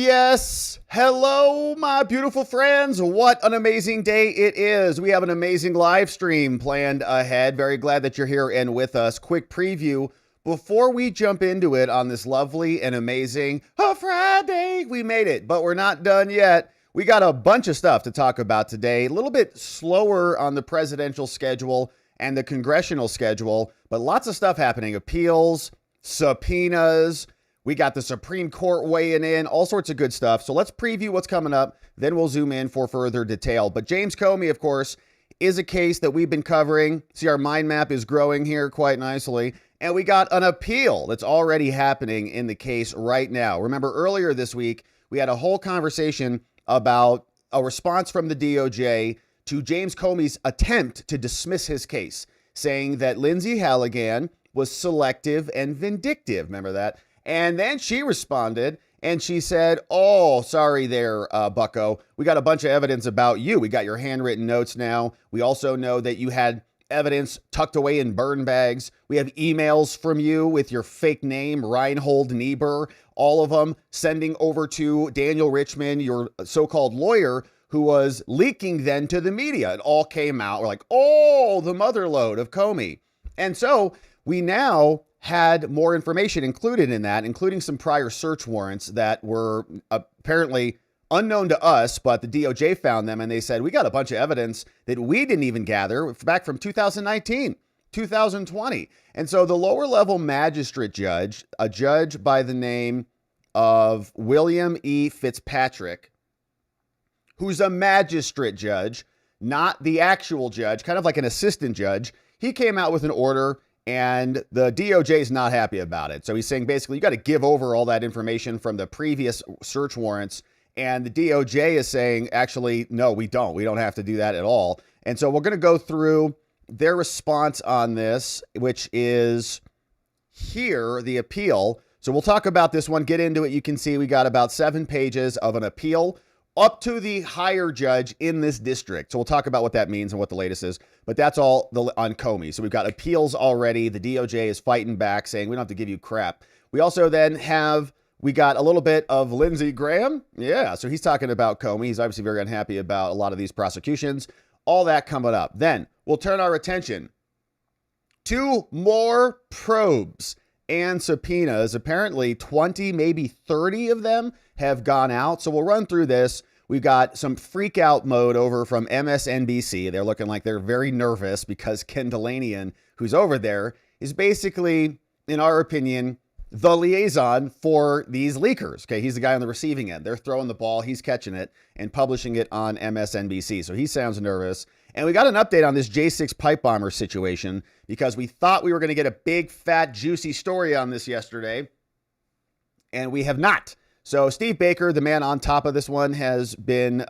Yes. Hello, my beautiful friends. What an amazing day it is. We have an amazing live stream planned ahead. Very glad that you're here and with us. Quick preview before we jump into it on this lovely and amazing Friday. We made it, but we're not done yet. We got a bunch of stuff to talk about today. A little bit slower on the presidential schedule and the congressional schedule, but lots of stuff happening. Appeals, subpoenas. We got the Supreme Court weighing in, all sorts of good stuff. So let's preview what's coming up. Then we'll zoom in for further detail. But James Comey, of course, is a case that we've been covering. See, our mind map is growing here quite nicely. And we got an appeal that's already happening in the case right now. Remember, earlier this week, we had a whole conversation about a response from the DOJ to James Comey's attempt to dismiss his case, saying that Lindsay Halligan was selective and vindictive. Remember that? And then she responded and she said, "Oh, sorry there, bucko. We got a bunch of evidence about you. We got your handwritten notes now. We also know that you had evidence tucked away in burn bags. We have emails from you with your fake name, Reinhold Niebuhr, all of them sending over to Daniel Richman, your so-called lawyer, who was leaking then to the media. It all came out. We're like, oh, the motherlode of Comey." And so we now had more information included in that, including some prior search warrants that were apparently unknown to us, but the DOJ found them and they said, we got a bunch of evidence that we didn't even gather back from 2019, 2020. And so the lower level magistrate judge, a judge by the name of William E. Fitzpatrick, who's a magistrate judge, not the actual judge, kind of like an assistant judge, he came out with an order. And the DOJ is not happy about it. So he's saying basically you got to give over all that information from the previous search warrants. And the DOJ is saying, actually, no, we don't. We don't have to do that at all. And so we're going to go through their response on this, which is here, the appeal. So we'll talk about this one, get into it. You can see we got about 7 pages of an appeal up to the higher judge in this district. So we'll talk about what that means and what the latest is. But that's all on Comey. So we've got appeals already. The DOJ is fighting back, saying we don't have to give you crap. We also then we got a little bit of Lindsey Graham. Yeah, so he's talking about Comey. He's obviously very unhappy about a lot of these prosecutions. All that coming up. Then we'll turn our attention to more probes and subpoenas. Apparently 20, maybe 30 of them have gone out. So we'll run through this. We've got some freak out mode over from MSNBC. They're looking like they're very nervous because Ken Delanian, who's over there, is basically, in our opinion, the liaison for these leakers. Okay, he's the guy on the receiving end. They're throwing the ball, he's catching it and publishing it on MSNBC. So he sounds nervous. And we got an update on this J6 pipe bomber situation because we thought we were going to get a big, fat, juicy story on this yesterday, and we have not. So Steve Baker, the man on top of this one, has been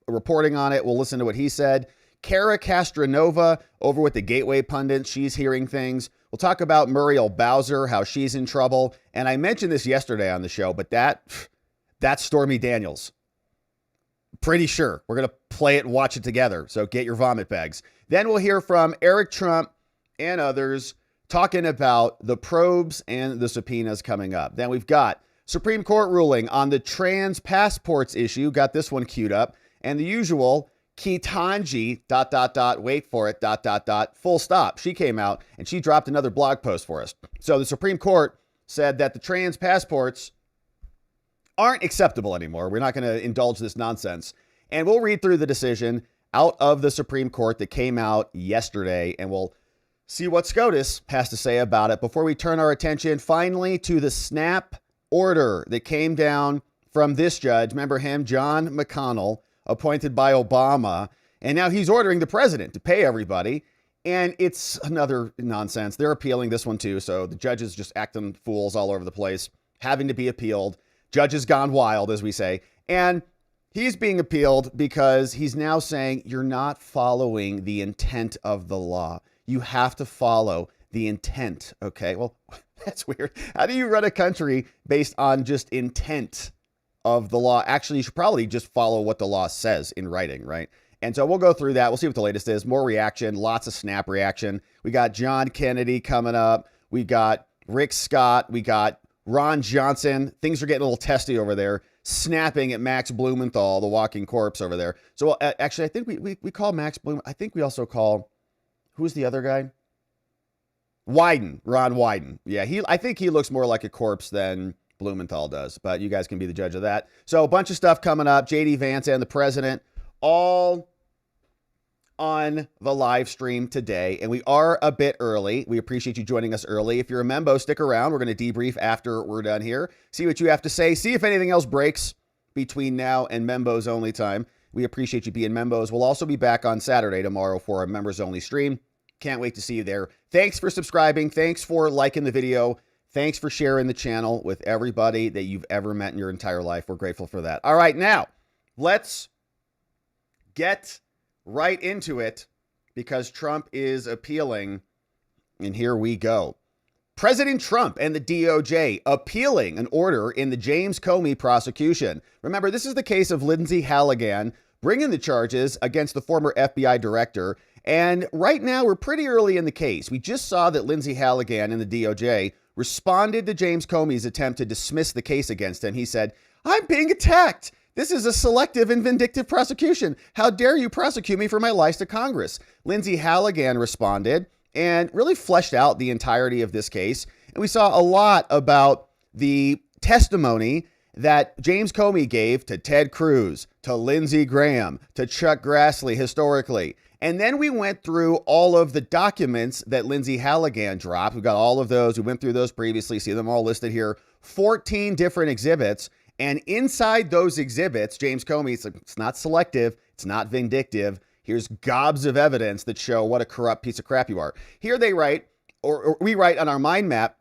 reporting on it. We'll listen to what he said. Kara Castronova over with the Gateway Pundit. She's hearing things. We'll talk about Muriel Bowser, how she's in trouble. And I mentioned this yesterday on the show, but that's Stormy Daniels. Pretty sure we're going to play it and watch it together. So get your vomit bags. Then we'll hear from Eric Trump and others talking about the probes and the subpoenas coming up. Then we've got Supreme Court ruling on the trans passports issue. Got this one queued up. And the usual Ketanji, ... wait for it, ... full stop. She came out and she dropped another blog post for us. So the Supreme Court said that the trans passports aren't acceptable anymore. We're not going to indulge this nonsense. And we'll read through the decision out of the Supreme Court that came out yesterday, and we'll see what SCOTUS has to say about it before we turn our attention finally to the snap order that came down from this judge. Remember him, John McConnell, appointed by Obama. And now he's ordering the president to pay everybody. And it's another nonsense. They're appealing this one too. So the judges just acting fools all over the place, having to be appealed. Judges gone wild, as we say. And he's being appealed because he's now saying you're not following the intent of the law. You have to follow the intent. Okay, well, that's weird. How do you run a country based on just intent of the law? Actually, you should probably just follow what the law says in writing, right? And so we'll go through that. We'll see what the latest is. More reaction, lots of snap reaction. We got John Kennedy coming up. We got Rick Scott. We got Ron Johnson. Things are getting a little testy over there. snapping at Max Blumenthal, the walking corpse over there. So actually, I think we call Max Blum. I think we also call, who's the other guy? Wyden, Ron Wyden. Yeah, I think he looks more like a corpse than Blumenthal does, but you guys can be the judge of that. So a bunch of stuff coming up. JD Vance and the president all on the live stream today, and we are a bit early. We appreciate you joining us early. If you're a membo, stick around. We're going to debrief after we're done here. See what you have to say. See if anything else breaks between now and membos only time. We appreciate you being membos. We'll also be back on Saturday tomorrow for a members only stream. Can't wait to see you there. Thanks for subscribing. Thanks for liking the video. Thanks for sharing the channel with everybody that you've ever met in your entire life. We're grateful for that. All right, now let's get right into it because Trump is appealing, and here we go. President Trump and the DOJ appealing an order in the James Comey prosecution. Remember, this is the case of Lindsay Halligan bringing the charges against the former FBI director. And right now, we're pretty early in the case. We just saw that Lindsay Halligan and the DOJ responded to James Comey's attempt to dismiss the case against him. He said, "I'm being attacked. This is a selective and vindictive prosecution. How dare you prosecute me for my lies to Congress?" Lindsay Halligan responded and really fleshed out the entirety of this case. And we saw a lot about the testimony that James Comey gave to Ted Cruz, to Lindsey Graham, to Chuck Grassley historically. And then we went through all of the documents that Lindsay Halligan dropped. We've got all of those. We went through those previously. See them all listed here. 14 different exhibits. And inside those exhibits, James Comey, it's not selective. It's not vindictive. Here's gobs of evidence that show what a corrupt piece of crap you are. Here they write, or we write on our mind map,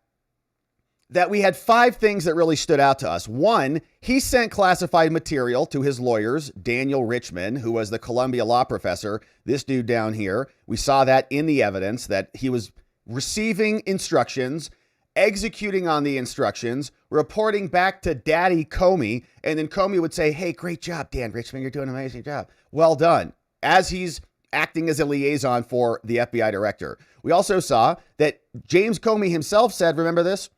that we had 5 things that really stood out to us. 1, he sent classified material to his lawyers, Daniel Richman, who was the Columbia law professor, this dude down here. We saw that in the evidence that he was receiving instructions, executing on the instructions, reporting back to Daddy Comey, and then Comey would say, "Hey, great job, Dan Richman. You're doing an amazing job. Well done," as he's acting as a liaison for the FBI director. We also saw that James Comey himself said, remember this?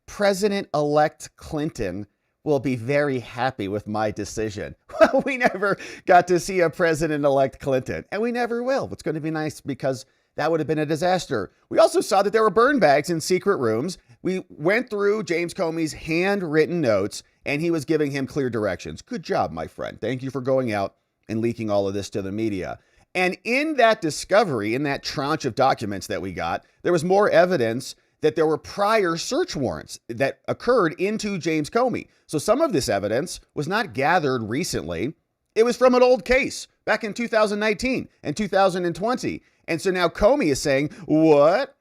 "President-elect Clinton will be very happy with my decision." Well, we never got to see a President-elect Clinton, and we never will. It's going to be nice because that would have been a disaster. We also saw that there were burn bags in secret rooms. We went through James Comey's handwritten notes, and he was giving him clear directions. Good job, my friend. Thank you for going out and leaking all of this to the media. And in that discovery, in that tranche of documents that we got, there was more evidence that there were prior search warrants that occurred into James Comey. So some of this evidence was not gathered recently. It was from an old case back in 2019 and 2020. And so now Comey is saying, "What?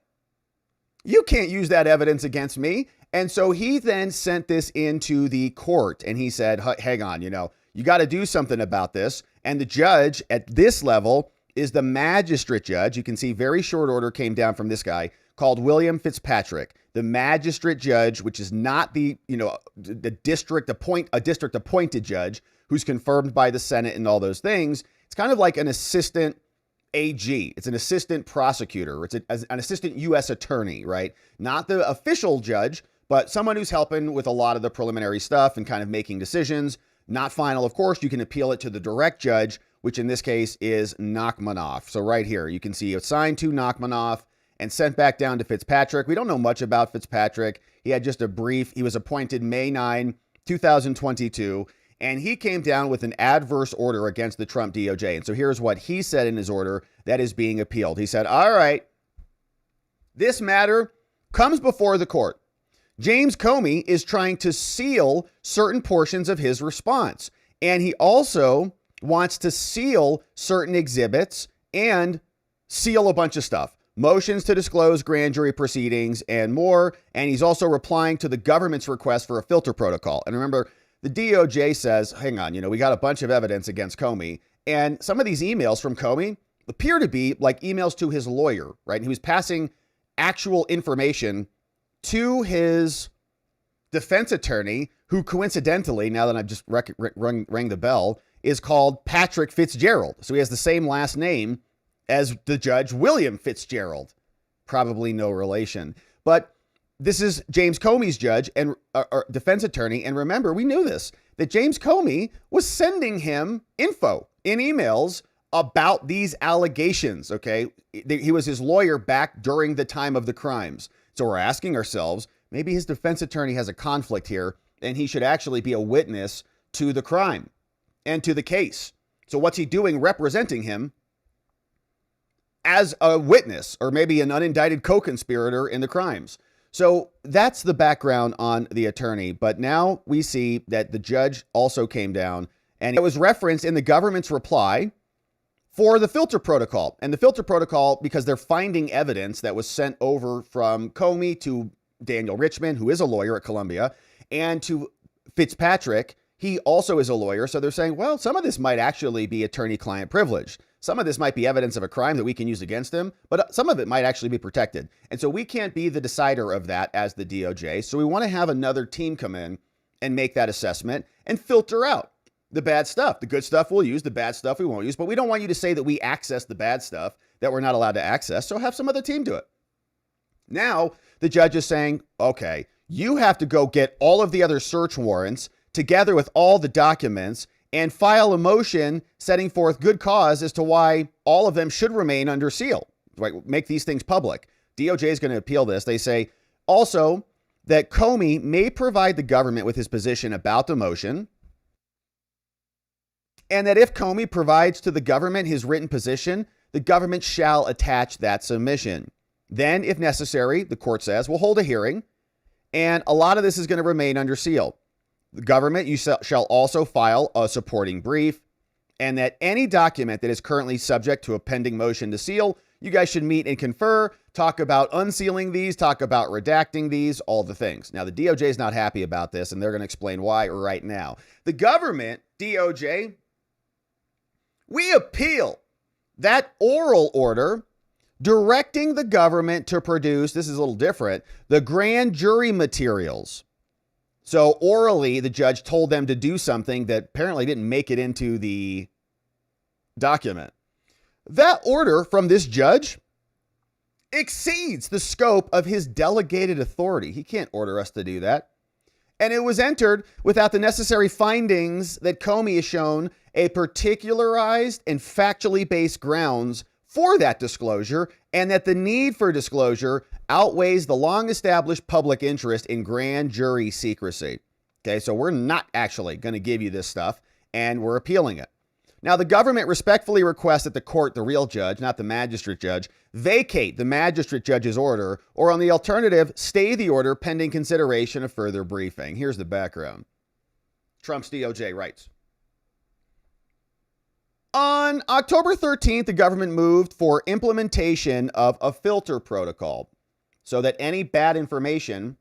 You can't use that evidence against me." And so he then sent this into the court and he said, "Hang on, you got to do something about this." And the judge at this level is the magistrate judge. You can see very short order came down from this guy called William Fitzpatrick, the magistrate judge, which is not the district appointed judge who's confirmed by the Senate and all those things. It's kind of like an assistant AG. It's an assistant prosecutor. It's an assistant U.S. attorney, right? Not the official judge, but someone who's helping with a lot of the preliminary stuff and kind of making decisions. Not final, of course. You can appeal it to the direct judge, which in this case is Nachmanoff. So right here, you can see assigned to Nachmanoff and sent back down to Fitzpatrick. We don't know much about Fitzpatrick. He had just a brief. He was appointed May 9, 2022, and he came down with an adverse order against the Trump DOJ. And so here's what he said in his order that is being appealed. He said, "All right, this matter comes before the court. James Comey is trying to seal certain portions of his response, and he also wants to seal certain exhibits and seal a bunch of stuff. Motions to disclose grand jury proceedings and more. And he's also replying to the government's request for a filter protocol." And remember, the DOJ says, hang on, we got a bunch of evidence against Comey. And some of these emails from Comey appear to be like emails to his lawyer, right? And he was passing actual information to his defense attorney, who coincidentally, now that I've just rang the bell, is called Patrick Fitzgerald. So he has the same last name as the judge, William Fitzgerald. Probably no relation. But this is James Comey's judge and defense attorney. And remember, we knew this, that James Comey was sending him info in emails about these allegations, okay? He was his lawyer back during the time of the crimes. So we're asking ourselves, maybe his defense attorney has a conflict here and he should actually be a witness to the crime and to the case. So what's he doing representing him as a witness or maybe an unindicted co-conspirator in the crimes? So that's the background on the attorney. But now we see that the judge also came down, and it was referenced in the government's reply for the filter protocol. And the filter protocol, because they're finding evidence that was sent over from Comey to Daniel Richman, who is a lawyer at Columbia, and to Fitzpatrick. He also is a lawyer. So they're saying, well, some of this might actually be attorney-client privilege. Some of this might be evidence of a crime that we can use against him, but some of it might actually be protected. And so we can't be the decider of that as the DOJ. So we want to have another team come in and make that assessment and filter out the bad stuff. The good stuff we'll use, the bad stuff we won't use, but we don't want you to say that we access the bad stuff that we're not allowed to access. So have some other team do it. Now the judge is saying, okay, you have to go get all of the other search warrants together with all the documents and file a motion setting forth good cause as to why all of them should remain under seal, right? Make these things public. DOJ is going to appeal this. They say also that Comey may provide the government with his position about the motion, and that if Comey provides to the government his written position, the government shall attach that submission. Then, if necessary, the court says, we'll hold a hearing, and a lot of this is going to remain under seal. The government, you shall also file a supporting brief, and that any document that is currently subject to a pending motion to seal, you guys should meet and confer, talk about unsealing these, talk about redacting these, all the things. Now, the DOJ is not happy about this, and they're going to explain why right now. The government, DOJ, we appeal that oral order directing the government to produce, this is a little different, the grand jury materials. So orally, the judge told them to do something that apparently didn't make it into the document. That order from this judge exceeds the scope of his delegated authority. He can't order us to do that. And it was entered without the necessary findings that Comey has shown a particularized and factually based grounds for that disclosure, and that the need for disclosure outweighs the long-established public interest in grand jury secrecy. Okay, so we're not actually going to give you this stuff, and we're appealing it. Now, the government respectfully requests that the court, the real judge, not the magistrate judge, vacate the magistrate judge's order, or on the alternative, stay the order pending consideration of further briefing. Here's the background. Trump's DOJ writes, on October 13th, the government moved for implementation of a filter protocol so that any bad information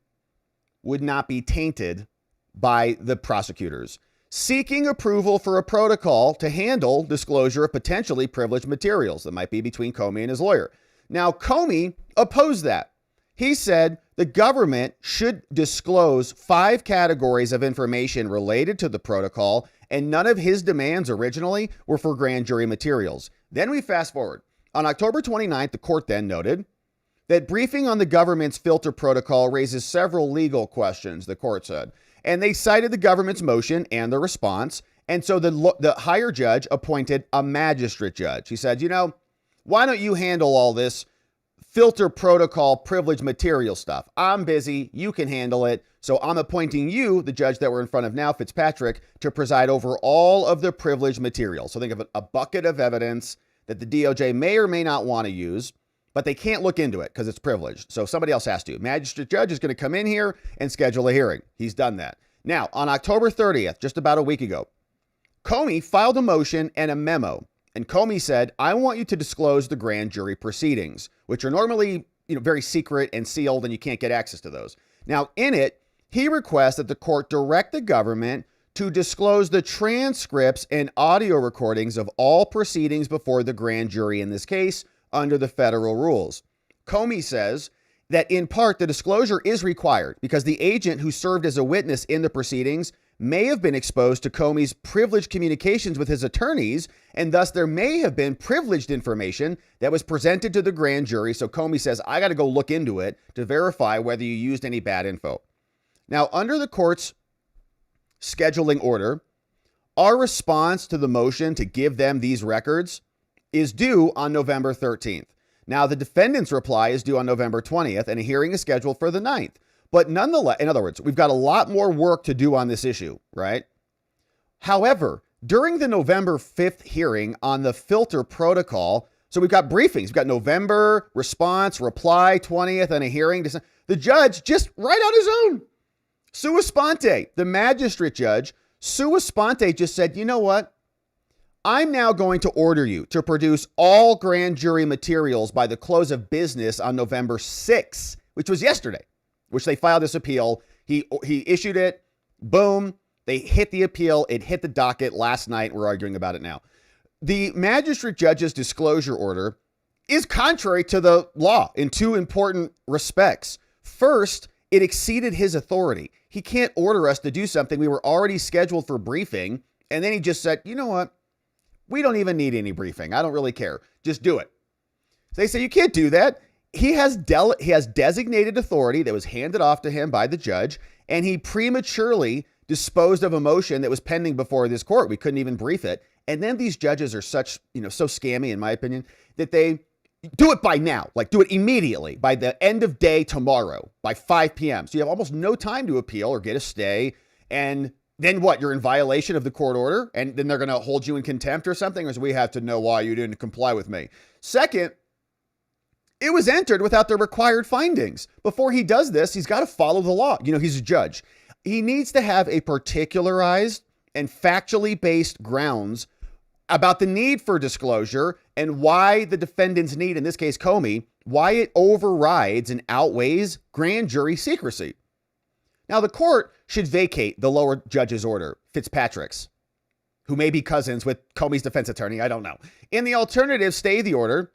would not be tainted by the prosecutors, seeking approval for a protocol to handle disclosure of potentially privileged materials that might be between Comey and his lawyer. Now, Comey opposed that. He said the government should disclose 5 categories of information related to the protocol, and none of his demands originally were for grand jury materials. Then we fast forward. On October 29th, the court then noted that briefing on the government's filter protocol raises several legal questions, the court said. And they cited the government's motion and the response. And so the higher judge appointed a magistrate judge. He said, why don't you handle all this filter protocol privilege material stuff? I'm busy. You can handle it. So I'm appointing you, the judge that we're in front of now, Fitzpatrick, to preside over all of the privileged material. So think of a bucket of evidence that the DOJ may or may not want to use, but they can't look into it because it's privileged. So somebody else has to. Magistrate judge is going to come in here and schedule a hearing. He's done that. Now, on October 30th, just about a week ago, Comey filed a motion and a memo. And Comey said, I want you to disclose the grand jury proceedings, which are normally, very secret and sealed, and you can't get access to those. Now, in it, he requests that the court direct the government to disclose the transcripts and audio recordings of all proceedings before the grand jury in this case under the federal rules. Comey says that in part, the disclosure is required because the agent who served as a witness in the proceedings may have been exposed to Comey's privileged communications with his attorneys, and thus there may have been privileged information that was presented to the grand jury. So Comey says, I got to go look into it to verify whether you used any bad info. Now, under the court's scheduling order. Our response to the motion to give them these records is due on November 13th. Now, the defendant's reply is due on November 20th, and a hearing is scheduled for the 9th. But nonetheless, in other words, we've got a lot more work to do on this issue, right? However, during the November 5th hearing on the filter protocol, so we've got briefings. We've got November, response, reply, 20th, and a hearing. The judge just right on his own, sua sponte, the magistrate judge, sua sponte just said, you know what? I'm now going to order you to produce all grand jury materials by the close of business on November 6th, which was yesterday, which they filed this appeal. He issued it. Boom. They hit the appeal. It hit the docket last night. We're arguing about it now. The magistrate judge's disclosure order is contrary to the law in two important respects. First, it exceeded his authority. He can't order us to do something we were already scheduled for briefing. And then he just said, you know what? We don't even need any briefing. I don't really care. Just do it. So they say you can't do that. He has designated authority that was handed off to him by the judge, and he prematurely disposed of a motion that was pending before this court. We couldn't even brief it. And then these judges are so scammy, in my opinion, that they do it by now, like do it immediately by the end of day tomorrow by 5 p.m. So you have almost no time to appeal or get a stay. And then what? You're in violation of the court order, and then they're going to hold you in contempt or something? Or we have to know why you didn't comply with me. Second, it was entered without the required findings. Before he does this, he's got to follow the law. He's a judge. He needs to have a particularized and factually based grounds about the need for disclosure and why the defendant's need, in this case, Comey, why it overrides and outweighs grand jury secrecy. Now, the court should vacate the lower judge's order, Fitzpatrick's, who may be cousins with Comey's defense attorney. I don't know. In the alternative, stay the order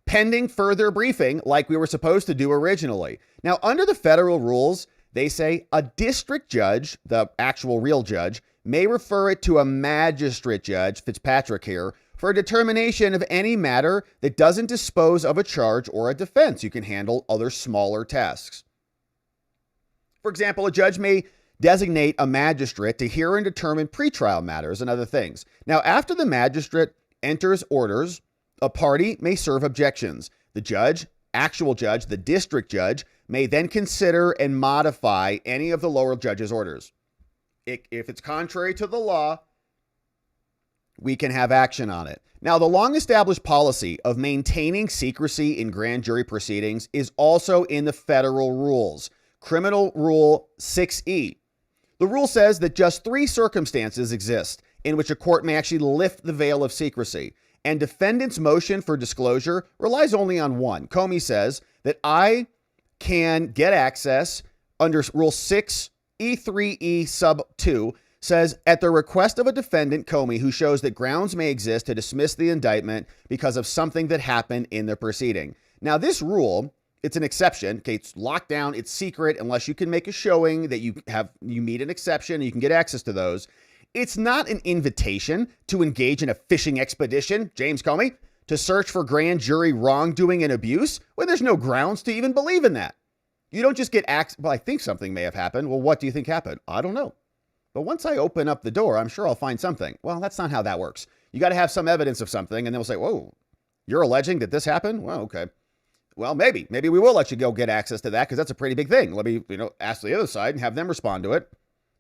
pending further briefing like we were supposed to do originally. Now, under the federal rules, they say a district judge, the actual real judge, may refer it to a magistrate judge, Fitzpatrick here, for a determination of any matter that doesn't dispose of a charge or a defense. You can handle other smaller tasks. For example, a judge may designate a magistrate to hear and determine pretrial matters and other things. Now, after the magistrate enters orders, a party may serve objections. The judge, actual judge, the district judge, may then consider and modify any of the lower judge's orders. If it's contrary to the law, we can have action on it. Now, the long-established policy of maintaining secrecy in grand jury proceedings is also in the federal rules. Criminal Rule 6E. The rule says that just 3 circumstances exist in which a court may actually lift the veil of secrecy, and defendant's motion for disclosure relies only on one. Comey says that I can get access under Rule 6E3E sub 2, says at the request of a defendant, Comey, who shows that grounds may exist to dismiss the indictment because of something that happened in the proceeding. Now, this rule, it's an exception. Okay, it's locked down. It's secret unless you can make a showing that you meet an exception and you can get access to those. It's not an invitation to engage in a fishing expedition, James Comey, to search for grand jury wrongdoing and abuse when there's no grounds to even believe in that. You don't just get access. Well, I think something may have happened. Well, what do you think happened? I don't know. But once I open up the door, I'm sure I'll find something. Well, that's not how that works. You got to have some evidence of something, and then we'll say, whoa, you're alleging that this happened? Well, okay. Well, maybe we will let you go get access to that because that's a pretty big thing. Let me, ask the other side and have them respond to it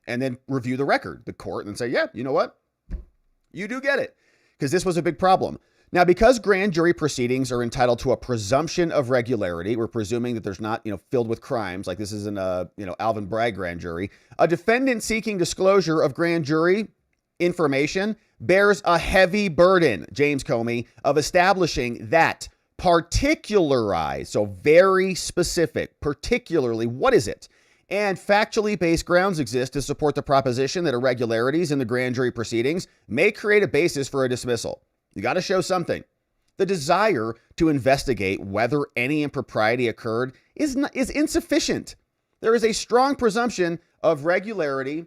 and then review the record, the court, and say, yeah, you know what? You do get it because this was a big problem. Now, because grand jury proceedings are entitled to a presumption of regularity, we're presuming that there's not, filled with crimes like this is in a, Alvin Bragg grand jury. A defendant seeking disclosure of grand jury information bears a heavy burden, James Comey, of establishing that particularized, so very specific, particularly, what is it? And factually based grounds exist to support the proposition that irregularities in the grand jury proceedings may create a basis for a dismissal. You got to show something. The desire to investigate whether any impropriety occurred is insufficient. There is a strong presumption of regularity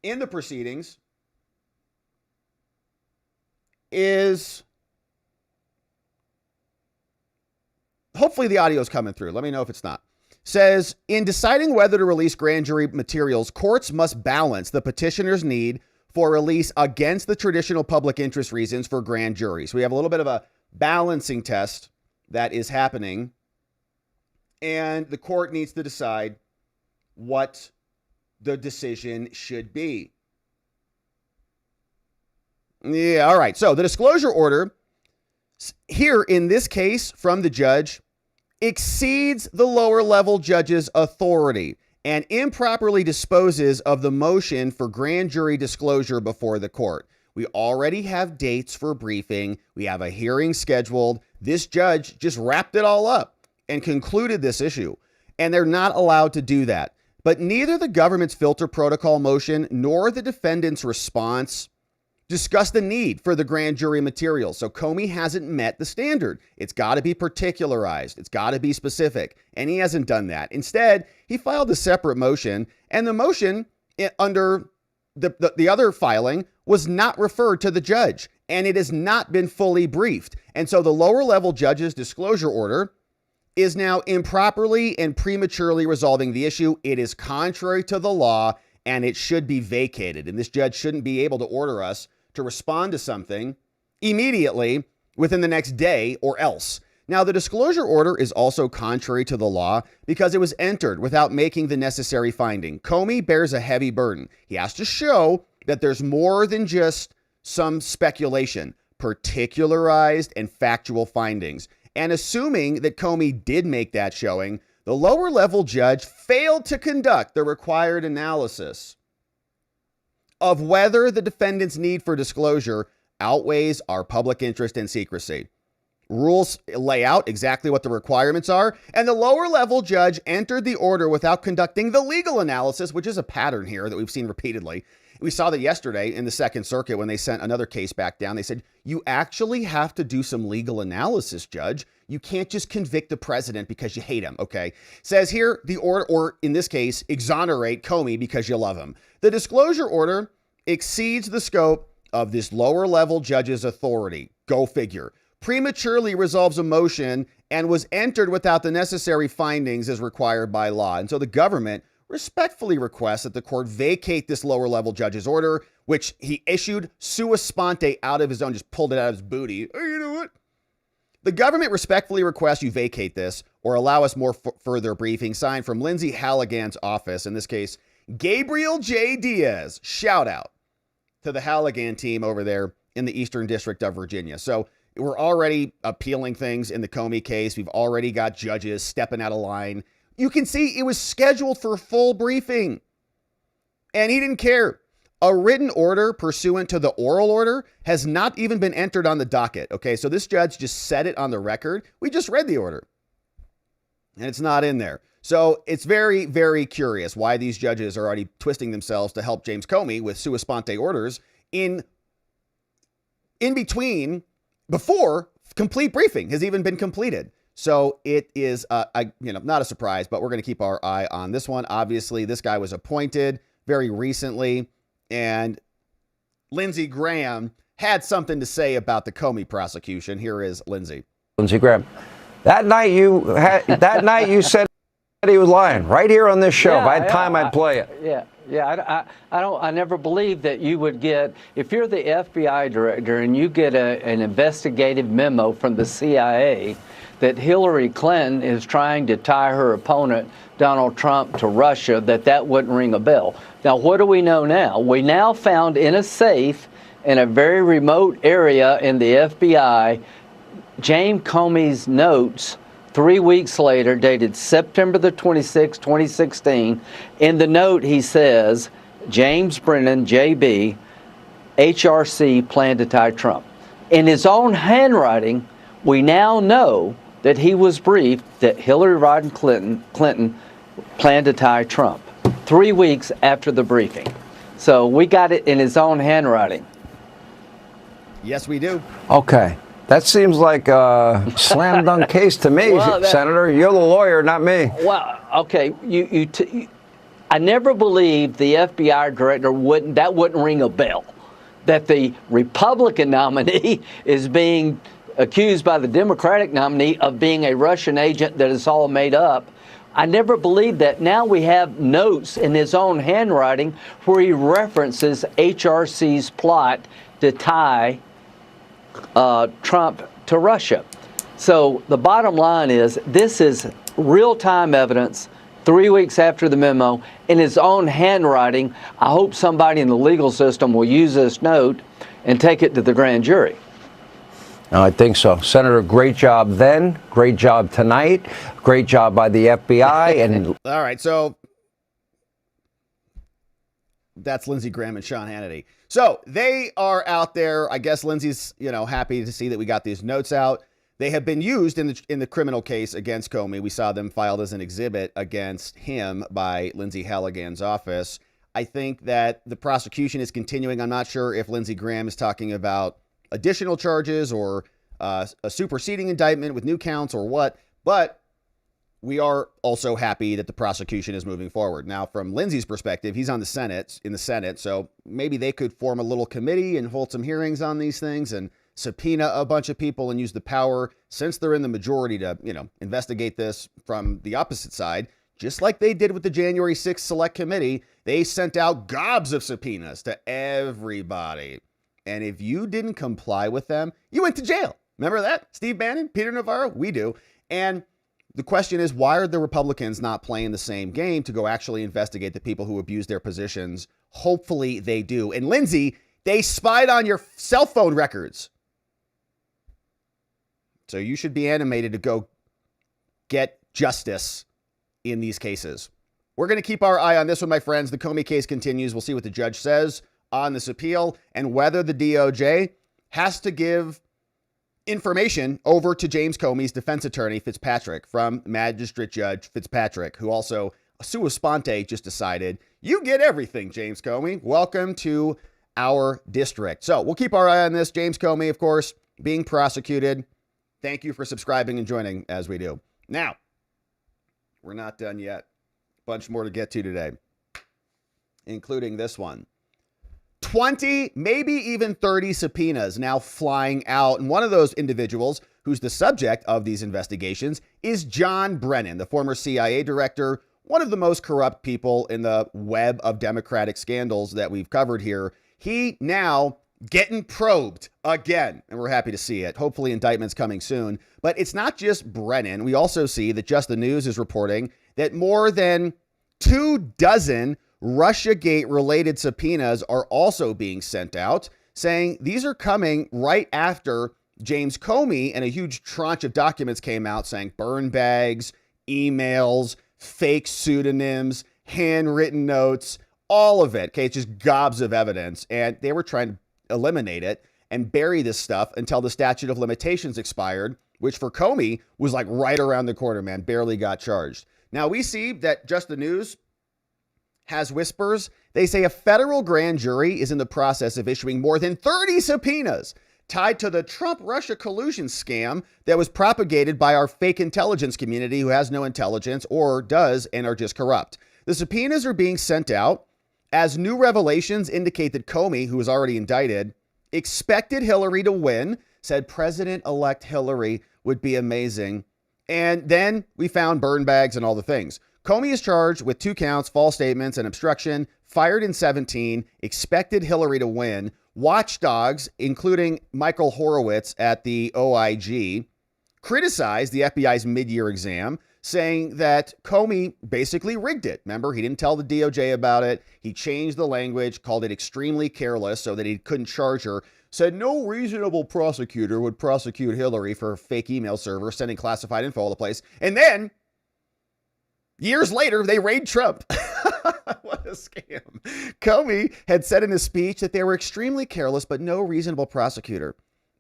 in the proceedings. Hopefully the audio is coming through. Let me know if it's not. says, in deciding whether to release grand jury materials, courts must balance the petitioner's need for release against the traditional public interest reasons for grand juries. We have a little bit of a balancing test that is happening, and the court needs to decide what the decision should be. Yeah, all right. So the disclosure order here in this case from the judge exceeds the lower level judge's authority and improperly disposes of the motion for grand jury disclosure before the court. We already have dates for briefing. We have a hearing scheduled. This judge just wrapped it all up and concluded this issue, and they're not allowed to do that. But neither the government's filter protocol motion nor the defendant's response discuss the need for the grand jury material. So Comey hasn't met the standard. It's got to be particularized. It's got to be specific. And he hasn't done that. Instead, he filed a separate motion, and the motion under the other filing was not referred to the judge, and it has not been fully briefed. And so the lower level judge's disclosure order is now improperly and prematurely resolving the issue. It is contrary to the law, and it should be vacated. And this judge shouldn't be able to order us to respond to something immediately within the next day or else. Now, the disclosure order is also contrary to the law because it was entered without making the necessary finding. Comey bears a heavy burden. He has to show that there's more than just some speculation, particularized and factual findings. And assuming that Comey did make that showing, the lower level judge failed to conduct the required analysis of whether the defendant's need for disclosure outweighs our public interest in secrecy. Rules lay out exactly what the requirements are, and the lower level judge entered the order without conducting the legal analysis, which is a pattern here that we've seen repeatedly. We saw that yesterday in the Second Circuit when they sent another case back down. They said, you actually have to do some legal analysis, judge. You can't just convict the president because you hate him, okay? Says here, the order, or in this case, exonerate Comey because you love him. The disclosure order exceeds the scope of this lower level judge's authority. Go figure. Prematurely resolves a motion and was entered without the necessary findings as required by law. And so the government respectfully requests that the court vacate this lower level judge's order, which he issued sua sponte out of his own, just pulled it out of his booty. Oh, you know what? The government respectfully requests you vacate this or allow us more further briefing. Signed from Lindsay Halligan's office, in this case, Gabriel J. Diaz. Shout out to the Halligan team over there in the Eastern District of Virginia. So we're already appealing things in the Comey case. We've already got judges stepping out of line. You can see it was scheduled for full briefing, and he didn't care. A written order pursuant to the oral order has not even been entered on the docket. Okay, so this judge just said it on the record. We just read the order, and it's not in there. So it's very, very curious why these judges are already twisting themselves to help James Comey with sua sponte orders in between, before complete briefing has even been completed. So it is, not a surprise, but we're going to keep our eye on this one. Obviously, this guy was appointed very recently, and Lindsey Graham had something to say about the Comey prosecution. Here is Lindsey. Lindsey Graham, that night you said he was lying right here on this show. Yeah, if I had time, I'd play it. I never believed that you would get, if you're the FBI director and you get an investigative memo from the CIA that Hillary Clinton is trying to tie her opponent, Donald Trump, to Russia, that wouldn't ring a bell. Now, what do we know now? We now found in a safe in a very remote area in the FBI, James Comey's notes 3 weeks later, dated September the 26th, 2016. In the note, he says, James Brennan, JB, HRC planned to tie Trump. In his own handwriting, we now know that he was briefed that Hillary Rodham Clinton planned to tie Trump 3 weeks after the briefing. So we got it in his own handwriting. Yes, we do. Okay. That seems like a slam dunk case to me, Senator. You're the lawyer, not me. Well, okay. I never believed the FBI director wouldn't ring a bell. That the Republican nominee is being accused by the Democratic nominee of being a Russian agent that is all made up. I never believed that. Now we have notes in his own handwriting where he references HRC's plot to tie Trump to Russia. So the bottom line is this is real-time evidence 3 weeks after the memo in his own handwriting. I hope somebody in the legal system will use this note and take it to the grand jury. I think so. Senator, great job then. Great job tonight. Great job by the FBI. And all right, so that's Lindsey Graham and Sean Hannity. So they are out there. I guess Lindsey's, happy to see that we got these notes out. They have been used in the criminal case against Comey. We saw them filed as an exhibit against him by Lindsey Halligan's office. I think that the prosecution is continuing. I'm not sure if Lindsey Graham is talking about additional charges or a superseding indictment with new counts or what, but we are also happy that the prosecution is moving forward. Now, from Lindsey's perspective, he's in the Senate, so maybe they could form a little committee and hold some hearings on these things and subpoena a bunch of people and use the power, since they're in the majority, to, investigate this from the opposite side, just like they did with the January 6th Select Committee. They sent out gobs of subpoenas to everybody. And if you didn't comply with them, you went to jail. Remember that? Steve Bannon, Peter Navarro, we do. And the question is, why are the Republicans not playing the same game to go actually investigate the people who abuse their positions? Hopefully they do. And Lindsey, they spied on your cell phone records. So you should be animated to go get justice in these cases. We're going to keep our eye on this one, my friends. The Comey case continues. We'll see what the judge says on this appeal and whether the DOJ has to give information over to James Comey's defense attorney, Fitzpatrick, from Magistrate Judge Fitzpatrick, who also, sua sponte, just decided, you get everything, James Comey. Welcome to our district. So we'll keep our eye on this. James Comey, of course, being prosecuted. Thank you for subscribing and joining as we do. Now, we're not done yet. Bunch more to get to today, including this one. 20, maybe even 30 subpoenas now flying out. And one of those individuals who's the subject of these investigations is John Brennan, the former CIA director, one of the most corrupt people in the web of Democratic scandals that we've covered here. He now getting probed again, and we're happy to see it. Hopefully indictments coming soon. But it's not just Brennan. We also see that Just the News is reporting that more than 24 Russiagate-related subpoenas are also being sent out, saying these are coming right after James Comey and a huge tranche of documents came out saying burn bags, emails, fake pseudonyms, handwritten notes, all of it. Okay, it's just gobs of evidence. And they were trying to eliminate it and bury this stuff until the statute of limitations expired, which for Comey was like right around the corner, man, barely got charged. Now we see that Just the News has whispers. They say a federal grand jury is in the process of issuing more than 30 subpoenas tied to the Trump-Russia collusion scam that was propagated by our fake intelligence community who has no intelligence or does and are just corrupt. The subpoenas are being sent out as new revelations indicate that Comey, who was already indicted, expected Hillary to win, said President-elect Hillary would be amazing. And then we found burn bags and all the things. Comey is charged with 2 counts, false statements, and obstruction, fired in 17, expected Hillary to win. Watchdogs, including Michael Horowitz at the OIG, criticized the FBI's mid-year exam, saying that Comey basically rigged it. Remember, he didn't tell the DOJ about it. He changed the language, called it extremely careless so that he couldn't charge her. Said no reasonable prosecutor would prosecute Hillary for a fake email server sending classified info all the place. And then years later, they raid Trump. What a scam. Comey had said in his speech that they were extremely careless, but no reasonable prosecutor.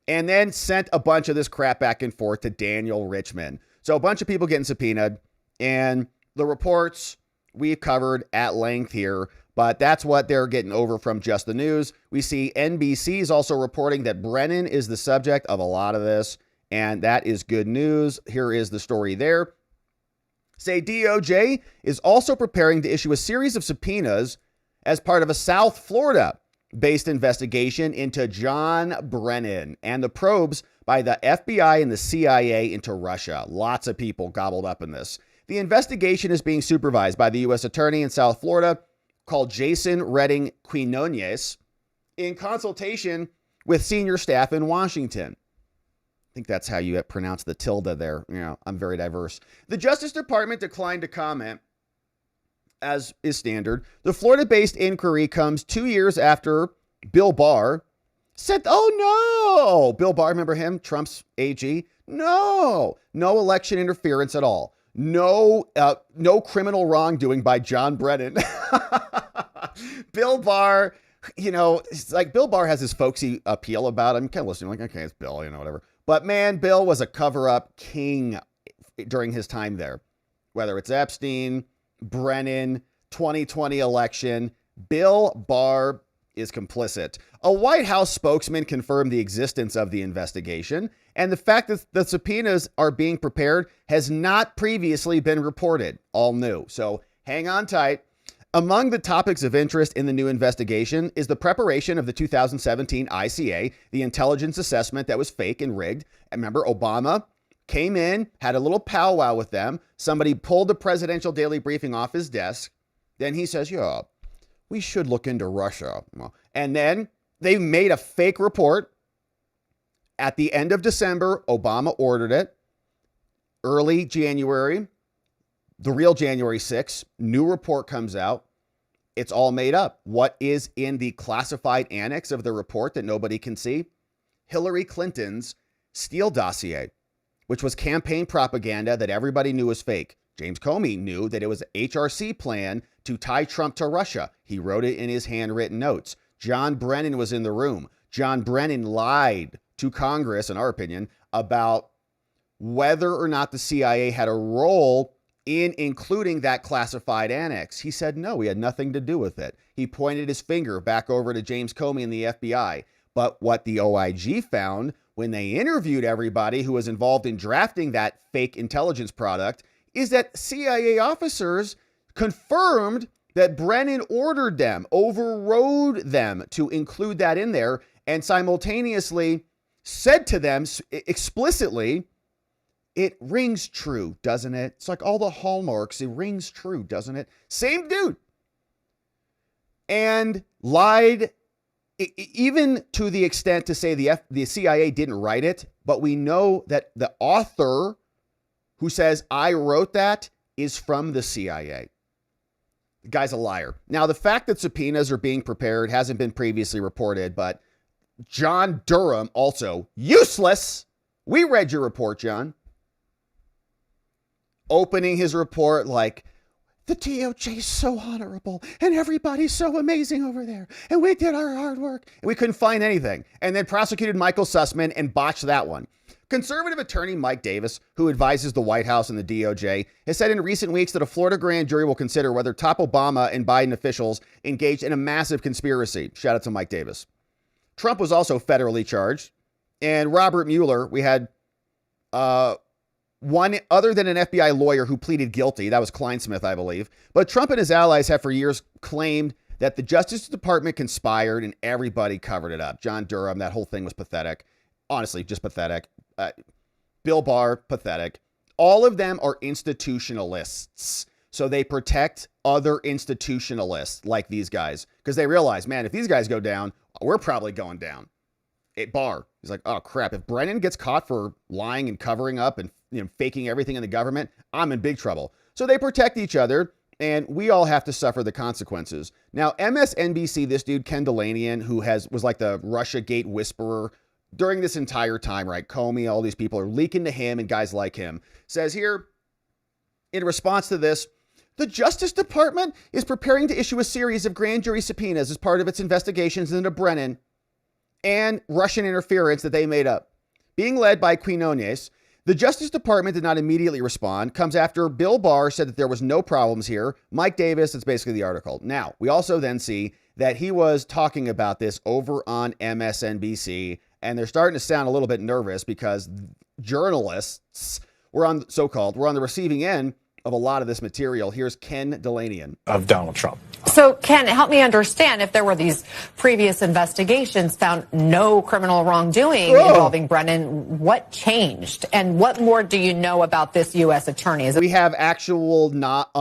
And then sent a bunch of this crap back and forth to Daniel Richman. So a bunch of people getting subpoenaed, and the reports we've covered at length here, but that's what they're getting over from Just the News. We see NBC is also reporting that Brennan is the subject of a lot of this, and that is good news. Here is the story there. Say DOJ is also preparing to issue a series of subpoenas as part of a South Florida-based investigation into John Brennan and the probes by the FBI and the CIA into Russia. Lots of people gobbled up in this. The investigation is being supervised by the U.S. Attorney in South Florida called Jason Redding Quinones in consultation with senior staff in Washington. I think that's how you pronounce the tilde there. You know, I'm very diverse. The Justice Department declined to comment, as is standard. The Florida-based inquiry comes 2 years after Bill Barr said, oh no, Bill Barr, remember him, Trump's AG? No election interference at all. No criminal wrongdoing by John Brennan. Bill Barr, you know, it's like Bill Barr has his folksy appeal about him. Kind of listening, like, okay, it's Bill, you know, whatever. But man, Bill was a cover-up king during his time there. Whether it's Epstein, Brennan, 2020 election, Bill Barr is complicit. A White House spokesman confirmed the existence of the investigation, and the fact that the subpoenas are being prepared has not previously been reported. All new. So hang on tight. Among the topics of interest in the new investigation is the preparation of the 2017 ICA, the intelligence assessment that was fake and rigged. And remember, Obama came in, had a little powwow with them. Somebody pulled the presidential daily briefing off his desk. Then he says, yeah, we should look into Russia. And then they made a fake report. At the end of December, Obama ordered it. Early January, the real January 6th, new report comes out. It's all made up. What is in the classified annex of the report that nobody can see? Hillary Clinton's Steele dossier, which was campaign propaganda that everybody knew was fake. James Comey knew that it was an HRC plan to tie Trump to Russia. He wrote it in his handwritten notes. John Brennan was in the room. John Brennan lied to Congress, in our opinion, about whether or not the CIA had a role in including that classified annex. He said no, he had nothing to do with it. He pointed his finger back over to James Comey and the FBI. But what the OIG found when they interviewed everybody who was involved in drafting that fake intelligence product is that CIA officers confirmed that Brennan ordered them, overrode them to include that in there, and simultaneously said to them explicitly, it rings true, doesn't it? It's like all the hallmarks, it rings true, doesn't it? Same dude. And lied even to the extent to say the CIA didn't write it, but we know that the author who says, I wrote that, is from the CIA. The guy's a liar. Now, the fact that subpoenas are being prepared hasn't been previously reported, but John Durham also useless. We read your report, John. Opening his report like, the DOJ is so honorable and everybody's so amazing over there. And we did our hard work and we couldn't find anything. And then prosecuted Michael Sussman and botched that one. Conservative attorney Mike Davis, who advises the White House and the DOJ, has said in recent weeks that a Florida grand jury will consider whether top Obama and Biden officials engaged in a massive conspiracy. Shout out to Mike Davis. Trump was also federally charged. And Robert Mueller, we had one other than an FBI lawyer who pleaded guilty. That was Kleinsmith, I believe. But Trump and his allies have for years claimed that the Justice Department conspired and everybody covered it up. John Durham, that whole thing was pathetic. Honestly, just pathetic. Bill Barr, pathetic. All of them are institutionalists. So they protect other institutionalists like these guys because they realize, man, if these guys go down, we're probably going down. Barr, he's like, oh crap, if Brennan gets caught for lying and covering up and faking everything in the government, I'm in big trouble. So they protect each other and we all have to suffer the consequences. Now, MSNBC, this dude, Ken Delanian, who was like the Russiagate whisperer during this entire time, right? Comey, all these people are leaking to him and guys like him, says here, in response to this, the Justice Department is preparing to issue a series of grand jury subpoenas as part of its investigations into Brennan and Russian interference that they made up. Being led by Quinones, the Justice Department did not immediately respond, comes after Bill Barr said that there was no problems here. Mike Davis, that's basically the article. Now, we also then see that he was talking about this over on MSNBC, and they're starting to sound a little bit nervous because journalists were on the receiving end of a lot of this material. Here's Ken Delanian. Of Donald Trump. So, Ken, help me understand, if there were these previous investigations found no criminal wrongdoing involving Brennan, what changed? And what more do you know about this U.S. attorney? We have actual not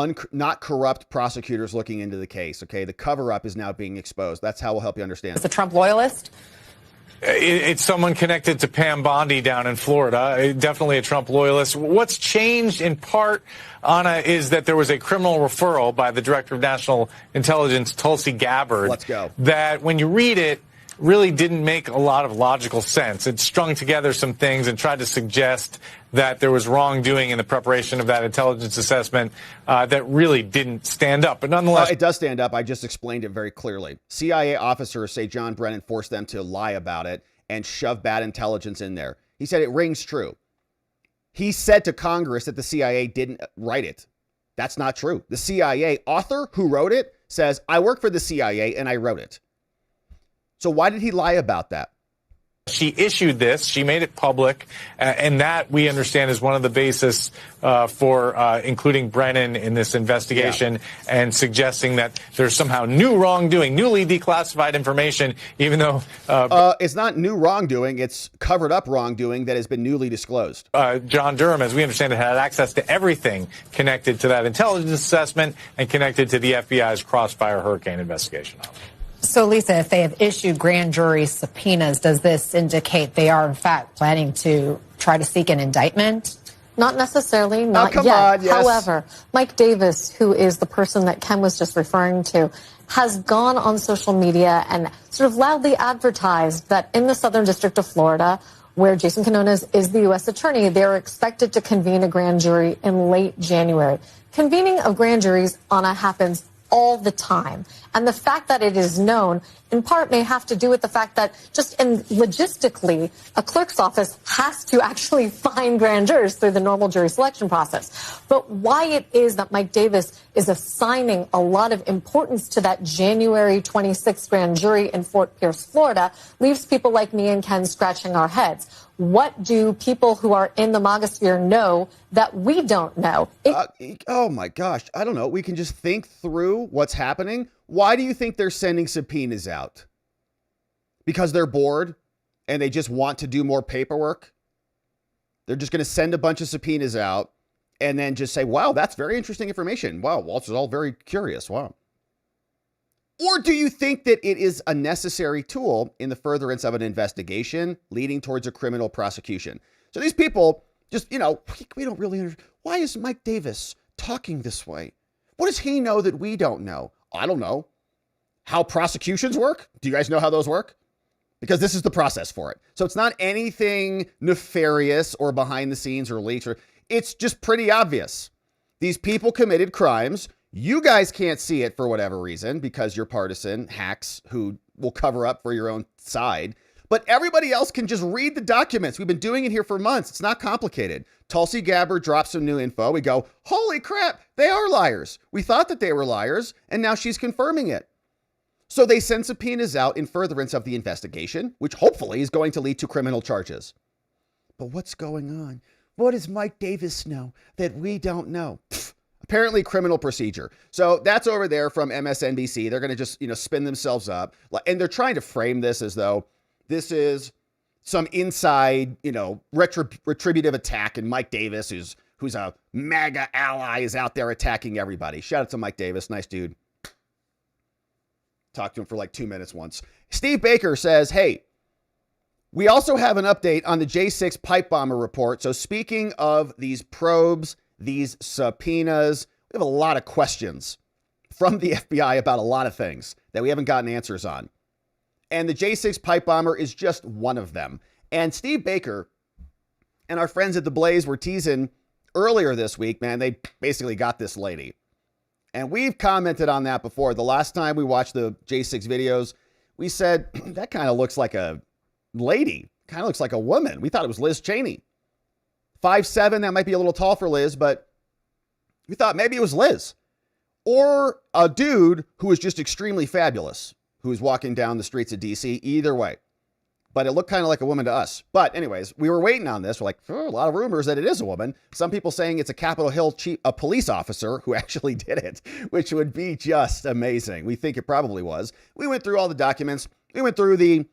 corrupt prosecutors looking into the case, okay? The cover-up is now being exposed. That's how we'll help you understand. Is a Trump loyalist? It's someone connected to Pam Bondi down in Florida, definitely a Trump loyalist. What's changed in part, Anna, is that there was a criminal referral by the Director of National Intelligence, Tulsi Gabbard. Let's go. That when you read it, really didn't make a lot of logical sense. It strung together some things and tried to suggest that there was wrongdoing in the preparation of that intelligence assessment that really didn't stand up. But nonetheless, it does stand up. I just explained it very clearly. CIA officers say John Brennan forced them to lie about it and shove bad intelligence in there. He said it rings true. He said to Congress that the CIA didn't write it. That's not true. The CIA author who wrote it says, I work for the CIA and I wrote it. So why did he lie about that? she issued this. She made it public, and that we understand is one of the basis for including Brennan in this investigation, and suggesting that there's somehow new wrongdoing, newly declassified information, even though it's not new wrongdoing, it's covered up wrongdoing that has been newly disclosed. John Durham, as we understand it, had access to everything connected to that intelligence assessment and connected to the FBI's Crossfire Hurricane investigation. So, Lisa, if they have issued grand jury subpoenas, does this indicate they are, in fact, planning to try to seek an indictment? Not necessarily, not come yet. on, yes. However, Mike Davis, who is the person that Ken was just referring to, has gone on social media and sort of loudly advertised that in the Southern District of Florida, where Jason Quinones is the U.S. attorney, they're expected to convene a grand jury in late January. Convening of grand juries, Anna, happens all the time. And the fact that it is known, in part, may have to do with the fact that just logistically, a clerk's office has to actually find grand jurors through the normal jury selection process. But why it is that Mike Davis is assigning a lot of importance to that January 26th grand jury in Fort Pierce, Florida, leaves people like me and Ken scratching our heads. What do people who are in the MAGA sphere know that we don't know? Oh, my gosh. I don't know. We can just think through what's happening. Why do you think they're sending subpoenas out? Because they're bored and they just want to do more paperwork? They're just going to send a bunch of subpoenas out and then just say, wow, that's very interesting information. Wow, Walt's is all very curious. Wow. Or do you think that it is a necessary tool in the furtherance of an investigation leading towards a criminal prosecution? So these people just, we don't really understand. Why is Mike Davis talking this way? What does he know that we don't know? I don't know. How prosecutions work? Do you guys know how those work? Because this is the process for it. So it's not anything nefarious or behind the scenes or leaks. It's just pretty obvious. These people committed crimes. You guys can't see it for whatever reason because you're partisan hacks who will cover up for your own side. But everybody else can just read the documents. We've been doing it here for months. It's not complicated. Tulsi Gabbard drops some new info. We go, holy crap, they are liars. We thought that they were liars, and now she's confirming it. So they send subpoenas out in furtherance of the investigation, which hopefully is going to lead to criminal charges. But what's going on? What does Mike Davis know that we don't know? Apparently criminal procedure. So that's over there from MSNBC. They're going to just, spin themselves up. And they're trying to frame this as though this is some inside, retributive attack. And Mike Davis, who's a MAGA ally, is out there attacking everybody. Shout out to Mike Davis. Nice dude. Talked to him for like 2 minutes once. Steve Baker says, hey, we also have an update on the J6 pipe bomber report. So speaking of these probes, these subpoenas, we have a lot of questions from the FBI about a lot of things that we haven't gotten answers on. And the J6 pipe bomber is just one of them. And Steve Baker and our friends at The Blaze were teasing earlier this week, man, they basically got this lady. And we've commented on that before. The last time we watched the J6 videos, we said, that kind of looks like a lady, kind of looks like a woman. We thought it was Liz Cheney. 5'7", that might be a little tall for Liz, but we thought maybe it was Liz. Or a dude who was just extremely fabulous, who was walking down the streets of DC. Either way, but it looked kind of like a woman to us. But anyways, we were waiting on this. We're like, a lot of rumors that it is a woman. Some people saying it's a Capitol Hill a police officer who actually did it, which would be just amazing. We think it probably was. We went through all the documents. We went through the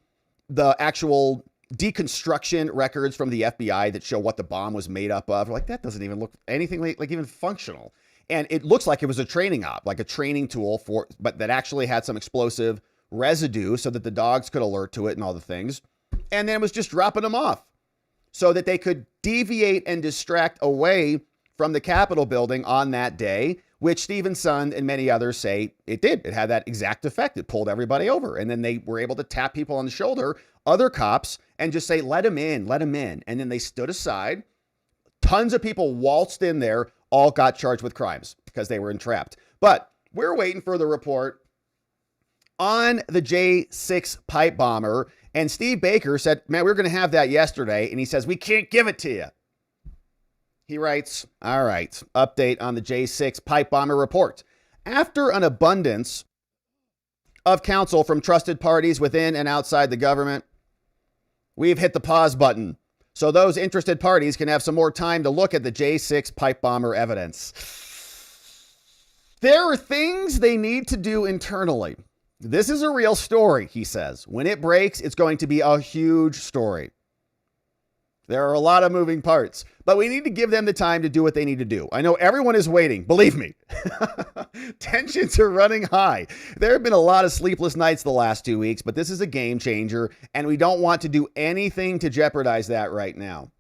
actual deconstruction records from the FBI that show what the bomb was made up of. We're like, that doesn't even look anything like even functional. And it looks like it was a training op, like a training tool but that actually had some explosive residue so that the dogs could alert to it and all the things. And then it was just dropping them off so that they could deviate and distract away from the Capitol building on that day, which Stephen Sund and many others say it did. It had that exact effect. It pulled everybody over. And then they were able to tap people on the shoulder, other cops, and just say, let him in, let him in. And then they stood aside. Tons of people waltzed in there, all got charged with crimes because they were entrapped. But we're waiting for the report on the J6 pipe bomber. And Steve Baker said, man, we were going to have that yesterday. And he says, we can't give it to you. He writes, all right, update on the J6 pipe bomber report. After an abundance of counsel from trusted parties within and outside the government, we've hit the pause button so those interested parties can have some more time to look at the J6 pipe bomber evidence. There are things they need to do internally. This is a real story, he says. When it breaks, it's going to be a huge story. There are a lot of moving parts, but we need to give them the time to do what they need to do. I know everyone is waiting. Believe me, tensions are running high. There have been a lot of sleepless nights the last 2 weeks, but this is a game changer, and we don't want to do anything to jeopardize that right now.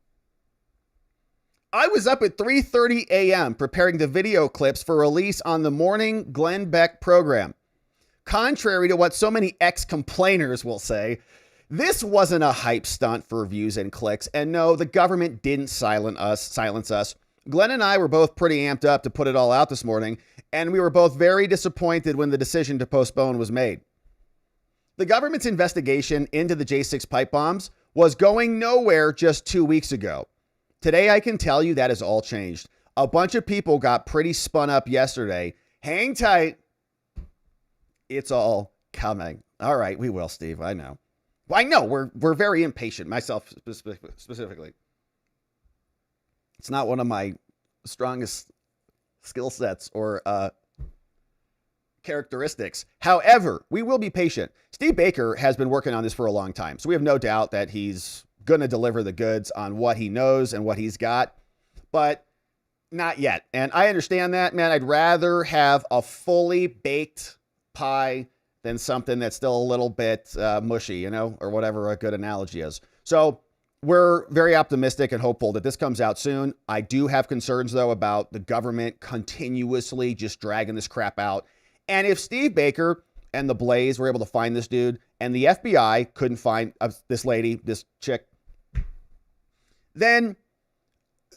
I was up at 3:30 a.m. preparing the video clips for release on the morning Glenn Beck program. Contrary to what so many ex-complainers will say, this wasn't a hype stunt for views and clicks. And no, the government didn't silence us. Glenn and I were both pretty amped up to put it all out this morning, and we were both very disappointed when the decision to postpone was made. The government's investigation into the J6 pipe bombs was going nowhere just 2 weeks ago. Today, I can tell you that has all changed. A bunch of people got pretty spun up yesterday. Hang tight. It's all coming. All right, we will, Steve. I know. I know we're very impatient, myself specifically. It's not one of my strongest skill sets or characteristics. However, we will be patient. Steve Baker has been working on this for a long time, so we have no doubt that he's going to deliver the goods on what he knows and what he's got, but not yet. And I understand that, man. I'd rather have a fully baked pie than something that's still a little bit mushy, or whatever a good analogy is. So we're very optimistic and hopeful that this comes out soon. I do have concerns, though, about the government continuously just dragging this crap out. And if Steve Baker and the Blaze were able to find this dude and the FBI couldn't find this lady, this chick, then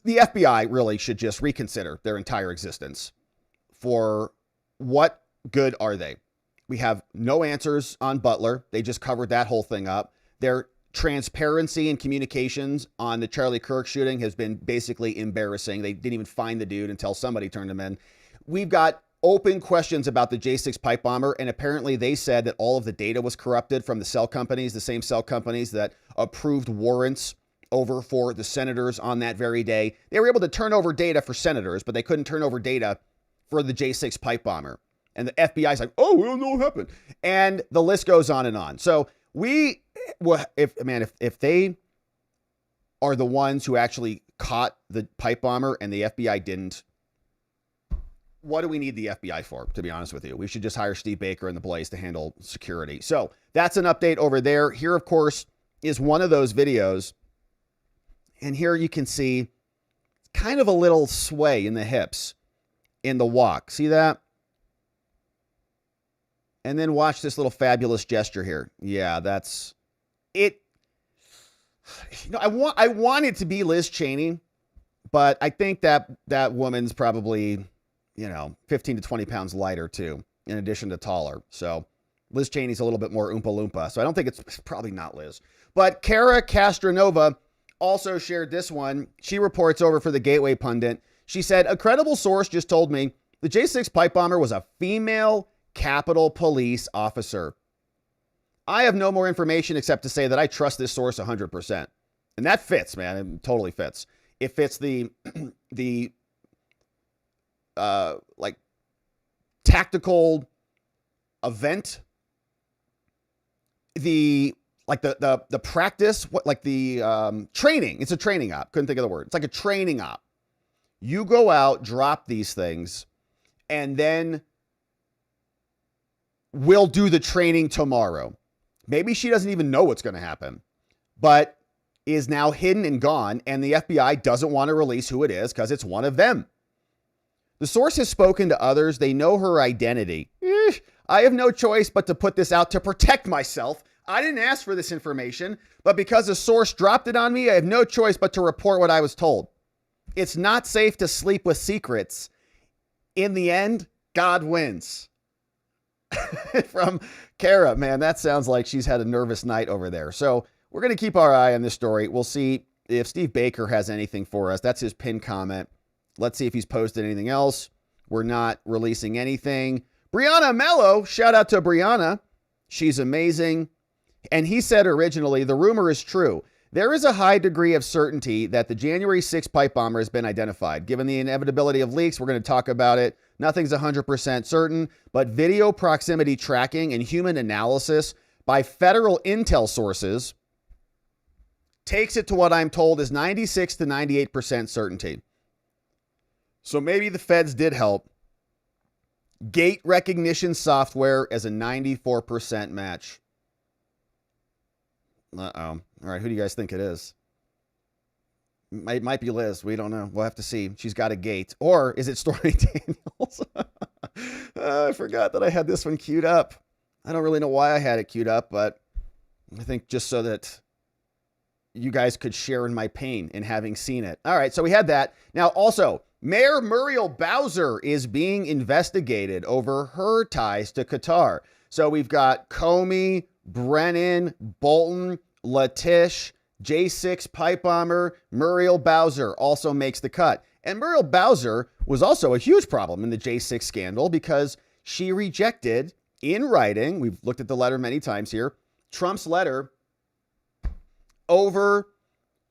the FBI really should just reconsider their entire existence. For what good are they? We have no answers on Butler. They just covered that whole thing up. Their transparency and communications on the Charlie Kirk shooting has been basically embarrassing. They didn't even find the dude until somebody turned him in. We've got open questions about the J6 pipe bomber, and apparently they said that all of the data was corrupted from the cell companies, the same cell companies that approved warrants over for the senators on that very day. They were able to turn over data for senators, but they couldn't turn over data for the J6 pipe bomber. And the FBI's like, oh, we don't know what happened. And the list goes on and on. So if they are the ones who actually caught the pipe bomber and the FBI didn't, what do we need the FBI for, to be honest with you? We should just hire Steve Baker and the Blaze to handle security. So that's an update over there. Here, of course, is one of those videos. And here you can see kind of a little sway in the hips in the walk. See that? And then watch this little fabulous gesture here. Yeah, that's it. I want it to be Liz Cheney, but I think that woman's probably, 15 to 20 pounds lighter too, in addition to taller. So Liz Cheney's a little bit more Oompa Loompa. So I don't think it's probably not Liz. But Kara Castronova also shared this one. She reports over for the Gateway Pundit. She said, a credible source just told me the J6 pipe bomber was a female Capitol Police officer. I have no more information except to say that I trust this source 100%. And that fits, man. It totally fits. It fits the like tactical event, the practice, what, like the training. It's a training op. Couldn't think of the word. It's like a training op. You go out, drop these things, and then we'll do the training tomorrow. Maybe she doesn't even know what's going to happen, but is now hidden and gone, and the FBI doesn't want to release who it is because it's one of them. The source has spoken to others. They know her identity. I have no choice but to put this out to protect myself. I didn't ask for this information, but because a source dropped it on me, I have no choice but to report what I was told. It's not safe to sleep with secrets. In the end, God wins. From Kara, man, that sounds like she's had a nervous night over there. So we're going to keep our eye on this story. We'll see if Steve Baker has anything for us. That's his pinned comment. Let's see if he's posted anything else. We're not releasing anything. Brianna Mello, shout out to Brianna. She's amazing. And he said originally, the rumor is true. There is a high degree of certainty that the January 6th pipe bomber has been identified. Given the inevitability of leaks, we're going to talk about it. Nothing's 100% certain, but video proximity tracking and human analysis by federal intel sources takes it to what I'm told is 96 to 98% certainty. So maybe the feds did help. Gate recognition software as a 94% match. Uh-oh. All right, who do you guys think it is? It might be Liz. We don't know. We'll have to see. She's got a gate. Or is it Stormy Daniels? I forgot that I had this one queued up. I don't really know why I had it queued up, but I think just so that you guys could share in my pain in having seen it. All right, so we had that. Now, also, Mayor Muriel Bowser is being investigated over her ties to Qatar. So we've got Comey, Brennan, Bolton, Latish, J6 pipe bomber, Muriel Bowser also makes the cut. And Muriel Bowser was also a huge problem in the J6 scandal because she rejected in writing, we've looked at the letter many times here, Trump's letter over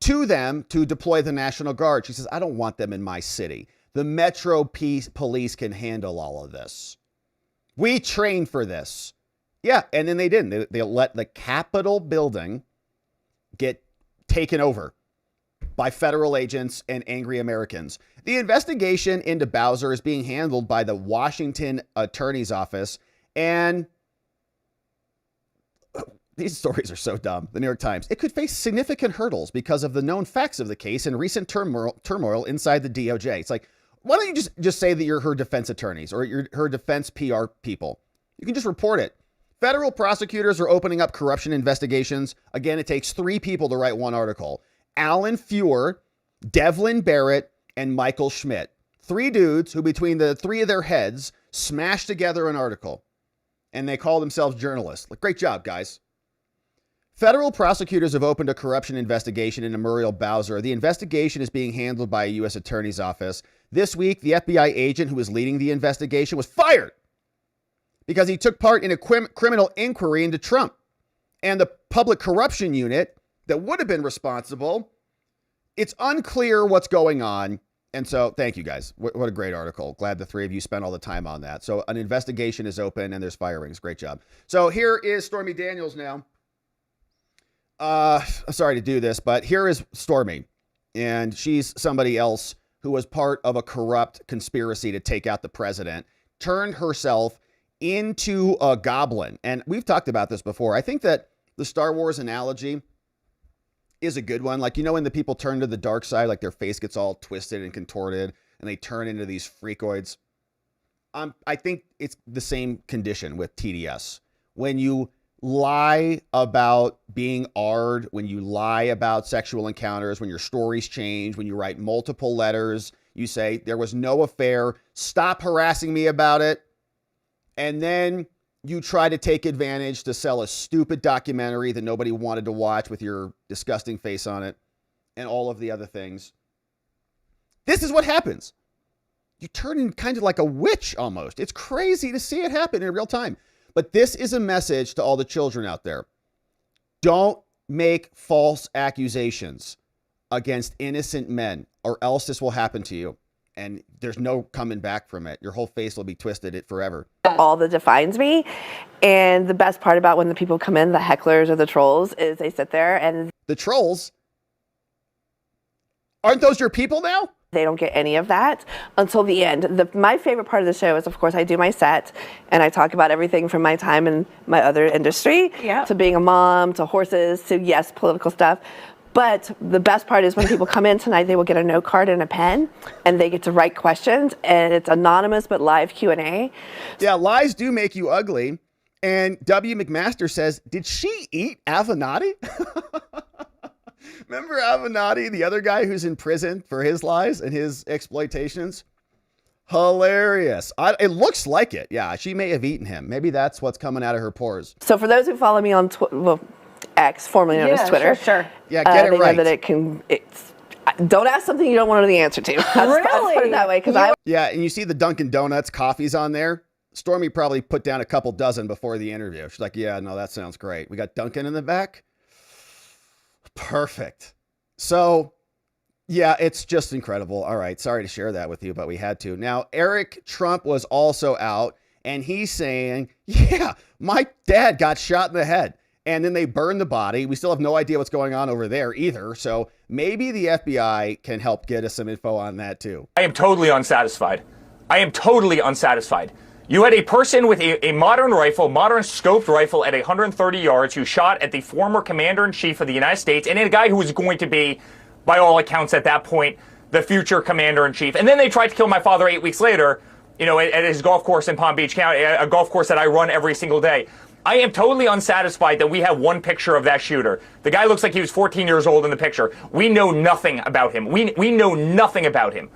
to them to deploy the National Guard. She says, I don't want them in my city. The Metro Police can handle all of this. We trained for this. Yeah, and then they didn't. They let the Capitol building get taken over by federal agents and angry Americans. The investigation into Bowser is being handled by the Washington Attorney's Office, and these stories are so dumb. The New York Times. It could face significant hurdles because of the known facts of the case and recent turmoil inside the DOJ. It's like, why don't you just say that you're her defense attorneys or you're her defense PR people? You can just report it. Federal prosecutors are opening up corruption investigations. Again, it takes 3 people to write one article. Alan Feuer, Devlin Barrett, and Michael Schmidt. 3 dudes who between the 3 of their heads smashed together an article. And they call themselves journalists. Like, great job, guys. Federal prosecutors have opened a corruption investigation into Muriel Bowser. The investigation is being handled by a U.S. Attorney's Office. This week, the FBI agent who was leading the investigation was fired because he took part in a criminal inquiry into Trump. And the public corruption unit that would have been responsible, it's unclear what's going on. And so, thank you guys. What a great article. Glad the 3 of you spent all the time on that. So an investigation is open and there's firings. Great job. So here is Stormy Daniels now. Sorry to do this, but here is Stormy. And she's somebody else who was part of a corrupt conspiracy to take out the president, turned herself into a goblin. And we've talked about this before. I think that the Star Wars analogy is a good one. Like, you know, when the people turn to the dark side, like their face gets all twisted and contorted and they turn into these freakoids. I think it's the same condition with TDS. When you lie about being AR'd, when you lie about sexual encounters, when your stories change, when you write multiple letters, you say, there was no affair, stop harassing me about it. And then you try to take advantage to sell a stupid documentary that nobody wanted to watch with your disgusting face on it and all of the other things. This is what happens. You turn in kind of like a witch almost. It's crazy to see it happen in real time. But this is a message to all the children out there. Don't make false accusations against innocent men, or else this will happen to you. And there's no coming back from it. Your whole face will be twisted it forever. All that defines me. And the best part about when the people come in, the hecklers or the trolls, is they sit there and... The trolls? Aren't those your people now? They don't get any of that until the end. My favorite part of the show is, of course, I do my set and I talk about everything from my time in my other industry to being a mom, to horses, to, yes, political stuff. But the best part is when people come in tonight, they will get a note card and a pen, and they get to write questions, and it's anonymous but live Q&A. Yeah, lies do make you ugly. And W. McMaster says, did she eat Avenatti? Remember Avenatti, the other guy who's in prison for his lies and his exploitations? Hilarious. It looks like it. Yeah, she may have eaten him. Maybe that's what's coming out of her pores. So for those who follow me on X, formerly known as Twitter. Sure. Yeah, get it they right. know that don't ask something you don't want to know the answer to. Really? Put it that way, Yeah, and you see the Dunkin' Donuts coffees on there. Stormy probably put down a couple dozen before the interview. She's like, yeah, no, that sounds great. We got Dunkin' in the back. Perfect. So, yeah, it's just incredible. All right, sorry to share that with you, but we had to. Now, Eric Trump was also out, and he's saying, yeah, my dad got shot in the head. And then they burned the body. We still have no idea what's going on over there either. So maybe the FBI can help get us some info on that too. I am totally unsatisfied. I am totally unsatisfied. You had a person with a modern rifle, modern scoped rifle at 130 yards who shot at the former commander-in-chief of the United States and a guy who was going to be, by all accounts at that point, the future commander-in-chief. And then they tried to kill my father 8 weeks later, you know, at his golf course in Palm Beach County, a golf course that I run every single day. I am totally unsatisfied that we have one picture of that shooter. The guy looks like he was 14 years old in the picture. We know nothing about him. We know nothing about him,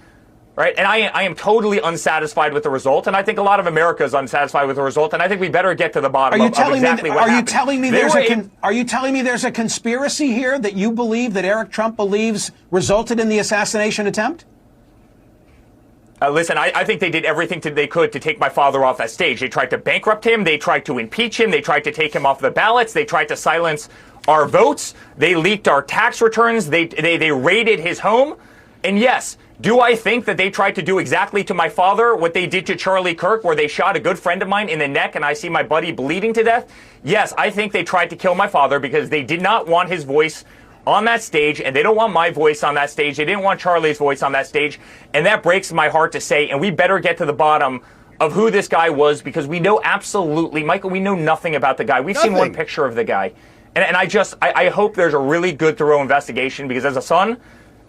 right? And I am totally unsatisfied with the result, and I think a lot of America is unsatisfied with the result, and I think we better get to the bottom of exactly what happened. Are you telling me there's a conspiracy here that you believe that Eric Trump believes resulted in the assassination attempt? Listen, I think they did everything they could to take my father off that stage. They tried to bankrupt him. They tried to impeach him. They tried to take him off the ballots. They tried to silence our votes. They leaked our tax returns. They raided his home. And yes, do I think that they tried to do exactly to my father what they did to Charlie Kirk, where they shot a good friend of mine in the neck and I see my buddy bleeding to death? Yes, I think they tried to kill my father because they did not want his voice on that stage, and they don't want my voice on that stage. They didn't want Charlie's voice on that stage, and that breaks my heart to say, and we better get to the bottom of who this guy was, because we know absolutely, Michael, we know nothing about the guy. We've seen one picture of the guy, and I hope there's a really good, thorough investigation, because as a son,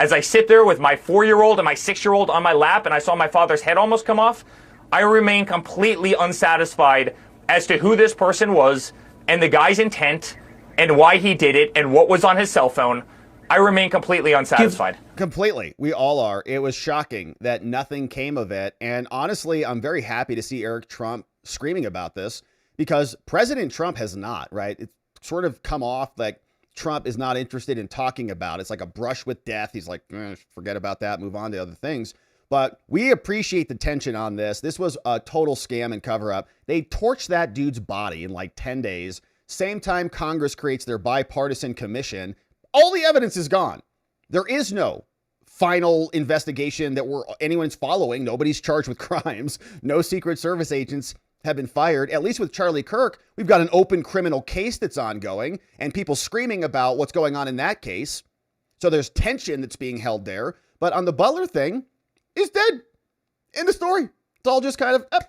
as I sit there with my 4-year-old and my 6-year-old on my lap, and I saw my father's head almost come off, I remain completely unsatisfied as to who this person was, and the guy's intent, and why he did it, and what was on his cell phone. I remain completely unsatisfied. Completely. We all are. It was shocking that nothing came of it. And honestly, I'm very happy to see Eric Trump screaming about this, because President Trump has not, right? It's sort of come off like Trump is not interested in talking about it. It's like a brush with death. He's like, forget about that, move on to other things. But we appreciate the tension on this. This was a total scam and cover up. They torched that dude's body in like 10 days. Same time Congress creates their bipartisan commission, all the evidence is gone. There is no final investigation that anyone's following. Nobody's charged with crimes. No Secret Service agents have been fired. At least with Charlie Kirk, we've got an open criminal case that's ongoing and people screaming about what's going on in that case. So there's tension that's being held there. But on the Butler thing, it's dead. End of story. It's all just kind of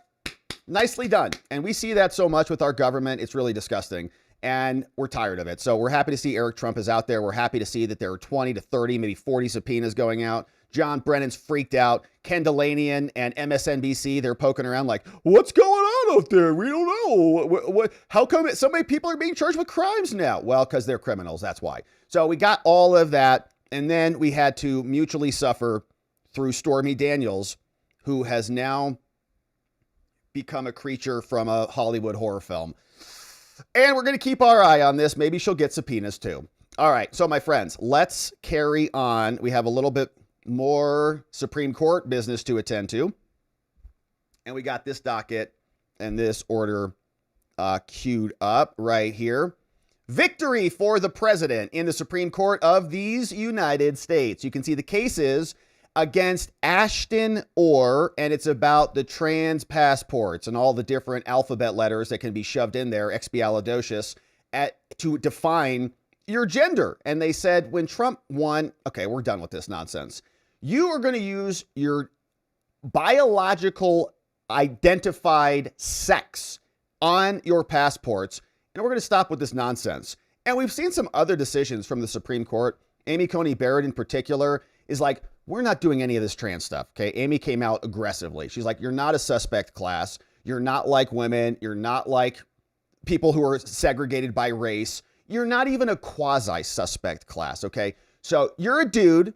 nicely done. And we see that so much with our government. It's really disgusting. And we're tired of it. So we're happy to see Eric Trump is out there. We're happy to see that there are 20 to 30, maybe 40 subpoenas going out. John Brennan's freaked out. Ken Delanian and MSNBC, they're poking around like, what's going on out there? We don't know. How come so many people are being charged with crimes now? Well, because they're criminals. That's why. So we got all of that. And then we had to mutually suffer through Stormy Daniels, who has now become a creature from a Hollywood horror film. And we're going to keep our eye on this. Maybe she'll get subpoenas too. All right. So my friends, let's carry on. We have a little bit more Supreme Court business to attend to. And we got this docket and this order queued up right here. Victory for the president in the Supreme Court of these United States. You can see the cases against Ashton Orr, and it's about the trans passports and all the different alphabet letters that can be shoved in there, expialidocious, to define your gender. And they said when Trump won, okay, we're done with this nonsense. You are going to use your biological identified sex on your passports, and we're going to stop with this nonsense. And we've seen some other decisions from the Supreme Court. Amy Coney Barrett in particular is like, we're not doing any of this trans stuff. Okay. Amy came out aggressively. She's like, you're not a suspect class. You're not like women. You're not like people who are segregated by race. You're not even a quasi-suspect class. Okay. So you're a dude,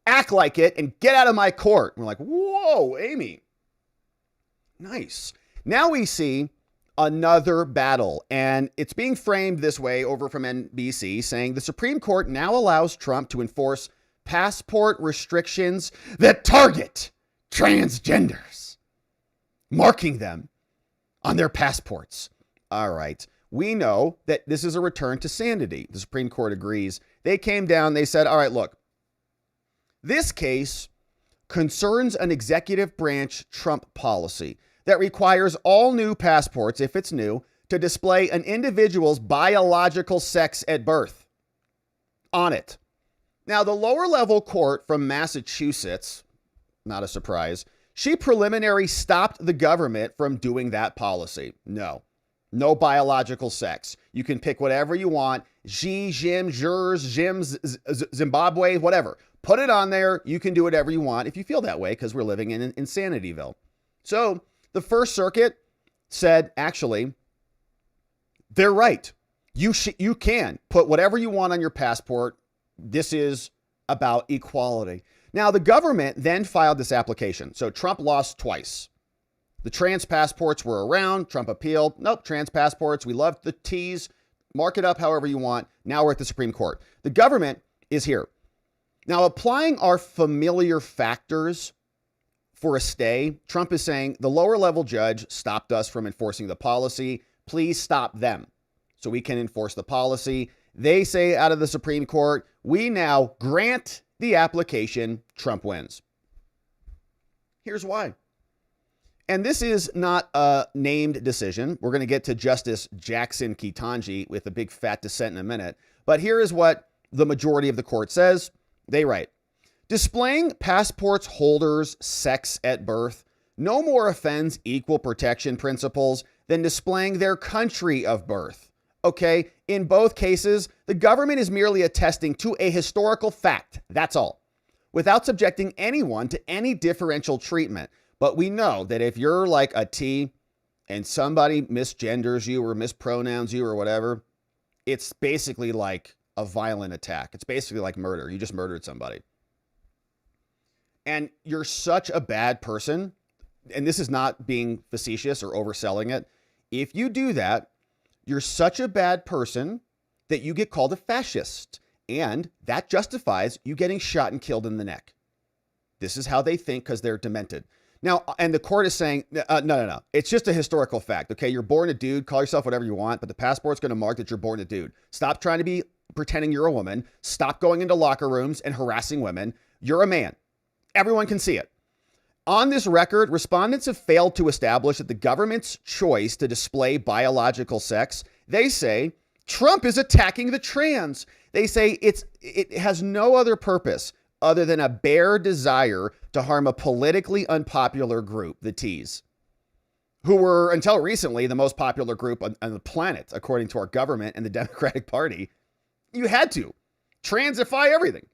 act like it, and get out of my court. And we're like, whoa, Amy. Nice. Now we see another battle, and it's being framed this way over from NBC, saying the Supreme Court now allows Trump to enforce passport restrictions that target transgenders, marking them on their passports. All right. We know that this is a return to sanity. The Supreme Court agrees. They came down, they said, all right, look, this case concerns an executive branch Trump policy that requires all new passports, if it's new, to display an individual's biological sex at birth on it. Now, the lower level court from Massachusetts, not a surprise, she preliminary stopped the government from doing that policy. No biological sex. You can pick whatever you want. Xi, Jim, Jers, Jim, Zimbabwe, whatever. Put it on there. You can do whatever you want if you feel that way, because we're living in Insanityville. So the First Circuit said, actually, they're right. You can put whatever you want on your passport. This is about equality. Now, the government then filed this application. So Trump lost twice. The trans passports were around. Trump appealed. Nope, trans passports. We love the T's. Mark it up however you want. Now we're at the Supreme Court. The government is here. Now, applying our familiar factors for a stay, Trump is saying the lower level judge stopped us from enforcing the policy. Please stop them so we can enforce the policy. They say out of the Supreme Court, we now grant the application. Trump wins. Here's why. And this is not a named decision. We're going to get to Justice Jackson Ketanji with a big fat dissent in a minute. But here is what the majority of the court says. They write, displaying passports holders' sex at birth no more offends equal protection principles than displaying their country of birth. Okay, in both cases, the government is merely attesting to a historical fact. That's all, without subjecting anyone to any differential treatment. But we know that if you're like a T and somebody misgenders you or mispronouns you or whatever, it's basically like a violent attack. It's basically like murder. You just murdered somebody. And you're such a bad person, and this is not being facetious or overselling it. If you do that, you're such a bad person that you get called a fascist, and that justifies you getting shot and killed in the neck. This is how they think because they're demented. Now, and the court is saying, no. It's just a historical fact. Okay, you're born a dude, call yourself whatever you want, but the passport's going to mark that you're born a dude. Stop trying to be pretending you're a woman. Stop going into locker rooms and harassing women. You're a man. Everyone can see it. On this record, respondents have failed to establish that the government's choice to display biological sex, they say Trump is attacking the trans. They say it has no other purpose other than a bare desire to harm a politically unpopular group, the T's, who were until recently the most popular group on the planet, according to our government and the Democratic Party. You had to transify everything.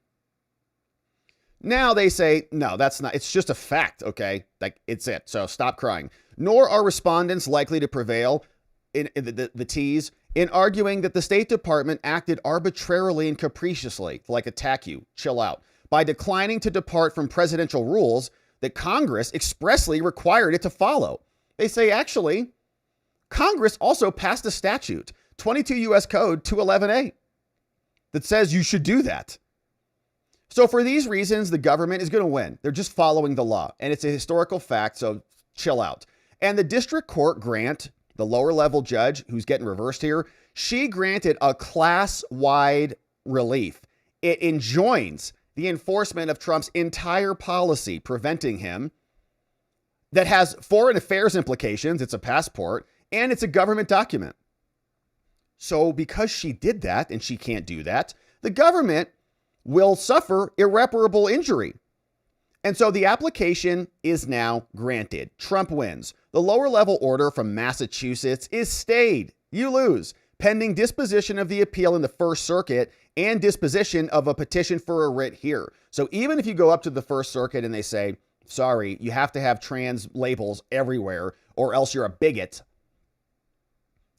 Now they say, no, that's not, it's just a fact, okay? Like, it's it. So stop crying. Nor are respondents likely to prevail in the T's in arguing that the State Department acted arbitrarily and capriciously to like attack you. Chill out. By declining to depart from presidential rules that Congress expressly required it to follow. They say, actually, Congress also passed a statute, 22 U.S. Code 211A, that says you should do that. So for these reasons, the government is going to win. They're just following the law, and it's a historical fact, so chill out. And the district court grant the lower level judge who's getting reversed here, she granted a class-wide relief. It enjoins the enforcement of Trump's entire policy preventing him that has foreign affairs implications. It's a passport and it's a government document. So because she did that and she can't do that, the government will suffer irreparable injury. And so the application is now granted. Trump wins. The lower level order from Massachusetts is stayed. You lose. Pending disposition of the appeal in the First Circuit and disposition of a petition for a writ here. So even if you go up to the First Circuit and they say, sorry, you have to have trans labels everywhere or else you're a bigot.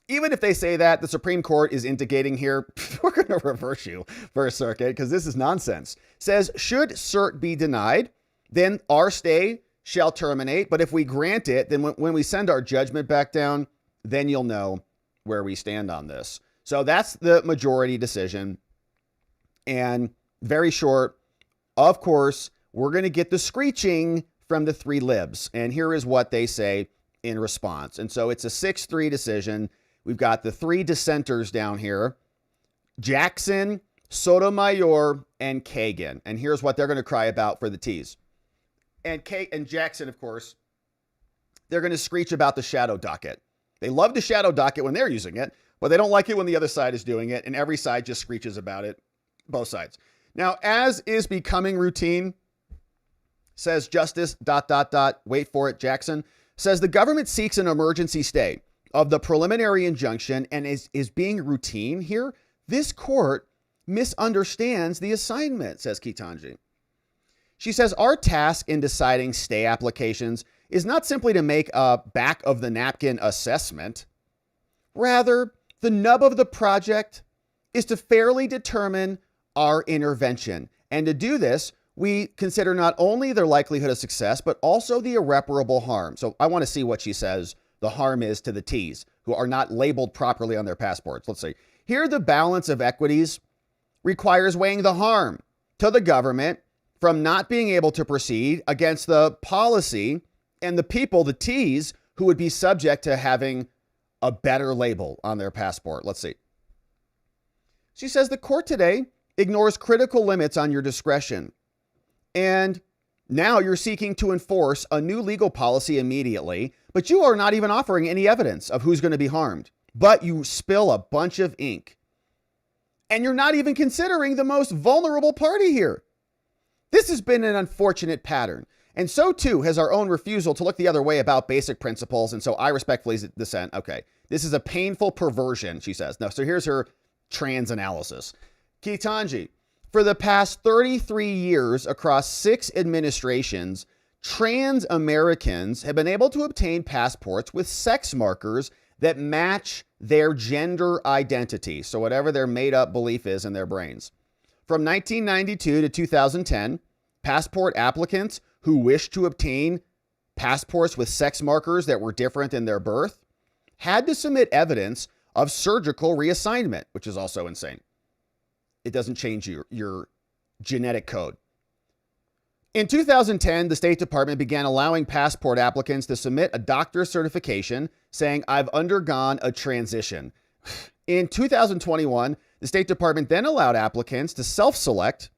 Even if they say that, the Supreme Court is indicating here, we're going to reverse you, First Circuit, because this is nonsense. Says, should cert be denied, then our stay shall terminate. But if we grant it, then when we send our judgment back down, then you'll know where we stand on this. So that's the majority decision. And very short, of course, we're going to get the screeching from the three libs. And here is what they say in response. And so it's a 6-3 decision. We've got the three dissenters down here, Jackson, Sotomayor, and Kagan. And here's what they're going to cry about for the T's. And Jackson, of course, they're going to screech about the shadow docket. They love the shadow docket when they're using it, but they don't like it when the other side is doing it. And every side just screeches about it, both sides. Now, as is becoming routine, says Justice ... wait for it, Jackson, says the government seeks an emergency stay of the preliminary injunction and is being routine here. This court misunderstands the assignment, says Ketanji. She says our task in deciding stay applications is not simply to make a back of the napkin assessment. Rather, the nub of the project is to fairly determine our intervention. And to do this, we consider not only their likelihood of success, but also the irreparable harm. So I want to see what she says the harm is to the T's who are not labeled properly on their passports. Let's see. Here, the balance of equities requires weighing the harm to the government from not being able to proceed against the policy and the people, the T's, who would be subject to having a better label on their passport. Let's see. She says the court today ignores critical limits on your discretion. And now you're seeking to enforce a new legal policy immediately, but you are not even offering any evidence of who's going to be harmed. But you spill a bunch of ink. And you're not even considering the most vulnerable party here. This has been an unfortunate pattern. And so too has our own refusal to look the other way about basic principles. And so I respectfully dissent. Okay, this is a painful perversion, she says. No, so here's her trans analysis. Ketanji, for the past 33 years across 6 administrations, trans Americans have been able to obtain passports with sex markers that match their gender identity. So whatever their made up belief is in their brains. From 1992 to 2010, passport applicants who wished to obtain passports with sex markers that were different than their birth had to submit evidence of surgical reassignment, which is also insane. It doesn't change your genetic code. In 2010, the State Department began allowing passport applicants to submit a doctor's certification saying, I've undergone a transition. In 2021, the State Department then allowed applicants to self-select.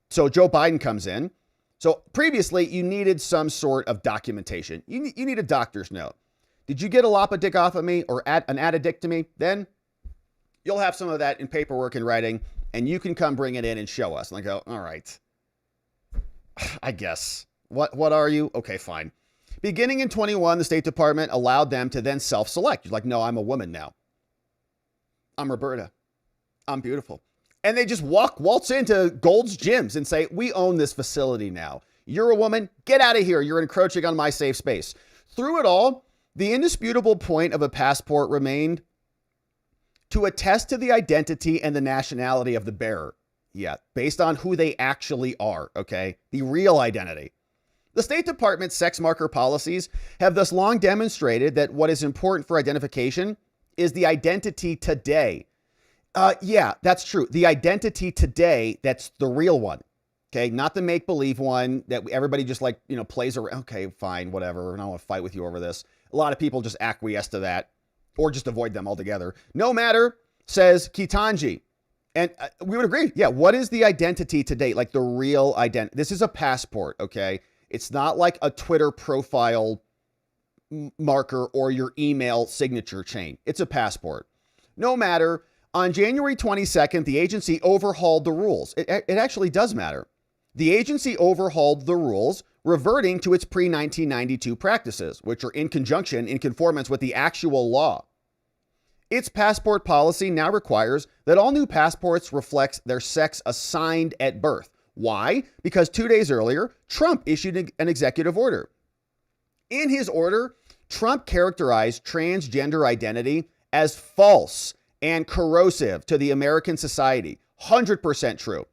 So Joe Biden comes in. So previously, you needed some sort of documentation. You need a doctor's note. Did you get a lopodictomy or an addictomy? Then you'll have some of that in paperwork and writing, and you can come bring it in and show us. And I go, all right, I guess. What are you? Okay, fine. Beginning in 21, the State Department allowed them to then self-select. You're like, no, I'm a woman now. I'm Roberta. I'm beautiful. And they just waltz into Gold's Gyms and say, we own this facility now. You're a woman. Get out of here. You're encroaching on my safe space. Through it all, the indisputable point of a passport remained to attest to the identity and the nationality of the bearer. Yeah, based on who they actually are, okay? The real identity. The State Department's sex marker policies have thus long demonstrated that what is important for identification is the identity today. Yeah, that's true. The identity today, that's the real one. Okay, not the make-believe one that everybody just plays around. Okay, fine, whatever. I don't want to fight with you over this. A lot of people just acquiesce to that or just avoid them altogether. No matter, says Ketanji. And we would agree. Yeah. What is the identity to date? Like the real identity. This is a passport. Okay. It's not like a Twitter profile marker or your email signature chain. It's a passport. No matter. On January 22nd, the agency overhauled the rules. It actually does matter. The agency overhauled the rules, reverting to its pre-1992 practices, which are in conformance with the actual law. Its passport policy now requires that all new passports reflect their sex assigned at birth. Why? Because 2 days earlier, Trump issued an executive order. In his order, Trump characterized transgender identity as false and corrosive to the American society. 100% true.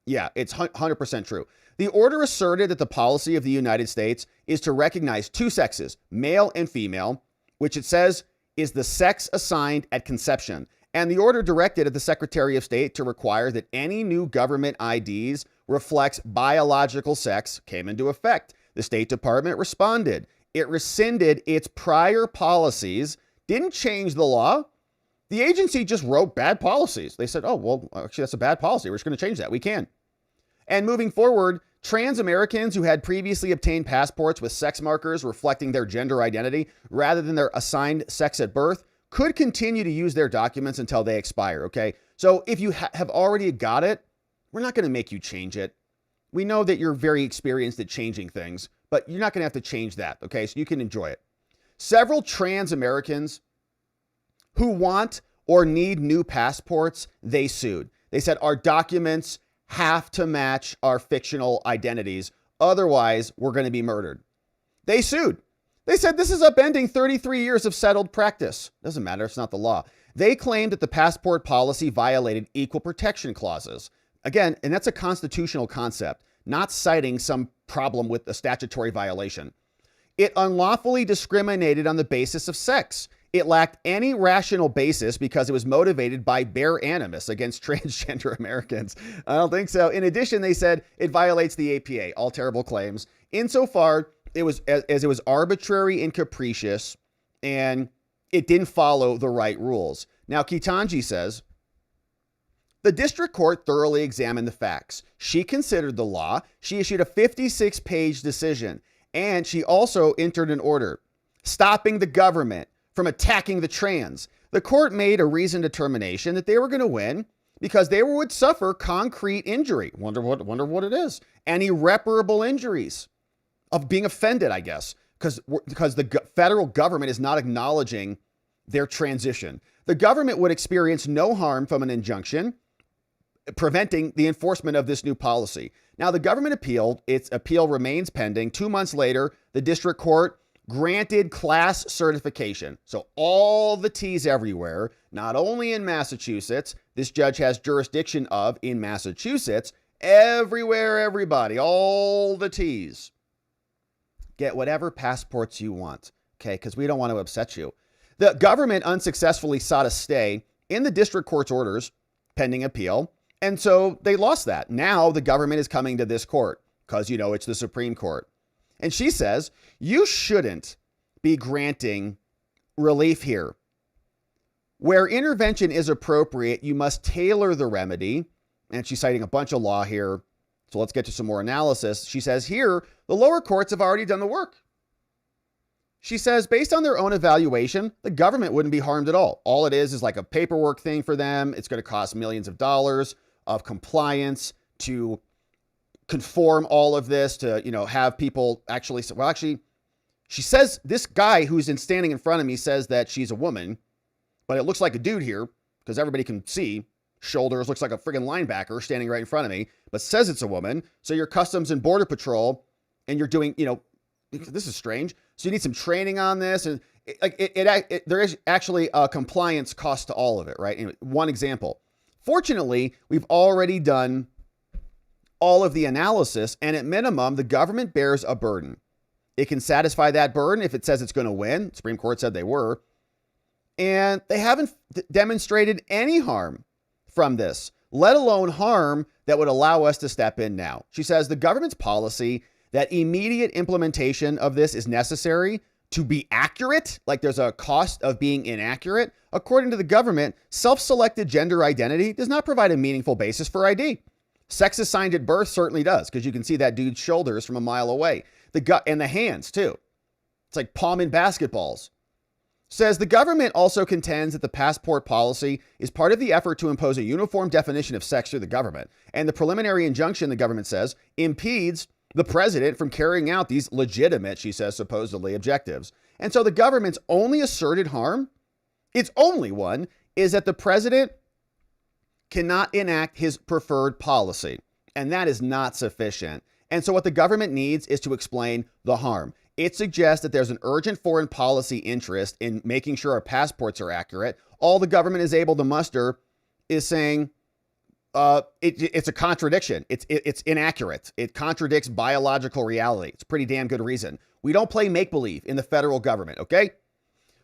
Yeah, it's 100% true. The order asserted that the policy of the United States is to recognize two sexes, male and female, which it says is the sex assigned at conception. And the order directed the Secretary of State to require that any new government IDs reflects biological sex came into effect. The State Department responded. It rescinded its prior policies, didn't change the law. The agency just wrote bad policies. They said, oh, well, actually, that's a bad policy. We're just going to change that. We can. And moving forward, trans Americans who had previously obtained passports with sex markers reflecting their gender identity rather than their assigned sex at birth could continue to use their documents until they expire, okay? So if you have already got it, we're not going to make you change it. We know that you're very experienced at changing things, but you're not going to have to change that, okay? So you can enjoy it. Several trans Americans who want or need new passports, they sued. They said our documents have to match our fictional identities. Otherwise, we're going to be murdered. They sued. They said this is upending 33 years of settled practice. Doesn't matter. It's not the law. They claimed that the passport policy violated equal protection clauses. Again, and that's a constitutional concept, not citing some problem with a statutory violation. It unlawfully discriminated on the basis of sex. It lacked any rational basis because it was motivated by bare animus against transgender Americans. I don't think so. In addition, they said it violates the APA, all terrible claims. Insofar, it was as it was arbitrary and capricious, and it didn't follow the right rules. Now, Ketanji says, the district court thoroughly examined the facts. She considered the law. She issued a 56-page decision, and she also entered an order stopping the government from attacking the trans. The court made a reasoned determination that they were going to win because they would suffer concrete injury. Wonder what it is. And irreparable injuries of being offended, I guess, because the federal government is not acknowledging their transition. The government would experience no harm from an injunction preventing the enforcement of this new policy. Now, the government appealed. Its appeal remains pending. 2 months later, the district court granted class certification. So all the T's everywhere, not only in Massachusetts, this judge has jurisdiction of in Massachusetts, everywhere, everybody, all the T's. Get whatever passports you want, okay? Because we don't want to upset you. The government unsuccessfully sought a stay in the district court's orders pending appeal. And so they lost that. Now the government is coming to this court because, you know, it's the Supreme Court. And she says, you shouldn't be granting relief here. Where intervention is appropriate, you must tailor the remedy. And she's citing a bunch of law here. So let's get to some more analysis. She says here, the lower courts have already done the work. She says, based on their own evaluation, the government wouldn't be harmed at all. All it is like a paperwork thing for them. It's going to cost millions of dollars of compliance to conform all of this to, you know, have people actually, well, actually, she says this guy who's standing in front of me says that she's a woman, but it looks like a dude here because everybody can see shoulders, looks like a friggin' linebacker standing right in front of me, but says it's a woman. So you're Customs and Border Patrol and you're doing, you know, this is strange. So you need some training on this. And there is actually a compliance cost to all of it, right? Anyway, one example. Fortunately, we've already done all of the analysis, and at minimum, the government bears a burden. It can satisfy that burden if it says it's going to win. Supreme Court said they were. And they haven't demonstrated any harm from this, let alone harm that would allow us to step in now. She says the government's policy that immediate implementation of this is necessary to be accurate, like there's a cost of being inaccurate, according to the government, self-selected gender identity does not provide a meaningful basis for ID. Sex assigned at birth certainly does, because you can see that dude's shoulders from a mile away. The gut and the hands, too. It's like palming basketballs. Says the government also contends that the passport policy is part of the effort to impose a uniform definition of sex through the government. And the preliminary injunction, the government says, impedes the president from carrying out these legitimate, she says, supposedly objectives. And so the government's only asserted harm, its only one, is that the president cannot enact his preferred policy. And that is not sufficient. And so what the government needs is to explain the harm. It suggests that there's an urgent foreign policy interest in making sure our passports are accurate. All the government is able to muster is saying it's a contradiction. It's inaccurate. It contradicts biological reality. It's a pretty damn good reason. We don't play make-believe in the federal government, okay?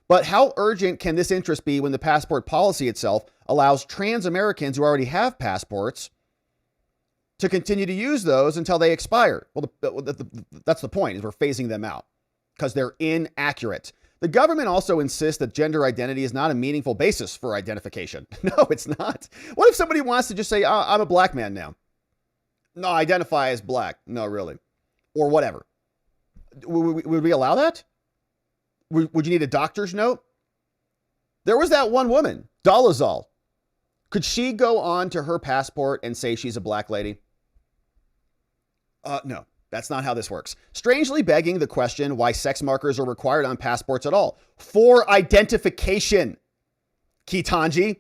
But how urgent can this interest be when the passport policy itself allows trans Americans who already have passports to continue to use those until they expire? Well, that's the point, is we're phasing them out because they're inaccurate. The government also insists that gender identity is not a meaningful basis for identification. No, it's not. What if somebody wants to just say, I'm a black man now? No, identify as black. No, really. Or whatever. Would we allow that? Would you need a doctor's note? There was that one woman, Dolezal. Could she go on to her passport and say she's a black lady? No, that's not how this works. Strangely begging the question why sex markers are required on passports at all. For identification, Ketanji.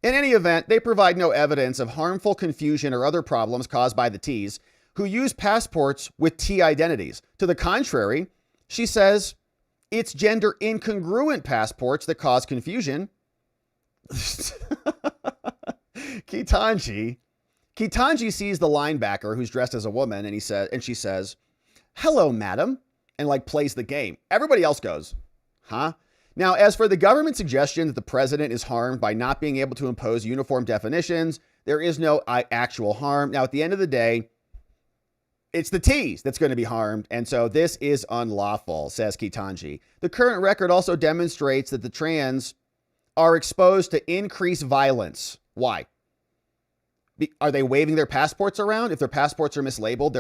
In any event, they provide no evidence of harmful confusion or other problems caused by the Ts who use passports with T identities. To the contrary, she says it's gender incongruent passports that cause confusion. Ketanji sees the linebacker who's dressed as a woman, and she says, "Hello, madam," and like plays the game. Everybody else goes, huh? Now, as for the government's suggestion that the president is harmed by not being able to impose uniform definitions, there is no actual harm. Now, at the end of the day, it's the T's that's going to be harmed, and so this is unlawful, says Ketanji. The current record also demonstrates that the trans are exposed to increased violence. Why? Are they waving their passports around? If their passports are mislabeled,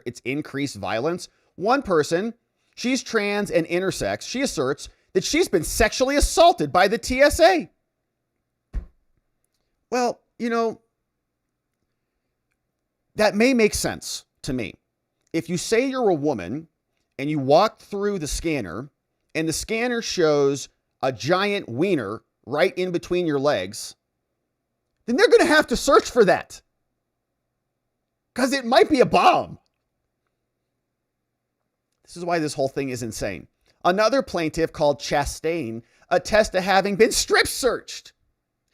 it's increased violence. One person, she's trans and intersex. She asserts that she's been sexually assaulted by the TSA. Well, that may make sense to me. If you say you're a woman and you walk through the scanner and the scanner shows a giant wiener right in between your legs, then they're going to have to search for that because it might be a bomb. This is why this whole thing is insane. Another plaintiff called Chastain attests to having been strip searched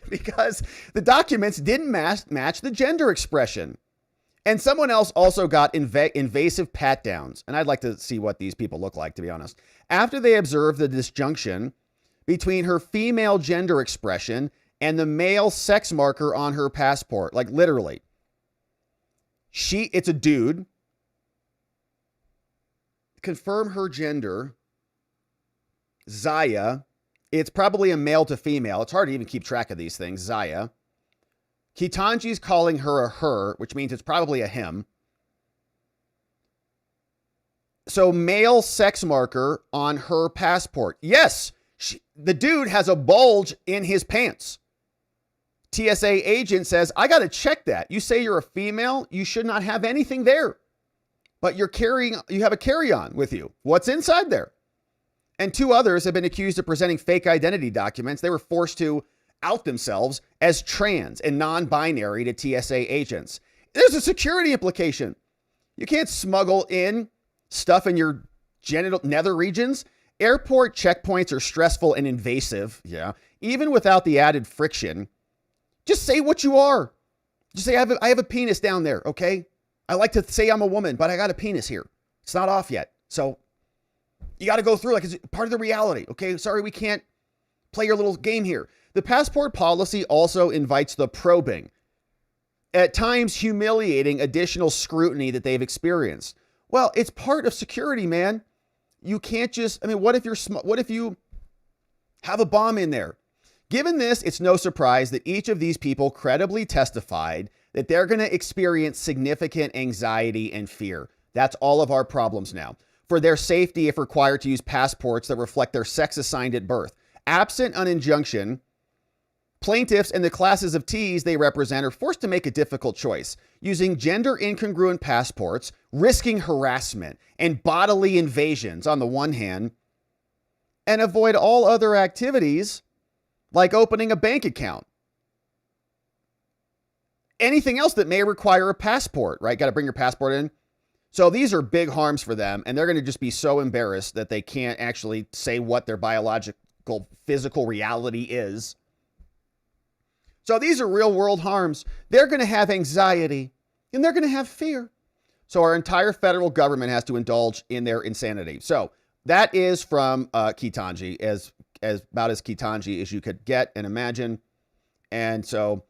because the documents didn't match the gender expression. And someone else also got invasive pat downs. And I'd like to see what these people look like, to be honest. After they observed the disjunction between her female gender expression and the male sex marker on her passport, like literally. It's a dude. Confirm her gender. Zaya. It's probably a male to female. It's hard to even keep track of these things. Zaya. Ketanji's calling her a her, which means it's probably a him. So male sex marker on her passport. Yes, the dude has a bulge in his pants. TSA agent says, I got to check that. You say you're a female, you should not have anything there. But you have a carry-on with you. What's inside there? And two others have been accused of presenting fake identity documents. They were forced to out themselves as trans and non-binary to TSA agents. There's a security implication. You can't smuggle in stuff in your genital nether regions. Airport checkpoints are stressful and invasive. Yeah. Even without the added friction. Just say what you are. Just say, I have a penis down there. Okay. I like to say I'm a woman, but I got a penis here. It's not off yet. So you got to go through like it's part of the reality. Okay. Sorry, we can't play your little game here. The passport policy also invites the probing, at times humiliating additional scrutiny that they've experienced. Well, it's part of security, man. you can't just, I mean, what if you have a bomb in there? Given this, it's no surprise that each of these people credibly testified that they're going to experience significant anxiety and fear. That's all of our problems now. For their safety, if required to use passports that reflect their sex assigned at birth. Absent an injunction, plaintiffs and the classes of T's they represent are forced to make a difficult choice, using gender incongruent passports, risking harassment and bodily invasions on the one hand, and avoid all other activities like opening a bank account. Anything else that may require a passport, right? Got to bring your passport in. So these are big harms for them, and they're going to just be so embarrassed that they can't actually say what their biological, physical reality is. So these are real world harms. They're going to have anxiety, and they're going to have fear. So our entire federal government has to indulge in their insanity. So that is from Ketanji, as about as Ketanji as you could get and imagine. And so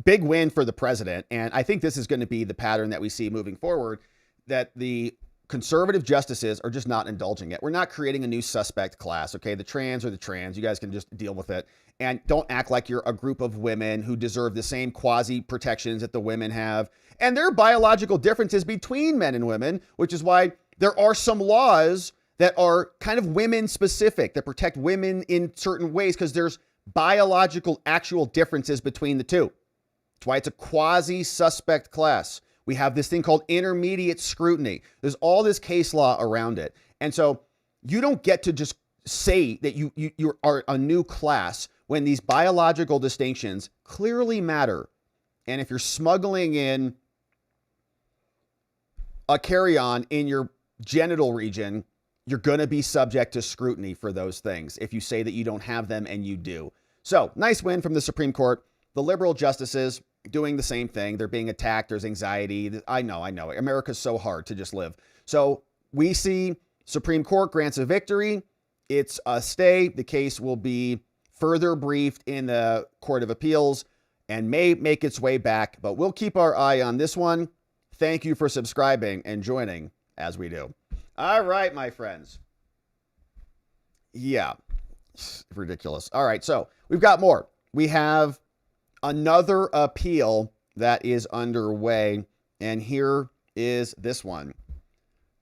big win for the president. And I think this is going to be the pattern that we see moving forward, that the conservative justices are just not indulging it. We're not creating a new suspect class. Okay. The trans are the trans. You guys can just deal with it. And don't act like you're a group of women who deserve the same quasi protections that the women have. And there are biological differences between men and women, which is why there are some laws that are kind of women specific that protect women in certain ways, because there's biological actual differences between the two. That's why it's a quasi suspect class. We have this thing called intermediate scrutiny. There's all this case law around it. And so you don't get to just say that you are a new class when these biological distinctions clearly matter. And if you're smuggling in a carry-on in your genital region, you're going to be subject to scrutiny for those things if you say that you don't have them and you do. So nice win from the Supreme Court. The liberal justices doing the same thing. They're being attacked. There's anxiety. I know. America's so hard to just live. So we see Supreme Court grants a victory. It's a stay. The case will be further briefed in the Court of Appeals and may make its way back, but we'll keep our eye on this one. Thank you for subscribing and joining as we do. All right, my friends. Yeah, ridiculous. All right, so we've got more. We have another appeal that is underway, and here is this one.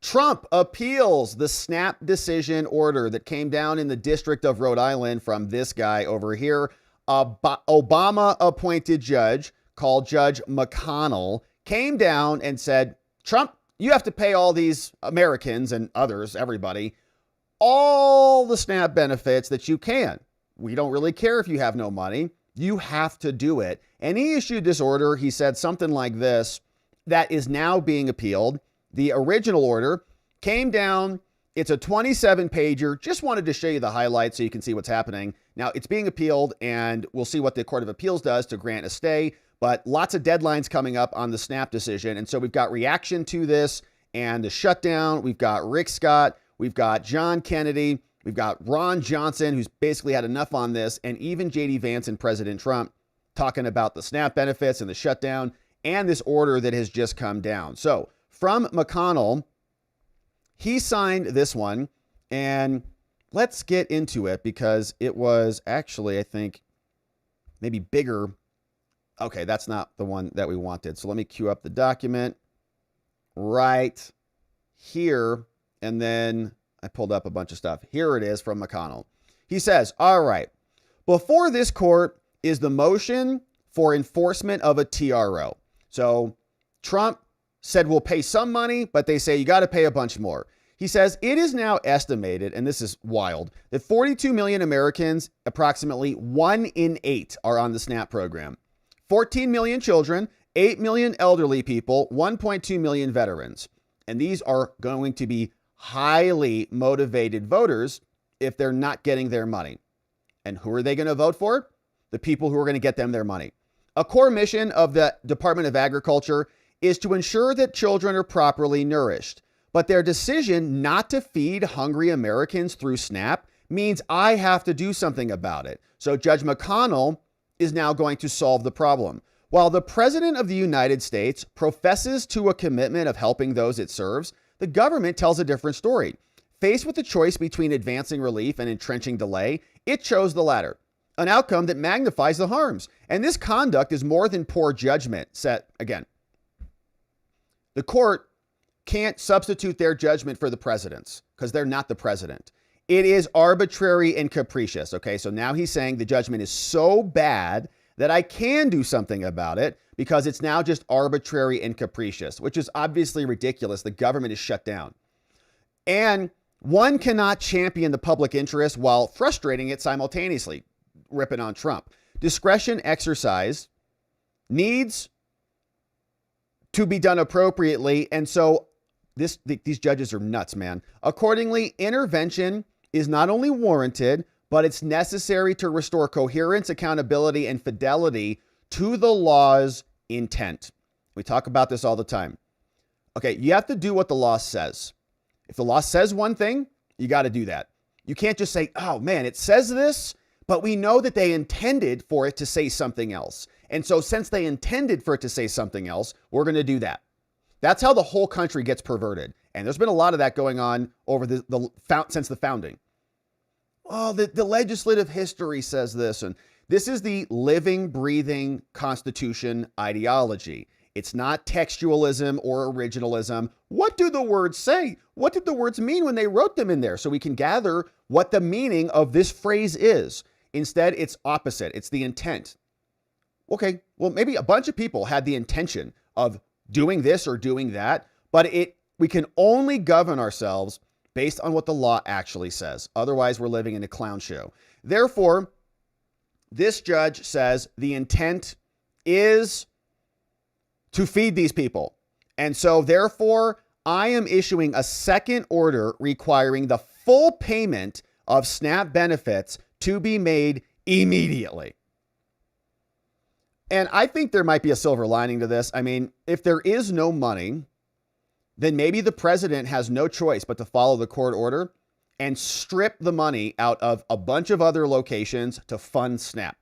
Trump appeals the snap decision order that came down in the District of Rhode Island from this guy over here. Obama-appointed judge called Judge McConnell came down and said, Trump, you have to pay all these Americans and others, everybody, all the SNAP benefits that you can. We don't really care if you have no money. You have to do it. And he issued this order. He said something like this that is now being appealed. The original order came down. It's a 27-pager. Just wanted to show you the highlights so you can see what's happening. Now, it's being appealed, and we'll see what the Court of Appeals does to grant a stay. But lots of deadlines coming up on the SNAP decision. And so we've got reaction to this and the shutdown. We've got Rick Scott. We've got John Kennedy. We've got Ron Johnson, who's basically had enough on this. And even J.D. Vance and President Trump talking about the SNAP benefits and the shutdown and this order that has just come down. So from McConnell, he signed this one. And let's get into it because it was actually, I think, maybe bigger. Okay, that's not the one that we wanted. So let me queue up the document right here. And then I pulled up a bunch of stuff. Here it is from McConnell. He says, all right, before this court is the motion for enforcement of a TRO. So Trump said we'll pay some money, but they say you got to pay a bunch more. He says it is now estimated, and this is wild, that 42 million Americans, approximately 1 in 8, are on the SNAP program. 14 million children, 8 million elderly people, 1.2 million veterans. And these are going to be highly motivated voters if they're not getting their money. And who are they going to vote for? The people who are going to get them their money. A core mission of the Department of Agriculture is to ensure that children are properly nourished. But their decision not to feed hungry Americans through SNAP means I have to do something about it. So Judge McConnell is now going to solve the problem. While the President of the United States professes to a commitment of helping those it serves, the government tells a different story. Faced with the choice between advancing relief and entrenching delay, it chose the latter, an outcome that magnifies the harms. And this conduct is more than poor judgment. Set again. The court can't substitute their judgment for the president's because they're not the president. It is arbitrary and capricious. Okay, so now he's saying the judgment is so bad that I can do something about it because it's now just arbitrary and capricious, which is obviously ridiculous. The government is shut down. And one cannot champion the public interest while frustrating it simultaneously, ripping on Trump. Discretion exercised needs to be done appropriately. And so these judges are nuts, man. Accordingly, intervention is not only warranted, but it's necessary to restore coherence, accountability, and fidelity to the law's intent. We talk about this all the time. Okay, you have to do what the law says. If the law says one thing, you got to do that. You can't just say, oh man, it says this, but we know that they intended for it to say something else. And so since they intended for it to say something else, we're going to do that. That's how the whole country gets perverted. And there's been a lot of that going on over since the founding. Oh, the legislative history says this. And this is the living, breathing Constitution ideology. It's not textualism or originalism. What do the words say? What did the words mean when they wrote them in there? So we can gather what the meaning of this phrase is. Instead, it's opposite. It's the intent. Okay, well, maybe a bunch of people had the intention of doing this or doing that, but we can only govern ourselves based on what the law actually says. Otherwise, we're living in a clown show. Therefore, this judge says the intent is to feed these people. And so therefore, I am issuing a second order requiring the full payment of SNAP benefits to be made immediately. And I think there might be a silver lining to this. I mean, if there is no money, then maybe the president has no choice but to follow the court order and strip the money out of a bunch of other locations to fund SNAP.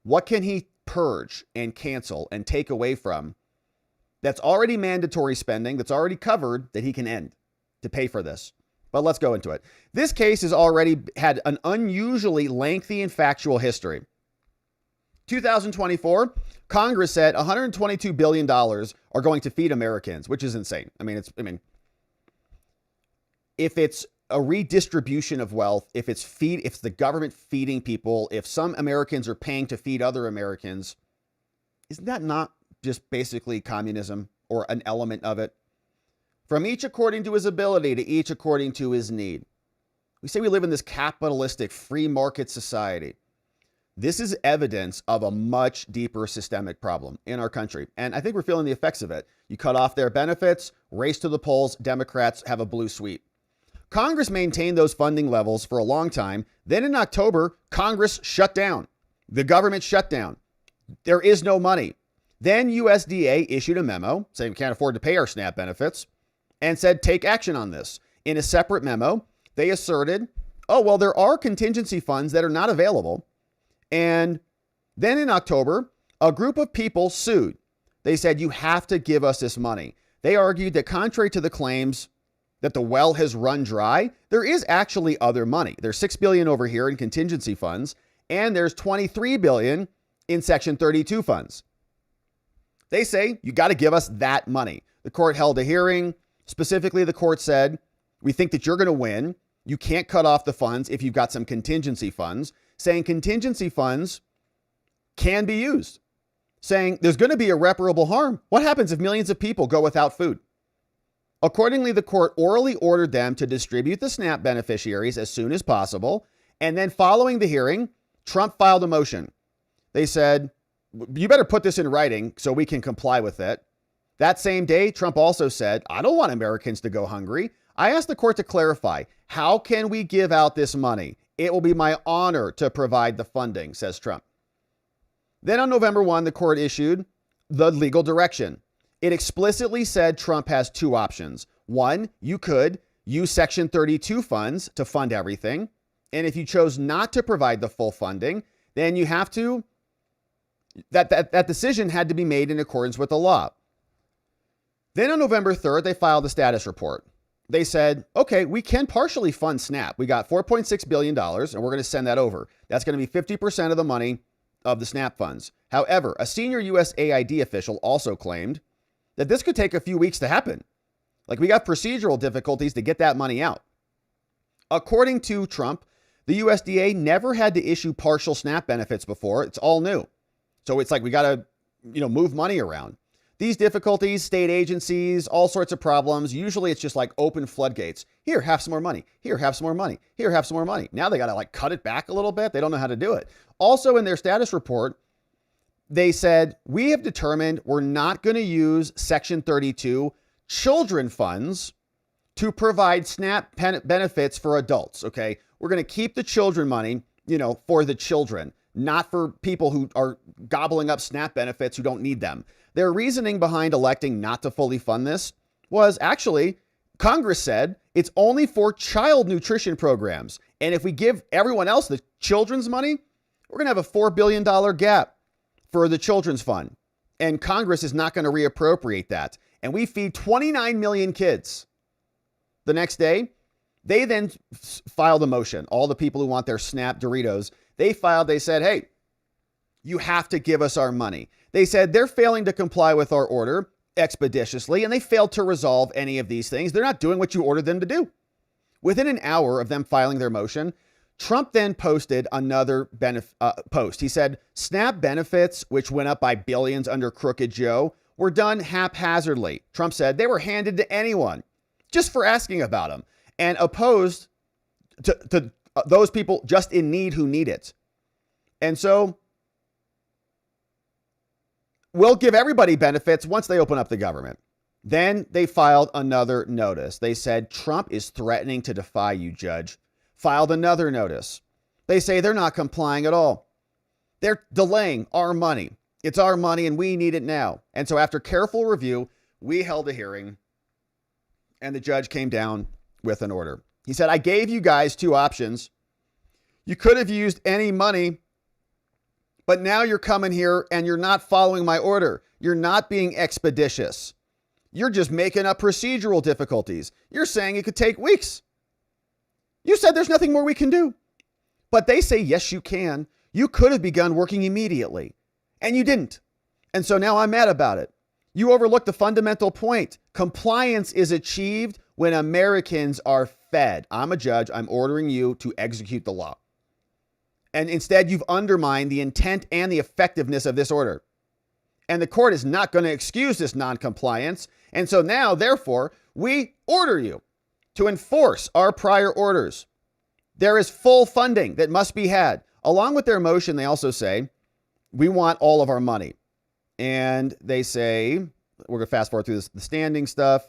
What can he purge and cancel and take away from that's already mandatory spending, that's already covered, that he can end to pay for this? But let's go into it. This case has already had an unusually lengthy and factual history. 2024, Congress said $122 billion are going to feed Americans, which is insane. I mean, if it's a redistribution of wealth, if it's the government feeding people, if some Americans are paying to feed other Americans, isn't that not just basically communism or an element of it? From each according to his ability to each according to his need. We say we live in this capitalistic free market society. This is evidence of a much deeper systemic problem in our country. And I think we're feeling the effects of it. You cut off their benefits, race to the polls, Democrats have a blue sweep. Congress maintained those funding levels for a long time. Then in October, Congress shut down. The government shut down. There is no money. Then USDA issued a memo saying we can't afford to pay our SNAP benefits and said, take action on this. In a separate memo, they asserted, oh, well, there are contingency funds that are not available. And then in October, a group of people sued. They said, you have to give us this money. They argued that contrary to the claims that the well has run dry, there is actually other money. There's $6 billion over here in contingency funds, and there's $23 billion in Section 32 funds. They say, you got to give us that money. The court held a hearing. Specifically, the court said, we think that you're going to win. You can't cut off the funds if you've got some contingency funds, saying contingency funds can be used, saying there's going to be irreparable harm. What happens if millions of people go without food? Accordingly, the court orally ordered them to distribute the SNAP beneficiaries as soon as possible. And then following the hearing, Trump filed a motion. They said, you better put this in writing so we can comply with it. That same day, Trump also said, I don't want Americans to go hungry. I asked the court to clarify, how can we give out this money? It will be my honor to provide the funding, says Trump. Then on November 1, the court issued the legal direction. It explicitly said Trump has two options. One, you could use Section 32 funds to fund everything. And if you chose not to provide the full funding, then you have to, that decision had to be made in accordance with the law. Then on November 3rd, they filed the status report. they said, okay, we can partially fund SNAP. We got $4.6 billion and we're going to send that over. That's going to be 50% of the money of the SNAP funds. However, a senior USAID official also claimed that this could take a few weeks to happen. Like, we got procedural difficulties to get that money out. According to Trump, the USDA never had to issue partial SNAP benefits before. It's all new. So it's like we got to, move money around. These difficulties, state agencies, all sorts of problems. Usually it's just like open floodgates. Here, have some more money. Here, have some more money. Here, have some more money. Now they got to like cut it back a little bit. They don't know how to do it. Also in their status report, they said, we have determined we're not going to use Section 32 children funds to provide SNAP benefits for adults. Okay. We're going to keep the children money, for the children, not for people who are gobbling up SNAP benefits who don't need them. Their reasoning behind electing not to fully fund this was actually Congress said it's only for child nutrition programs. And if we give everyone else the children's money, we're going to have a $4 billion gap for the children's fund. And Congress is not going to reappropriate that. And we feed 29 million kids. The next day, they then filed a motion. All the people who want their SNAP Doritos, they said, hey, you have to give us our money. They said they're failing to comply with our order expeditiously, and they failed to resolve any of these things. They're not doing what you ordered them to do. Within an hour of them filing their motion, Trump then posted another post. He said, SNAP benefits, which went up by billions under Crooked Joe, were done haphazardly. Trump said they were handed to anyone just for asking about them, and opposed to those people just in need who need it. And so we'll give everybody benefits once they open up the government. Then they filed another notice. They said, Trump is threatening to defy you, Judge. Filed another notice. They say they're not complying at all. They're delaying our money. It's our money and we need it now. And so after careful review, we held a hearing and the judge came down with an order. He said, I gave you guys two options. You could have used any money, but now you're coming here and you're not following my order. You're not being expeditious. You're just making up procedural difficulties. You're saying it could take weeks. You said there's nothing more we can do. But they say, yes, you can. You could have begun working immediately, and you didn't. And so now I'm mad about it. You overlooked the fundamental point. Compliance is achieved when Americans are fed. I'm a judge. I'm ordering you to execute the law. And instead, you've undermined the intent and the effectiveness of this order. And the court is not going to excuse this noncompliance. And so now, therefore, we order you to enforce our prior orders. There is full funding that must be had. Along with their motion, they also say, we want all of our money. And they say, we're going to fast forward through the standing stuff.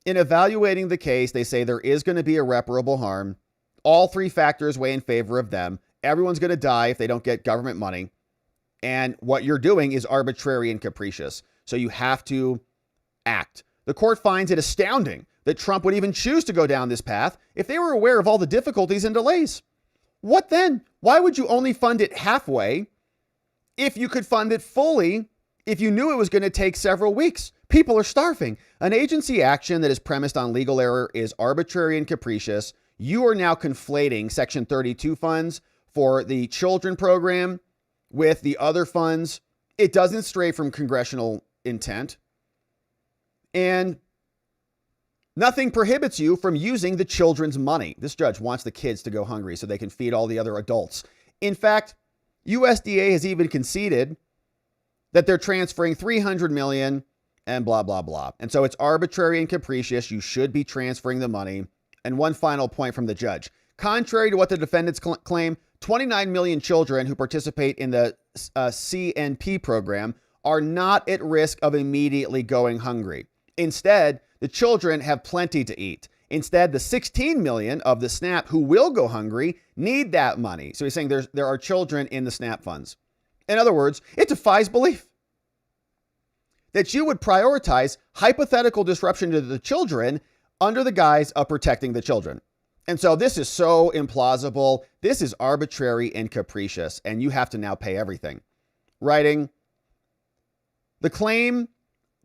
In evaluating the case, they say there is going to be irreparable harm. All three factors weigh in favor of them. Everyone's going to die if they don't get government money. And what you're doing is arbitrary and capricious. So you have to act. The court finds it astounding that Trump would even choose to go down this path if they were aware of all the difficulties and delays. What then? Why would you only fund it halfway if you could fund it fully if you knew it was going to take several weeks? People are starving. An agency action that is premised on legal error is arbitrary and capricious. You are now conflating Section 32 funds for the children program with the other funds. It doesn't stray from congressional intent. And nothing prohibits you from using the children's money. This judge wants the kids to go hungry so they can feed all the other adults. In fact, USDA has even conceded that they're transferring $300 million and blah, blah, blah. And so it's arbitrary and capricious. You should be transferring the money. And one final point from the judge. Contrary to what the defendants claim, 29 million children who participate in the CNP program are not at risk of immediately going hungry. Instead, the children have plenty to eat. Instead, the 16 million of the SNAP who will go hungry need that money. So he's saying there are children in the SNAP funds. In other words, it defies belief that you would prioritize hypothetical disruption to the children under the guise of protecting the children. And so this is so implausible. This is arbitrary and capricious, and you have to now pay everything. Writing, the claim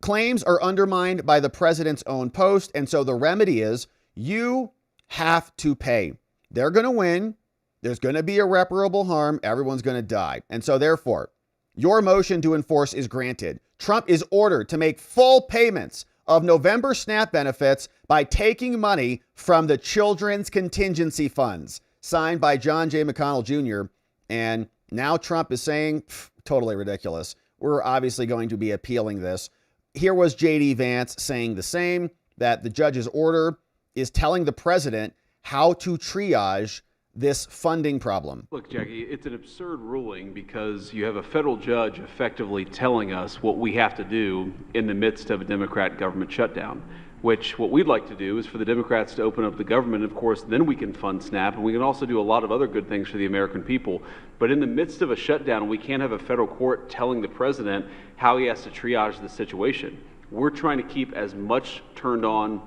claims are undermined by the president's own post. And so the remedy is you have to pay. They're going to win. There's going to be irreparable harm. Everyone's going to die. And so therefore, your motion to enforce is granted. Trump is ordered to make full payments of November SNAP benefits by taking money from the Children's Contingency Funds, signed by John J. McConnell Jr. And now Trump is saying, totally ridiculous. We're obviously going to be appealing this. Here was J.D. Vance saying the same, that the judge's order is telling the president how to triage this funding problem. Look, Jackie, it's an absurd ruling because you have a federal judge effectively telling us what we have to do in the midst of a Democrat government shutdown, which what we'd like to do is for the Democrats to open up the government. Of course, then we can fund SNAP, and we can also do a lot of other good things for the American people. But in the midst of a shutdown, we can't have a federal court telling the president how he has to triage the situation. We're trying to keep as much turned on.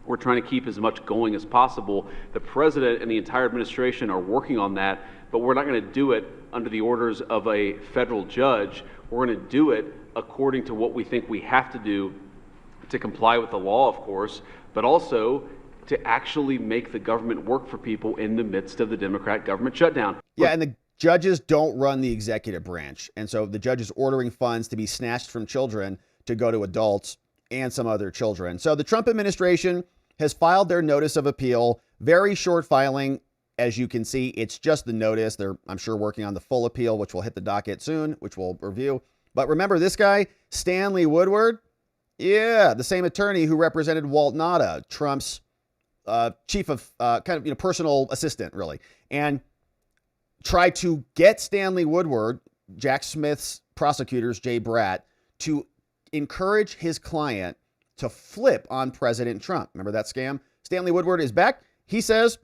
We're trying to keep as much going as possible. The president and the entire administration are working on that, but we're not going to do it under the orders of a federal judge. We're going to do it according to what we think we have to do to comply with the law, of course, but also to actually make the government work for people in the midst of the Democrat government shutdown. Yeah, and the judges don't run the executive branch. And so the judge is ordering funds to be snatched from children to go to adults and some other children. So the Trump administration has filed their notice of appeal. Very short filing. As you can see, it's just the notice. They're, I'm sure, working on the full appeal, which will hit the docket soon, which we'll review. But remember this guy, Stanley Woodward? Yeah, the same attorney who represented Walt Nauta, Trump's chief of personal assistant, really, and tried to get Stanley Woodward, Jack Smith's prosecutors, Jay Bratt, to encourage his client to flip on President Trump. Remember that scam? Stanley Woodward is back. He says,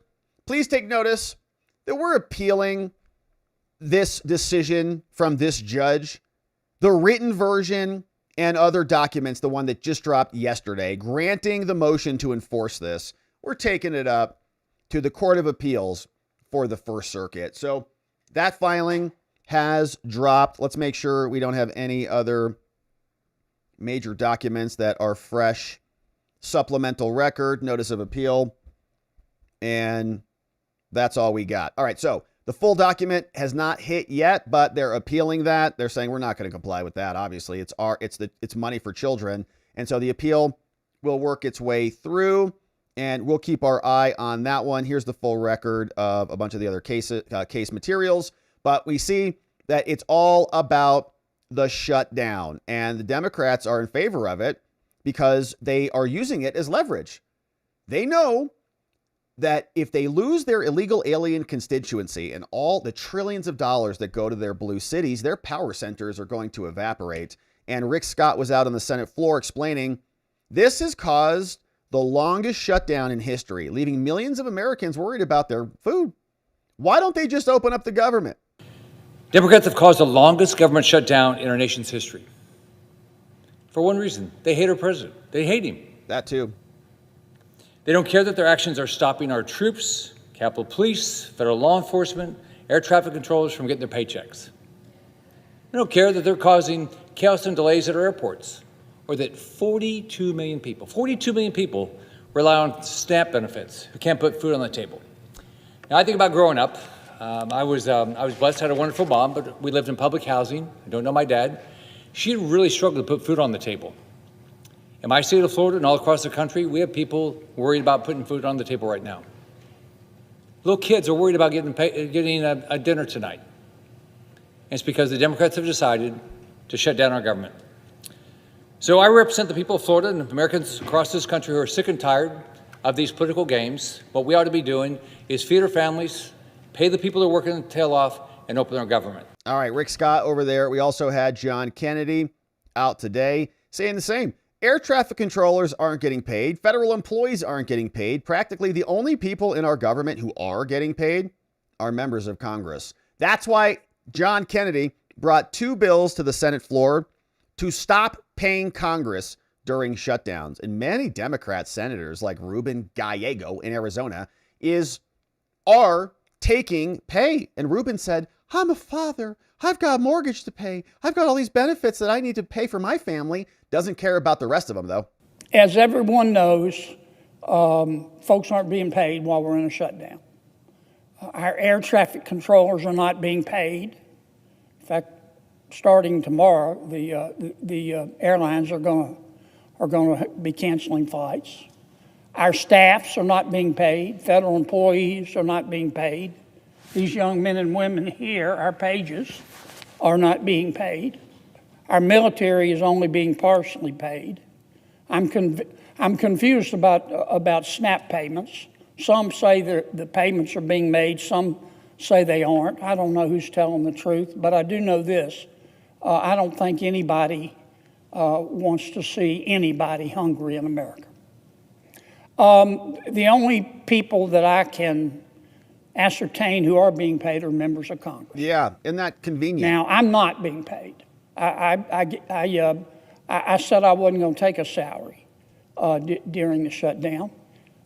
please take notice that we're appealing this decision from this judge, the written version and other documents, the one that just dropped yesterday, granting the motion to enforce this. We're taking it up to the Court of Appeals for the First Circuit. So that filing has dropped. Let's make sure we don't have any other major documents that are fresh. Supplemental record, notice of appeal, and that's all we got. All right, so the full document has not hit yet, but they're appealing that. They're saying we're not going to comply with that. Obviously, it's money for children, and so the appeal will work its way through, and we'll keep our eye on that one. Here's the full record of a bunch of the other case materials, but we see that it's all about the shutdown, and the Democrats are in favor of it because they are using it as leverage. They know that if they lose their illegal alien constituency and all the trillions of dollars that go to their blue cities, their power centers are going to evaporate. And Rick Scott was out on the Senate floor explaining this has caused the longest shutdown in history, leaving millions of Americans worried about their food. Why don't they just open up the government? Democrats have caused the longest government shutdown in our nation's history. For one reason, they hate our president. They hate him. That too. They don't care that their actions are stopping our troops, Capitol Police, federal law enforcement, air traffic controllers from getting their paychecks. They don't care that they're causing chaos and delays at our airports, or that 42 million people rely on SNAP benefits who can't put food on the table. Now, I think about growing up. I was blessed, had a wonderful mom, but we lived in public housing. I don't know my dad. She really struggled to put food on the table. In my state of Florida and all across the country, we have people worried about putting food on the table right now. Little kids are worried about getting a dinner tonight. And it's because the Democrats have decided to shut down our government. So I represent the people of Florida and Americans across this country who are sick and tired of these political games. What we ought to be doing is feed our families, pay the people that are working their tail off, and open our government. All right, Rick Scott over there. We also had John Kennedy out today saying the same. Air traffic controllers aren't getting paid. Federal employees aren't getting paid. Practically the only people in our government who are getting paid are members of Congress. That's why John Kennedy brought 2 bills to the Senate floor to stop paying Congress during shutdowns. And many Democrat senators like Ruben Gallego in Arizona are taking pay. And Ruben said, I'm a father. I've got a mortgage to pay. I've got all these benefits that I need to pay for my family. Doesn't care about the rest of them, though. As everyone knows, folks aren't being paid while we're in a shutdown. Our air traffic controllers are not being paid. In fact, starting tomorrow, the airlines are going to be canceling flights. Our staffs are not being paid. Federal employees are not being paid. These young men and women here, our pages, are not being paid. Our military is only being partially paid. I'm confused about SNAP payments. Some say the payments are being made. Some say they aren't. I don't know who's telling the truth, but I do know this. I don't think anybody wants to see anybody hungry in America. The only people that I can ascertain who are being paid are members of Congress. Yeah, isn't that convenient? Now, I'm not being paid. I said I wasn't going to take a salary during the shutdown.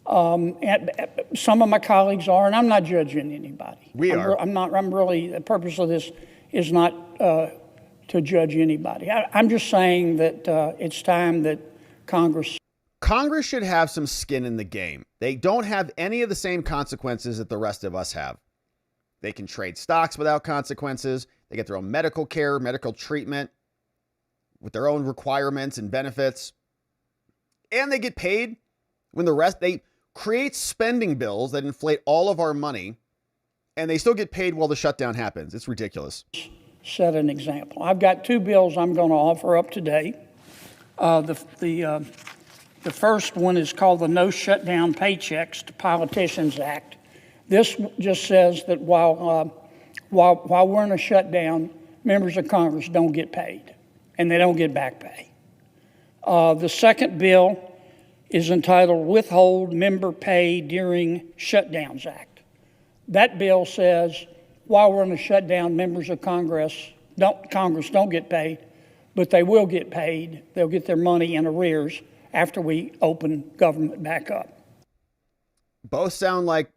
And some of my colleagues are, and I'm not judging anybody. I'm really, the purpose of this is not to judge anybody. I'm just saying that it's time that Congress should have some skin in the game. They don't have any of the same consequences that the rest of us have. They can trade stocks without consequences. They get their own medical care, medical treatment with their own requirements and benefits. And they get paid when they create spending bills that inflate all of our money, and they still get paid while the shutdown happens. It's ridiculous. Set an example. I've got two bills I'm going to offer up today. The first one is called the No Shutdown Paychecks to Politicians Act. This just says that while we're in a shutdown, members of Congress don't get paid, and they don't get back pay. The second bill is entitled Withhold Member Pay During Shutdowns Act. That bill says while we're in a shutdown, members of Congress don't get paid, but they will get paid. They'll get their money in arrears after we open government back up. Both sound like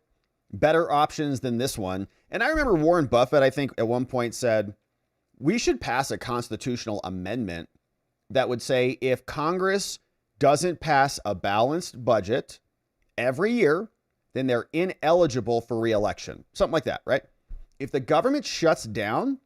better options than this one. And I remember Warren Buffett, I think at one point said, we should pass a constitutional amendment that would say if Congress doesn't pass a balanced budget every year, then they're ineligible for re-election. Something like that, right? If the government shuts down,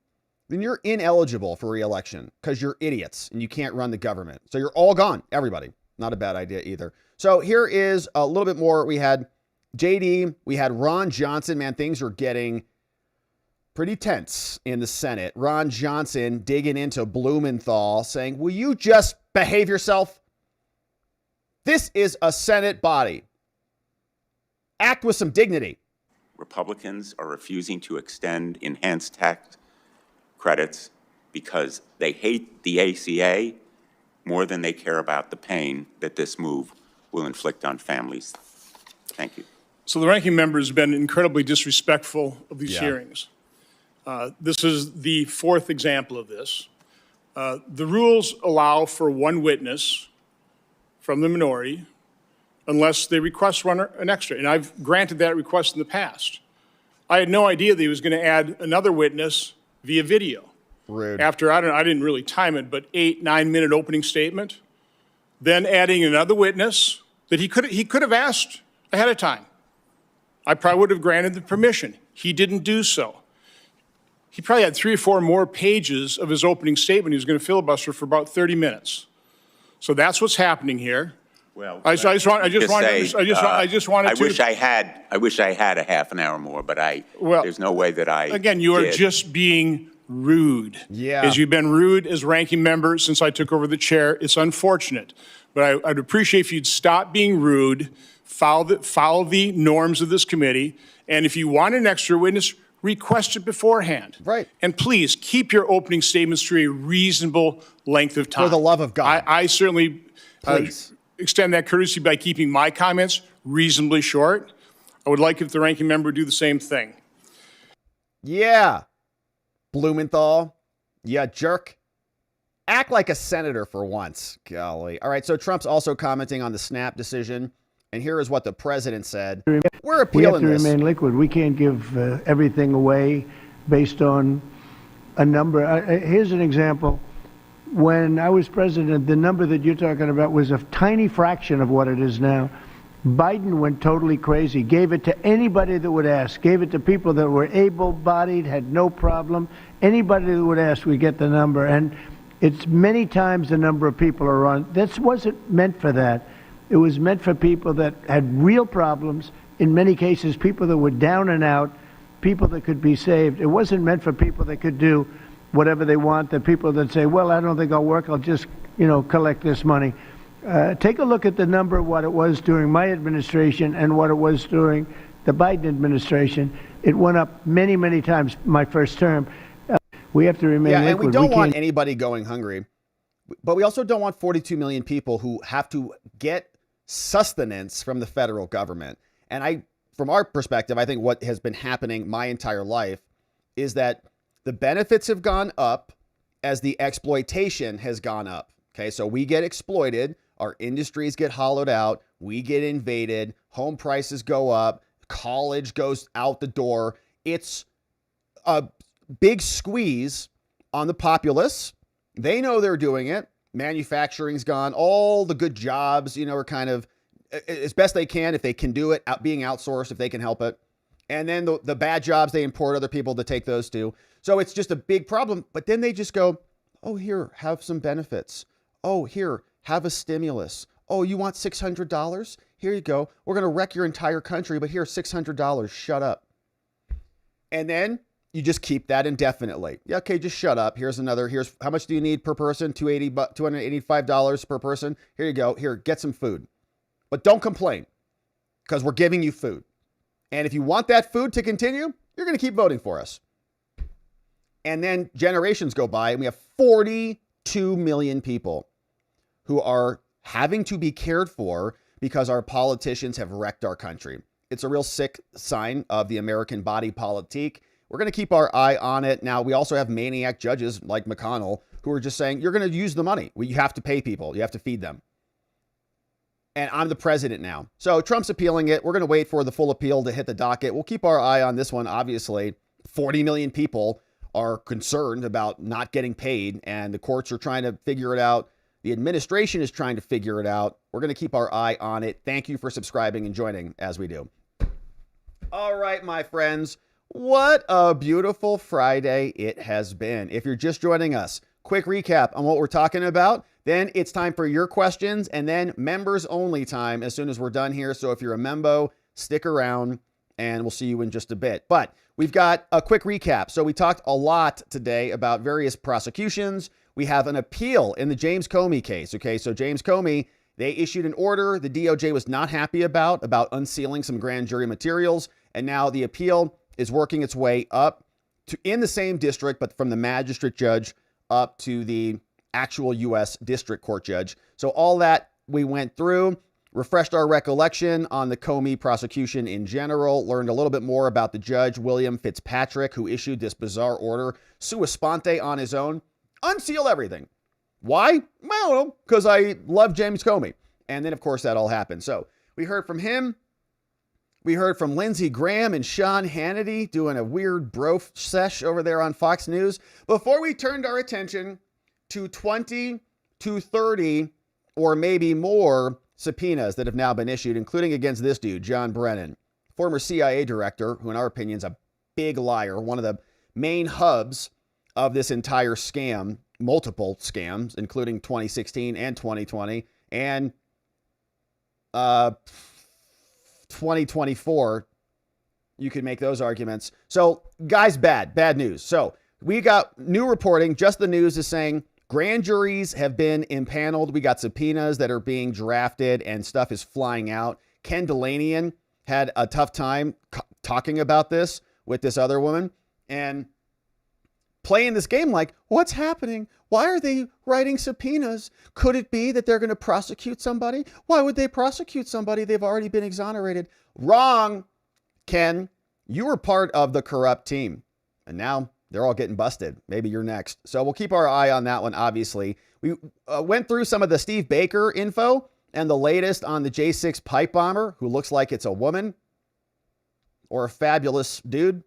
then you're ineligible for re-election because you're idiots and you can't run the government. So you're all gone, everybody. Not a bad idea either. So here is a little bit more. We had JD, we had Ron Johnson. Man, things are getting pretty tense in the Senate. Ron Johnson digging into Blumenthal saying, will you just behave yourself? This is a Senate body. Act with some dignity. Republicans are refusing to extend enhanced tax credits because they hate the ACA more than they care about the pain that this move will inflict on families. Thank you. So the ranking member has been incredibly disrespectful of these hearings. This is the fourth example of this. The rules allow for one witness from the minority unless they request an extra. And I've granted that request in the past. I had no idea that he was going to add another witness via video. Rude. After, I didn't really time it, but 8-9 minute opening statement, then adding another witness that he could have asked ahead of time. I probably would have granted the permission. He didn't do so. He probably had 3 or 4 more pages of his opening statement. He was going to filibuster for about 30 minutes. So that's what's happening here. Well, I just wanted to. I wish I had a half an hour more, but there's no way that I. Again, you are just being rude. Yeah. As you've been rude as ranking member since I took over the chair. It's unfortunate, but I'd appreciate if you'd stop being rude, follow the norms of this committee, and if you want an extra witness, request it beforehand. Right. And please keep your opening statements to a reasonable length of time. For the love of God. I certainly extend that courtesy by keeping my comments reasonably short. I would like if the ranking member would do the same thing. Yeah. Blumenthal. Yeah, jerk. Act like a senator for once. Golly. All right, so Trump's also commenting on the SNAP decision. And here is what the president said. We're appealing this. We have to remain liquid. We can't give everything away based on a number. Here's an example. When I was president, the number that you're talking about was a tiny fraction of what it is now. Biden went totally crazy, gave it to anybody that would ask, gave it to people that were able-bodied, had no problem. Anybody that would ask, we get the number. And it's many times the number of people are on. This wasn't meant for that. It was meant for people that had real problems, in many cases, people that were down and out, people that could be saved. It wasn't meant for people that could do whatever they want, the people that say, well, I don't think I'll work, I'll just, collect this money. Take a look at the number of what it was during my administration and what it was during the Biden administration. It went up many, many times my first term. We have to remain liquid. And we don't want anybody going hungry, but we also don't want 42 million people who have to get sustenance from the federal government. And from our perspective, I think what has been happening my entire life is that the benefits have gone up as the exploitation has gone up. Okay, so we get exploited, our industries get hollowed out, we get invaded, home prices go up, college goes out the door. It's a big squeeze on the populace. They know they're doing it. Manufacturing's gone. All the good jobs, are kind of as best they can, if they can do it, being outsourced, if they can help it. And then the bad jobs, they import other people to take those too. So it's just a big problem. But then they just go, oh, here, have some benefits. Oh, here, have a stimulus. Oh, you want $600? Here you go. We're going to wreck your entire country, but here's $600. Shut up. And then you just keep that indefinitely. Yeah, okay, just shut up. Here's how much do you need per person? $285 per person. Here you go. Here, get some food. But don't complain, because we're giving you food. And if you want that food to continue, you're going to keep voting for us. And then generations go by, and we have 42 million people who are having to be cared for because our politicians have wrecked our country. It's a real sick sign of the American body politique. We're going to keep our eye on it. Now, we also have maniac judges like McConnell who are just saying, you're going to use the money. You have to pay people. You have to feed them. And I'm the president now. So Trump's appealing it. We're going to wait for the full appeal to hit the docket. We'll keep our eye on this one. Obviously, 40 million people are concerned about not getting paid, and the courts are trying to figure it out. The administration is trying to figure it out. We're going to keep our eye on it. Thank you for subscribing and joining as we do. All right, my friends. What a beautiful Friday it has been. If you're just joining us, quick recap on what we're talking about. Then it's time for your questions, and then members only time as soon as we're done here. So if you're a membo, stick around and we'll see you in just a bit. But we've got a quick recap. So we talked a lot today about various prosecutions. We have an appeal in the James Comey case. Okay, so James Comey, they issued an order the DOJ was not happy about unsealing some grand jury materials. And now the appeal is working its way up to in the same district, but from the magistrate judge up to the actual U.S. district court judge. So all that we went through, refreshed our recollection on the Comey prosecution in general, learned a little bit more about the judge, William Fitzpatrick, who issued this bizarre order, sua sponte on his own, unseal everything. Why? I don't know, because I love James Comey. And then, of course, that all happened. So we heard from him. We heard from Lindsey Graham and Sean Hannity doing a weird bro sesh over there on Fox News. Before we turned our attention to 20 to 30 or maybe more subpoenas that have now been issued, including against this dude, John Brennan, former CIA director, who in our opinion is a big liar, one of the main hubs of this entire scam, multiple scams, including 2016 and 2020 and 2024. You could make those arguments. So guys, bad news. So we got new reporting. Just the News is saying grand juries have been impaneled. We got subpoenas that are being drafted and stuff is flying out. Ken Delanian had a tough time talking about this with this other woman and playing this game like, what's happening? Why are they writing subpoenas? Could it be that they're going to prosecute somebody? Why would they prosecute somebody? They've already been exonerated. Wrong, Ken. You were part of the corrupt team. And now they're all getting busted. Maybe you're next. So we'll keep our eye on that one, obviously. We went through some of the Steve Baker info and the latest on the J6 pipe bomber, who looks like it's a woman or a fabulous dude.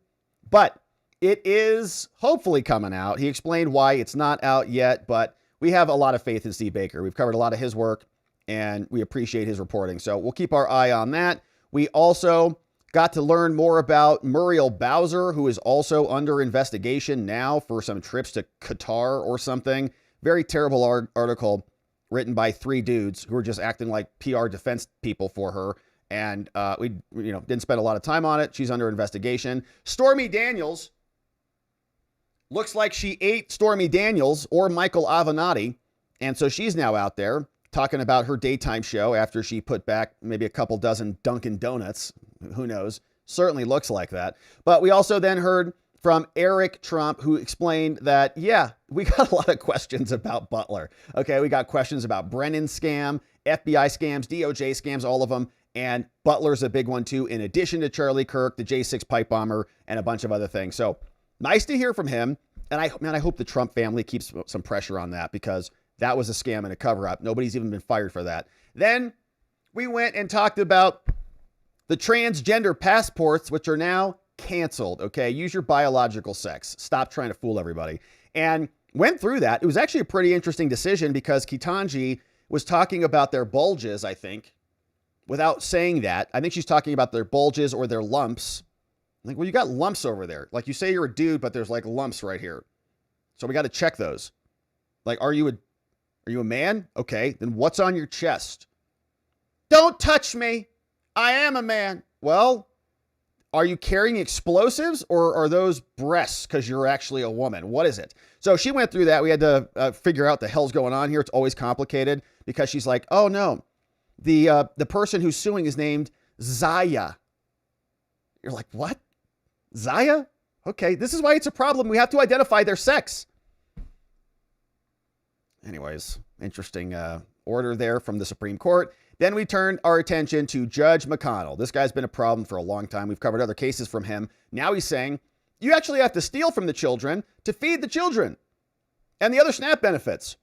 But it is hopefully coming out. He explained why it's not out yet, but we have a lot of faith in Steve Baker. We've covered a lot of his work, and we appreciate his reporting. So we'll keep our eye on that. We also got to learn more about Muriel Bowser, who is also under investigation now for some trips to Qatar or something. Very terrible article written by 3 dudes who were just acting like PR defense people for her. And we didn't spend a lot of time on it. She's under investigation. Stormy Daniels. Looks like she ate Stormy Daniels or Michael Avenatti. And so she's now out there talking about her daytime show after she put back maybe a couple dozen Dunkin' Donuts. Who knows? Certainly looks like that. But we also then heard from Eric Trump, who explained that, yeah, we got a lot of questions about Butler. Okay, we got questions about Brennan's scam, FBI scams, DOJ scams, all of them. And Butler's a big one too, in addition to Charlie Kirk, the J6 pipe bomber, and a bunch of other things. So nice to hear from him. And I hope the Trump family keeps some pressure on that, because that was a scam and a cover-up. Nobody's even been fired for that. Then we went and talked about the transgender passports, which are now canceled. Okay, use your biological sex. Stop trying to fool everybody. And went through that. It was actually a pretty interesting decision, because Ketanji was talking about their bulges, I think, without saying that. I think she's talking about their bulges or their lumps. Like, well, you got lumps over there. Like, you say you're a dude, but there's like lumps right here. So we got to check those. Like, are you a man? Okay, then what's on your chest? Don't touch me. I am a man. Well, are you carrying explosives, or are those breasts because you're actually a woman? What is it? So she went through that. We had to figure out the hell's going on here. It's always complicated, because she's like, oh no, the person who's suing is named Zaya. You're like, what? Zaya? Okay, this is why it's a problem. We have to identify their sex. Anyways, interesting order there from the Supreme Court. Then we turned our attention to Judge McConnell. This guy's been a problem for a long time. We've covered other cases from him. Now he's saying you actually have to steal from the children to feed the children and the other SNAP benefits.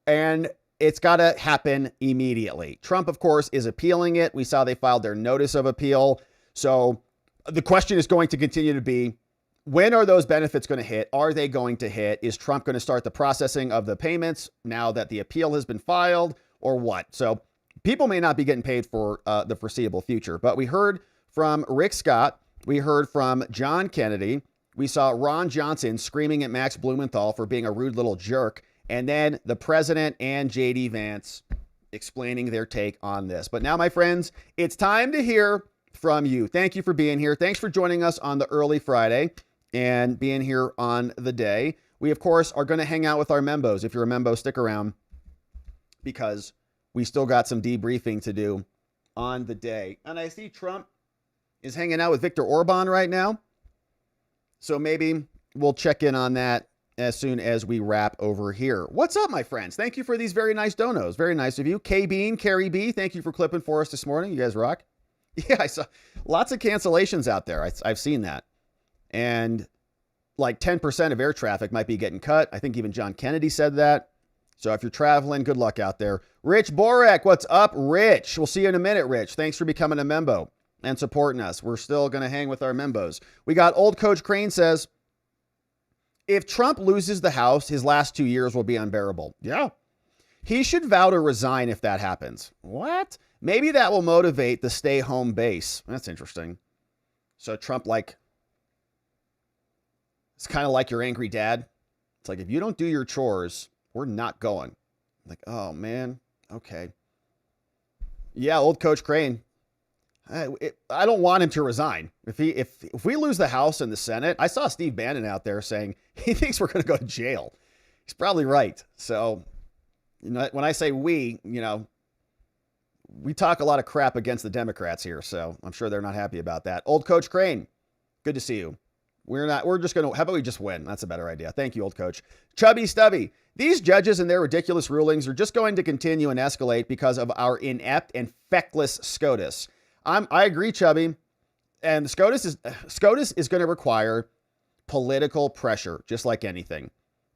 And it's got to happen immediately. Trump, of course, is appealing it. We saw they filed their notice of appeal. So the question is going to continue to be, when are those benefits going to hit? Are they going to hit? Is Trump going to start the processing of the payments now that the appeal has been filed, or what? So people may not be getting paid for the foreseeable future. But we heard from Rick Scott. We heard from John Kennedy. We saw Ron Johnson screaming at Max Blumenthal for being a rude little jerk. And then the president and J.D. Vance explaining their take on this. But now, my friends, it's time to hear from you. Thank you for being here. Thanks for joining us on the early Friday and being here on the day. We, of course, are going to hang out with our membos. If you're a membo, stick around, because we still got some debriefing to do on the day. And I see Trump is hanging out with Viktor Orban right now. So maybe we'll check in on that as soon as we wrap over here. What's up, my friends? Thank you for these very nice donos. Very nice of you. K-Bean, Carrie B, thank you for clipping for us this morning. You guys rock. Yeah, I saw lots of cancellations out there. I've seen that. And like 10% of air traffic might be getting cut. I think even John Kennedy said that. So if you're traveling, good luck out there. Rich Borek, what's up, Rich? We'll see you in a minute, Rich. Thanks for becoming a membo and supporting us. We're still going to hang with our membos. We got Old Coach Crane says, if Trump loses the House, his last 2 years will be unbearable. Yeah. He should vow to resign if that happens. What? Maybe that will motivate the stay-home base. That's interesting. So Trump, like, it's kind of like your angry dad. It's like, if you don't do your chores, we're not going. Like, oh, man. Okay. Yeah, Old Coach Crane. I don't want him to resign. If we lose the House and the Senate, I saw Steve Bannon out there saying he thinks we're going to go to jail. He's probably right. So, you know, when I say we talk a lot of crap against the Democrats here. So I'm sure they're not happy about that. Old Coach Crane, good to see you. We're just going to, how about we just win? That's a better idea. Thank you, Old Coach. Chubby Stubby, these judges and their ridiculous rulings are just going to continue and escalate because of our inept and feckless SCOTUS. I agree, Chubby. And the SCOTUS is going to require political pressure, just like anything.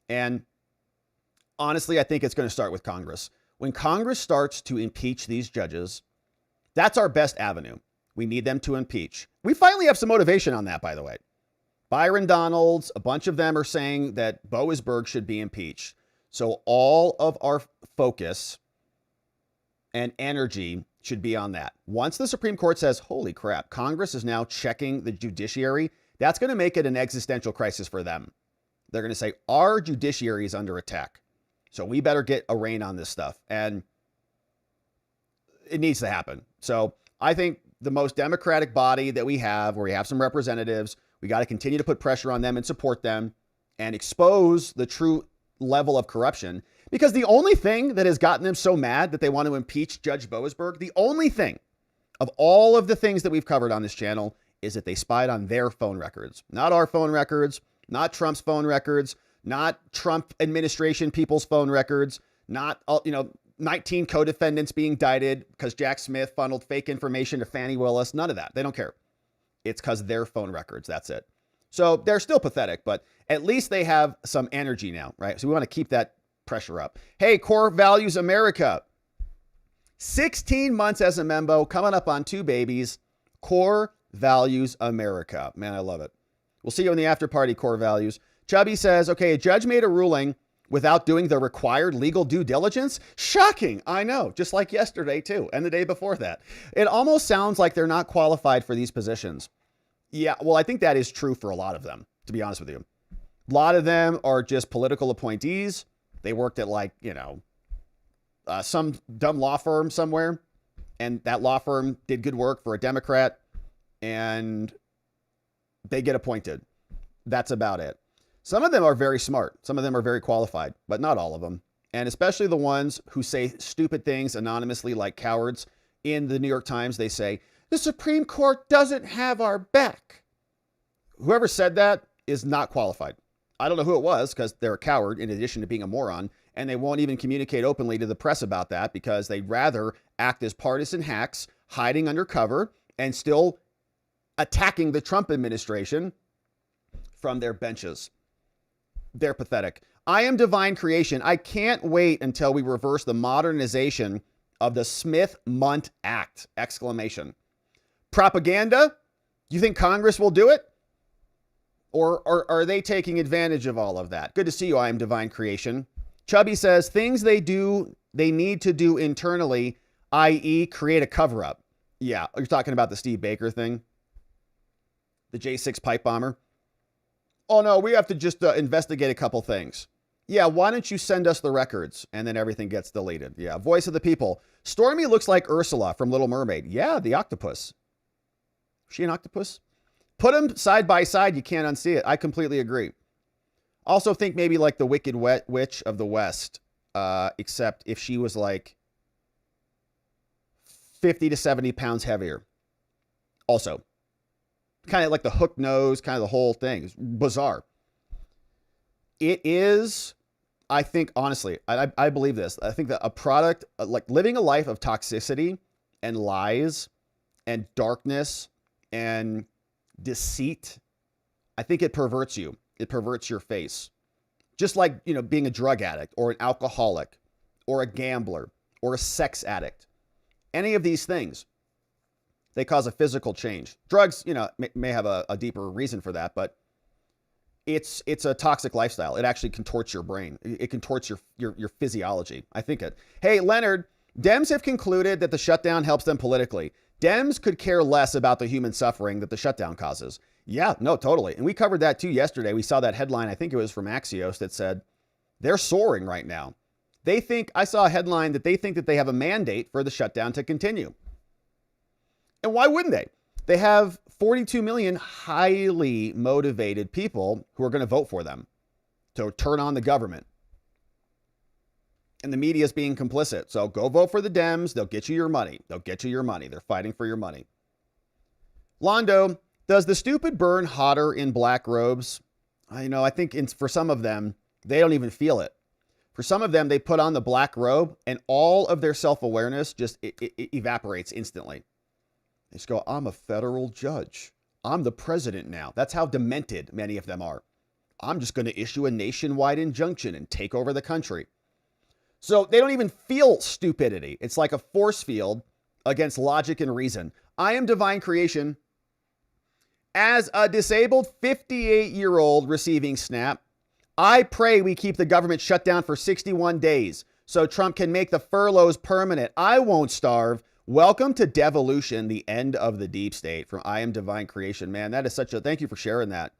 And honestly, I think it's going to start with Congress. When Congress starts to impeach these judges, that's our best avenue. We need them to impeach. We finally have some motivation on that, by the way. Byron Donalds, a bunch of them are saying that Boasberg should be impeached. So all of our focus and energy should be on that. Once the Supreme Court says, holy crap, Congress is now checking the judiciary, that's going to make it an existential crisis for them. They're going to say, our judiciary is under attack. So we better get a rein on this stuff. And it needs to happen. So I think the most democratic body that we have, where we have some representatives, we got to continue to put pressure on them and support them and expose the true level of corruption. Because the only thing that has gotten them so mad that they want to impeach Judge Boasberg, the only thing of all of the things that we've covered on this channel is that they spied on their phone records, not our phone records, not Trump's phone records, not Trump administration people's phone records, not, 19 co-defendants being indicted because Jack Smith funneled fake information to Fani Willis. None of that. They don't care. It's because their phone records. That's it. So they're still pathetic, but at least they have some energy now, right? So we want to keep that pressure up. Hey, Core Values America. 16 months as a member, coming up on 2 babies. Core Values America. Man, I love it. We'll see you in the after party, Core Values. Chubby says, okay, a judge made a ruling without doing the required legal due diligence. Shocking. I know, just like yesterday too, and the day before that. It almost sounds like they're not qualified for these positions. Yeah, well, I think that is true for a lot of them, to be honest with you. A lot of them are just political appointees. They worked at some dumb law firm somewhere, and that law firm did good work for a Democrat, and they get appointed. That's about it. Some of them are very smart. Some of them are very qualified, but not all of them. And especially the ones who say stupid things anonymously like cowards. In the New York Times, they say, the Supreme Court doesn't have our back. Whoever said that is not qualified. I don't know who it was because they're a coward in addition to being a moron. And they won't even communicate openly to the press about that because they'd rather act as partisan hacks, hiding under cover and still attacking the Trump administration from their benches. They're pathetic. I am divine creation. I can't wait until we reverse the modernization of the Smith-Mundt Act! Exclamation. Propaganda? You think Congress will do it? Or are they taking advantage of all of that? Good to see you, I am divine creation. Chubby says things they need to do internally, i.e. create a cover-up. Yeah, you're talking about the Steve Baker thing? The J6 pipe bomber? Oh no, we have to just investigate a couple things. Yeah, why don't you send us the records? And then everything gets deleted. Yeah, voice of the people. Stormy looks like Ursula from Little Mermaid. Yeah, the octopus. Is she an octopus? Put them side by side, you can't unsee it. I completely agree. Also think maybe like the Wicked Witch of the West, except if she was like 50 to 70 pounds heavier. Also, kind of like the hook nose, kind of the whole thing. It's bizarre. It is, I think, honestly, I believe this. I think that a product, like living a life of toxicity and lies and darkness and deceit, I think it perverts you. It perverts your face. Just like, being a drug addict or an alcoholic or a gambler or a sex addict. Any of these things, they cause a physical change. Drugs, may have a deeper reason for that, but it's a toxic lifestyle. It actually contorts your brain. It contorts your physiology. I think it. Hey, Leonard, Dems have concluded that the shutdown helps them politically. Dems could care less about the human suffering that the shutdown causes. Yeah, no, totally. And we covered that too yesterday. We saw that headline, I think it was from Axios, that said they're soaring right now. I saw a headline that they think that they have a mandate for the shutdown to continue. And why wouldn't they? They have 42 million highly motivated people who are going to vote for them to turn on the government. And the media is being complicit. So go vote for the Dems. They'll get you your money. They'll get you your money. They're fighting for your money. Londo, does the stupid burn hotter in black robes? I think for some of them, they don't even feel it. For some of them, they put on the black robe and all of their self-awareness just it evaporates instantly. They just go, I'm a federal judge. I'm the president now. That's how demented many of them are. I'm just going to issue a nationwide injunction and take over the country. So they don't even feel stupidity. It's like a force field against logic and reason. I am divine creation. As a disabled 58-year-old receiving SNAP, I pray we keep the government shut down for 61 days so Trump can make the furloughs permanent. I won't starve. Welcome to devolution, the end of the deep state. From I Am Divine Creation. Man, that is such a, thank you for sharing that.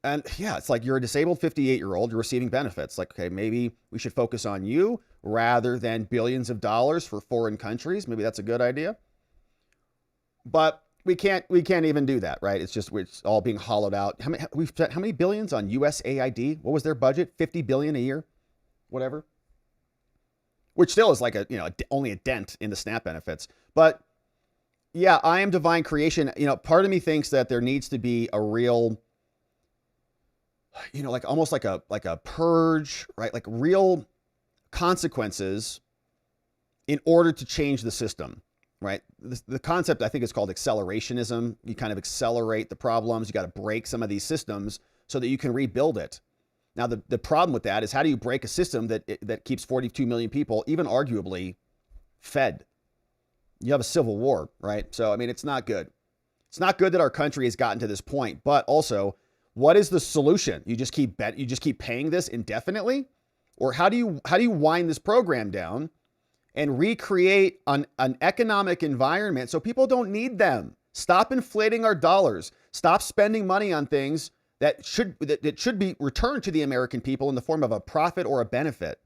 And yeah, it's like you're a disabled 58-year-old, you're receiving benefits. Like, okay, maybe we should focus on you rather than billions of dollars for foreign countries. Maybe that's a good idea. But we can't even do that, right? It's all being hollowed out. We've spent how many billions on USAID? What was their budget? 50 billion a year, whatever. Which still is like only a dent in the SNAP benefits. But yeah, I Am Divine Creation. Part of me thinks that there needs to be a real, like almost like a purge, right? Like real consequences in order to change the system. Right. The concept, I think, is called accelerationism. You kind of accelerate the problems. You got to break some of these systems so that you can rebuild it. Now, the problem with that is how do you break a system that keeps 42 million people, even arguably, fed? You have a civil war, right? So, I mean, it's not good. It's not good that our country has gotten to this point. But also, what is the solution? You just keep paying this indefinitely? Or how do you wind this program down and recreate an economic environment so people don't need them? Stop inflating our dollars. Stop spending money on things that should be returned to the American people in the form of a profit or a benefit.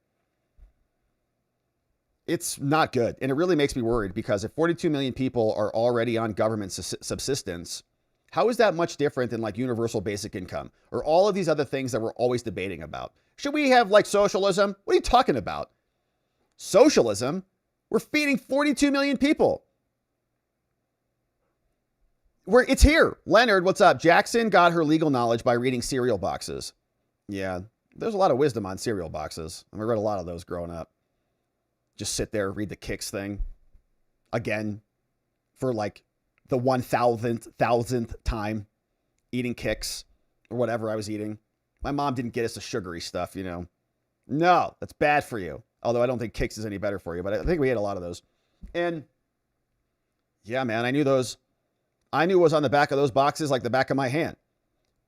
It's not good. And it really makes me worried because if 42 million people are already on government subsistence, how is that much different than like universal basic income or all of these other things that we're always debating about? Should we have like socialism? What are you talking about? Socialism? We're feeding 42 million people. It's here. Leonard, what's up? Jackson got her legal knowledge by reading cereal boxes. Yeah, there's a lot of wisdom on cereal boxes. I read a lot of those growing up. Just sit there, read the Kicks thing again for like the 1,000th time eating Kicks or whatever I was eating. My mom didn't get us the sugary stuff, No, that's bad for you. Although I don't think Kicks is any better for you, but I think we ate a lot of those. And yeah, man, I knew those. I knew what was on the back of those boxes like the back of my hand.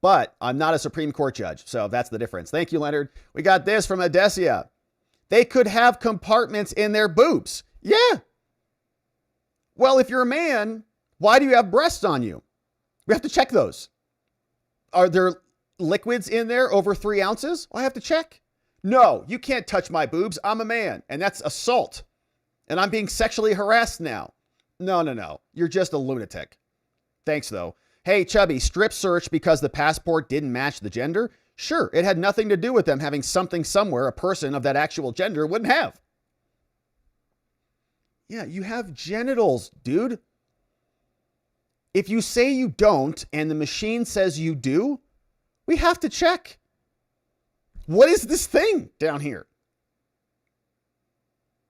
But I'm not a Supreme Court judge, so that's the difference. Thank you, Leonard. We got this from Odessia. They could have compartments in their boobs. Yeah. Well, if you're a man, why do you have breasts on you? We have to check those. Are there liquids in there over 3 ounces? I have to check. No, you can't touch my boobs. I'm a man, and that's assault. And I'm being sexually harassed now. No. You're just a lunatic. Thanks, though. Hey, Chubby, strip search because the passport didn't match the gender? Sure, it had nothing to do with them having something somewhere a person of that actual gender wouldn't have. Yeah, you have genitals, dude. If you say you don't and the machine says you do, we have to check. What is this thing down here?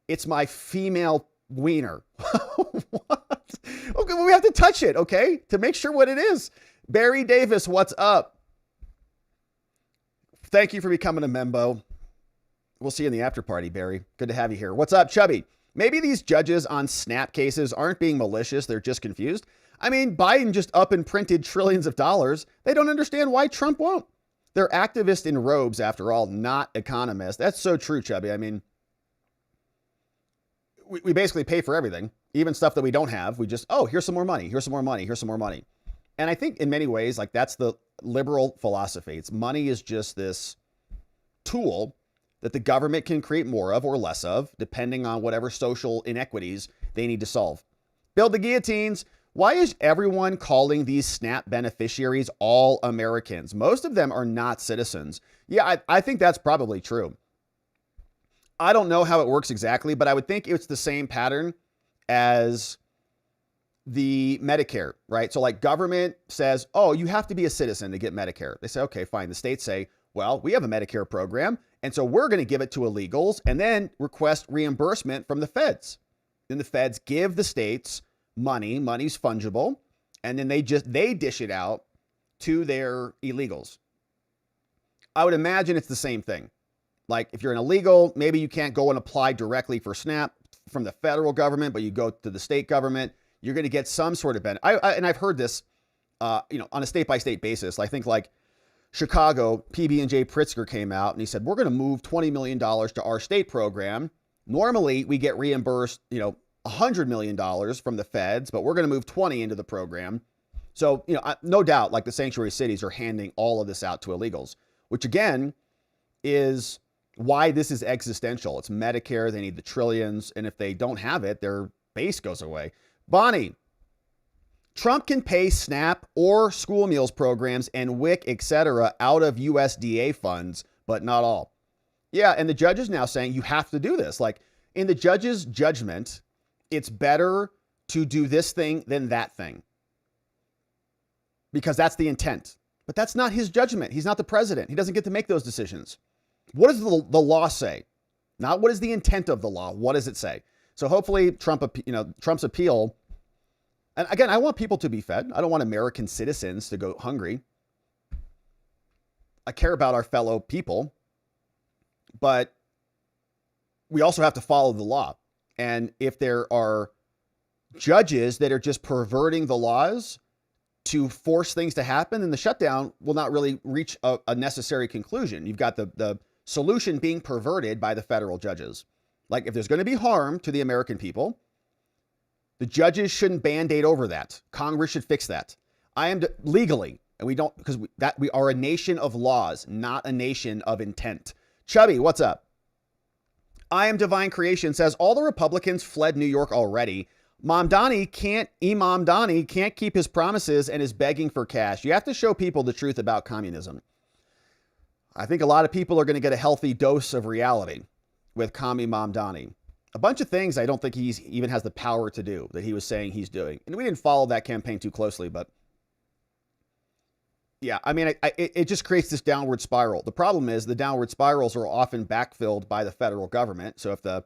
It's my female wiener. What? Okay, well, we have to touch it, okay? To make sure what it is. Barry Davis, what's up? Thank you for becoming a membo. We'll see you in the after party, Barry. Good to have you here. What's up, Chubby? Maybe these judges on SNAP cases aren't being malicious. They're just confused. I mean, Biden just up and printed trillions of dollars. They don't understand why Trump won't. They're activists in robes, after all, not economists. That's so true, Chubby. I mean, we basically pay for everything, even stuff that we don't have. We just, here's some more money. Here's some more money. Here's some more money. And I think in many ways, like that's the liberal philosophy. It's money is just this tool that the government can create more of or less of, depending on whatever social inequities they need to solve. Build the guillotines. Why is everyone calling these SNAP beneficiaries all Americans? Most of them are not citizens. Yeah, I think that's probably true. I don't know how it works exactly, but I would think it's the same pattern as the Medicare, right? So like government says, you have to be a citizen to get Medicare. They say, okay, fine. The states say, well, we have a Medicare program, and so we're going to give it to illegals and then request reimbursement from the feds. Then the feds give the states money. Money's fungible. And then they dish it out to their illegals. I would imagine it's the same thing. Like if you're an illegal, maybe you can't go and apply directly for SNAP from the federal government, but you go to the state government, you're going to get some sort of benefit. And I've heard this on a state-by-state basis. I think like Chicago, PB&J Pritzker came out and he said, we're going to move $20 million to our state program. Normally we get reimbursed, $100 million from the feds, but we're going to move 20 into the program. So, no doubt, like the sanctuary cities are handing all of this out to illegals, which again is why this is existential. It's Medicare. They need the trillions. And if they don't have it, their base goes away. Bonnie, Trump can pay SNAP or school meals programs and WIC, etc. out of USDA funds, but not all. Yeah, and the judge is now saying you have to do this. Like in the judge's judgment, it's better to do this thing than that thing because that's the intent. But that's not his judgment. He's not the president. He doesn't get to make those decisions. What does the law say? Not what is the intent of the law. What does it say? So hopefully Trump's appeal. And again, I want people to be fed. I don't want American citizens to go hungry. I care about our fellow people, but we also have to follow the law. And if there are judges that are just perverting the laws to force things to happen, then the shutdown will not really reach a necessary conclusion. You've got the solution being perverted by the federal judges. Like if there's going to be harm to the American people, the judges shouldn't band-aid over that. Congress should fix that. Legally, and we don't, because we are a nation of laws, not a nation of intent. Chubby, what's up? I Am Divine Creation says all the Republicans fled New York already. Imam Donnie can't keep his promises and is begging for cash. You have to show people the truth about communism. I think a lot of people are going to get a healthy dose of reality with Commie Mamdani. A bunch of things I don't think he even has the power to do that he was saying he's doing. And we didn't follow that campaign too closely, but yeah, I mean, it just creates this downward spiral. The problem is the downward spirals are often backfilled by the federal government. So if the,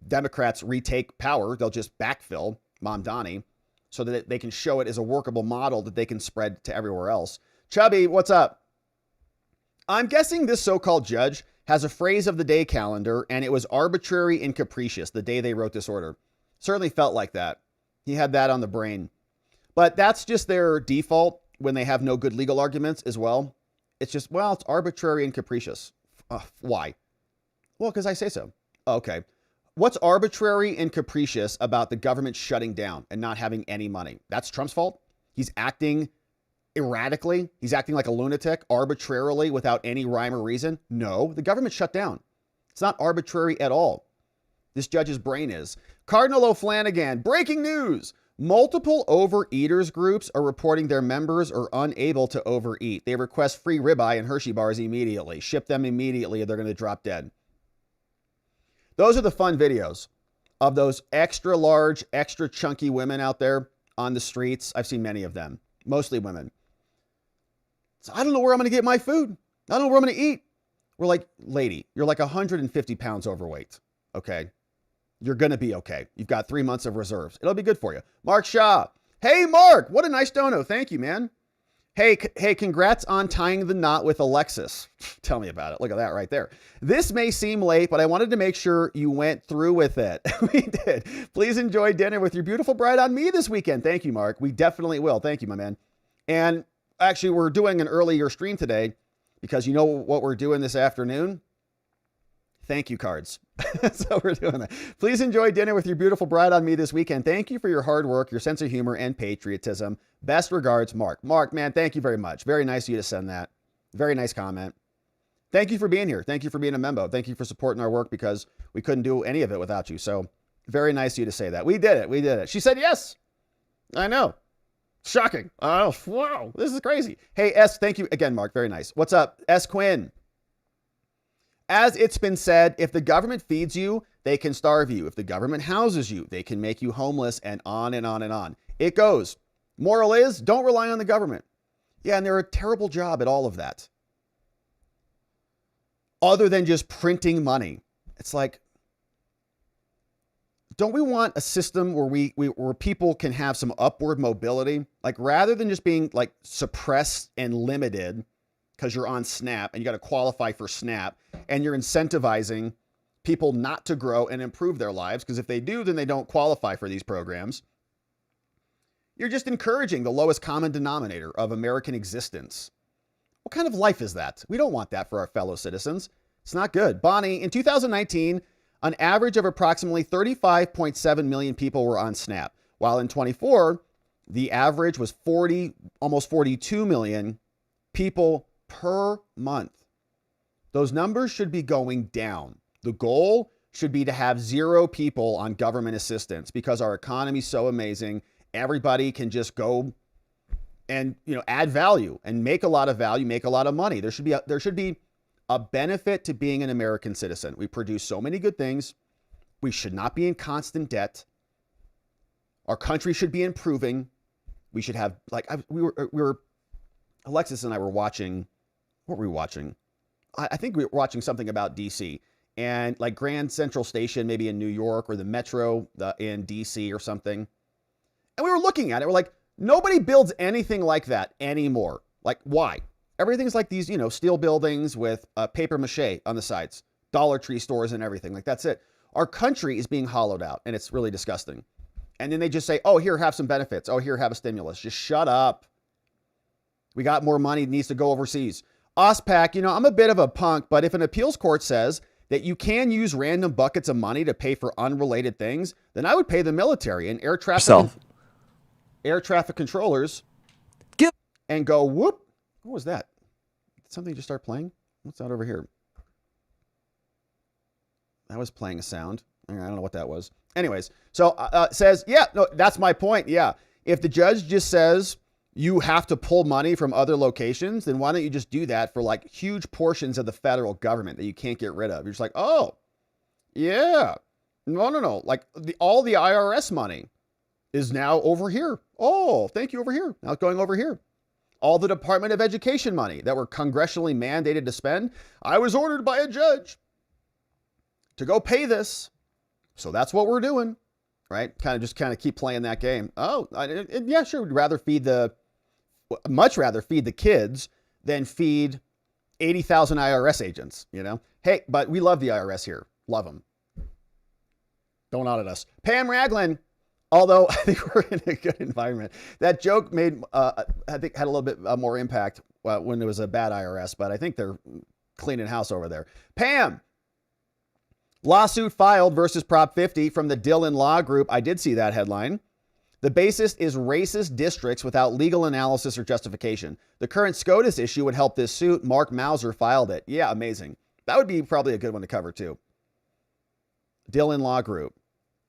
Democrats retake power, they'll just backfill Mamdani so that they can show it as a workable model that they can spread to everywhere else. Chubby, what's up? I'm guessing this so-called judge has a phrase of the day calendar, and it was arbitrary and capricious the day they wrote this order. Certainly felt like that. He had that on the brain. But that's just their default when they have no good legal arguments as well. It's just, well, it's arbitrary and capricious. Why? Well, because I say so. Okay. What's arbitrary and capricious about the government shutting down and not having any money? That's Trump's fault? He's acting erratically? He's acting like a lunatic arbitrarily without any rhyme or reason? No, the government shut down. It's not arbitrary at all. This judge's brain is. Cardinal O'Flanagan, breaking news. Multiple overeaters groups are reporting their members are unable to overeat. They request free ribeye and Hershey bars immediately. Ship them immediately or they're going to drop dead. Those are the fun videos of those extra large, extra chunky women out there on the streets. I've seen many of them, mostly women. So I don't know where I'm going to get my food. I don't know where I'm going to eat. We're like, lady, you're like 150 pounds overweight. Okay. You're going to be okay. You've got 3 months of reserves. It'll be good for you. Mark Shaw. Hey, Mark, what a nice dono. Thank you, man. Hey, congrats on tying the knot with Alexis. Tell me about it. Look at that right there. This may seem late, but I wanted to make sure you went through with it. We did. Please enjoy dinner with your beautiful bride on me this weekend. Thank you, Mark. We definitely will. Thank you, my man. And actually, we're doing an earlier stream today because you know what we're doing this afternoon? Thank you cards. So we're doing that. Please enjoy dinner with your beautiful bride on me this weekend. Thank you for your hard work, your sense of humor, and patriotism. Best regards, Mark. Mark, man, thank you very much. Very nice of you to send that. Very nice comment. Thank you for being here. Thank you for being a member. Thank you for supporting our work because we couldn't do any of it without you. So very nice of you to say that. We did it. We did it. She said yes. I know. Shocking. Oh, wow. This is crazy. Hey, S, thank you again, Mark. Very nice. What's up? S. Quinn. As it's been said, if the government feeds you, they can starve you. If the government houses you, they can make you homeless, and on and on and on. It goes. Moral is, don't rely on the government. Yeah, and they're a terrible job at all of that. Other than just printing money. It's like, don't we want a system where where people can have some upward mobility? Like rather than just being like suppressed and limited because you're on SNAP and you got to qualify for SNAP and you're incentivizing people not to grow and improve their lives because if they do, then they don't qualify for these programs. You're just encouraging the lowest common denominator of American existence. What kind of life is that? We don't want that for our fellow citizens. It's not good. Bonnie, in 2019, an average of approximately 35.7 million people were on SNAP, while in 24, the average was almost 42 million people per month. Those numbers should be going down. The goal should be to have 0 people on government assistance because our economy is so amazing. Everybody can just go and add value and make a lot of value, make a lot of money. There should be a benefit to being an American citizen. We produce so many good things. We should not be in constant debt. Our country should be improving. We should have Alexis and I were watching. What were we watching? I think we were watching something about DC and like Grand Central Station, maybe in New York, or the Metro in DC or something. And we were looking at it. We're like, nobody builds anything like that anymore. Like, why? Everything's like these, steel buildings with paper mache on the sides, Dollar Tree stores and everything. Like, that's it. Our country is being hollowed out, and it's really disgusting. And then they just say, oh, here, have some benefits. Oh, here, have a stimulus. Just shut up. We got more money that needs to go overseas. OSPAC, I'm a bit of a punk, but if an appeals court says that you can use random buckets of money to pay for unrelated things, then I would pay the military and air traffic controllers and go, whoop. What was that? Did something just start playing? What's that over here? That was playing a sound. I don't know what that was. Anyways, so it says, yeah, no, that's my point. Yeah. If the judge just says you have to pull money from other locations, then why don't you just do that for like huge portions of the federal government that you can't get rid of? You're just like, oh, yeah. No. Like all the IRS money is now over here. Oh, thank you over here. Now it's going over here. All the Department of Education money that were congressionally mandated to spend, I was ordered by a judge to go pay this. So that's what we're doing, right? Kind of keep playing that game. Oh, yeah, sure. Much rather feed the kids than feed 80,000 IRS agents, Hey, but we love the IRS here. Love them. Don't audit us. Pam Raglan, although I think we're in a good environment. That joke had a little bit more impact when it was a bad IRS, but I think they're cleaning house over there. Pam, lawsuit filed versus Prop 50 from the Dillon Law Group. I did see that headline. The basis is racist districts without legal analysis or justification. The current SCOTUS issue would help this suit. Mark Mauser filed it. Yeah, amazing. That would be probably a good one to cover too. Dillon Law Group.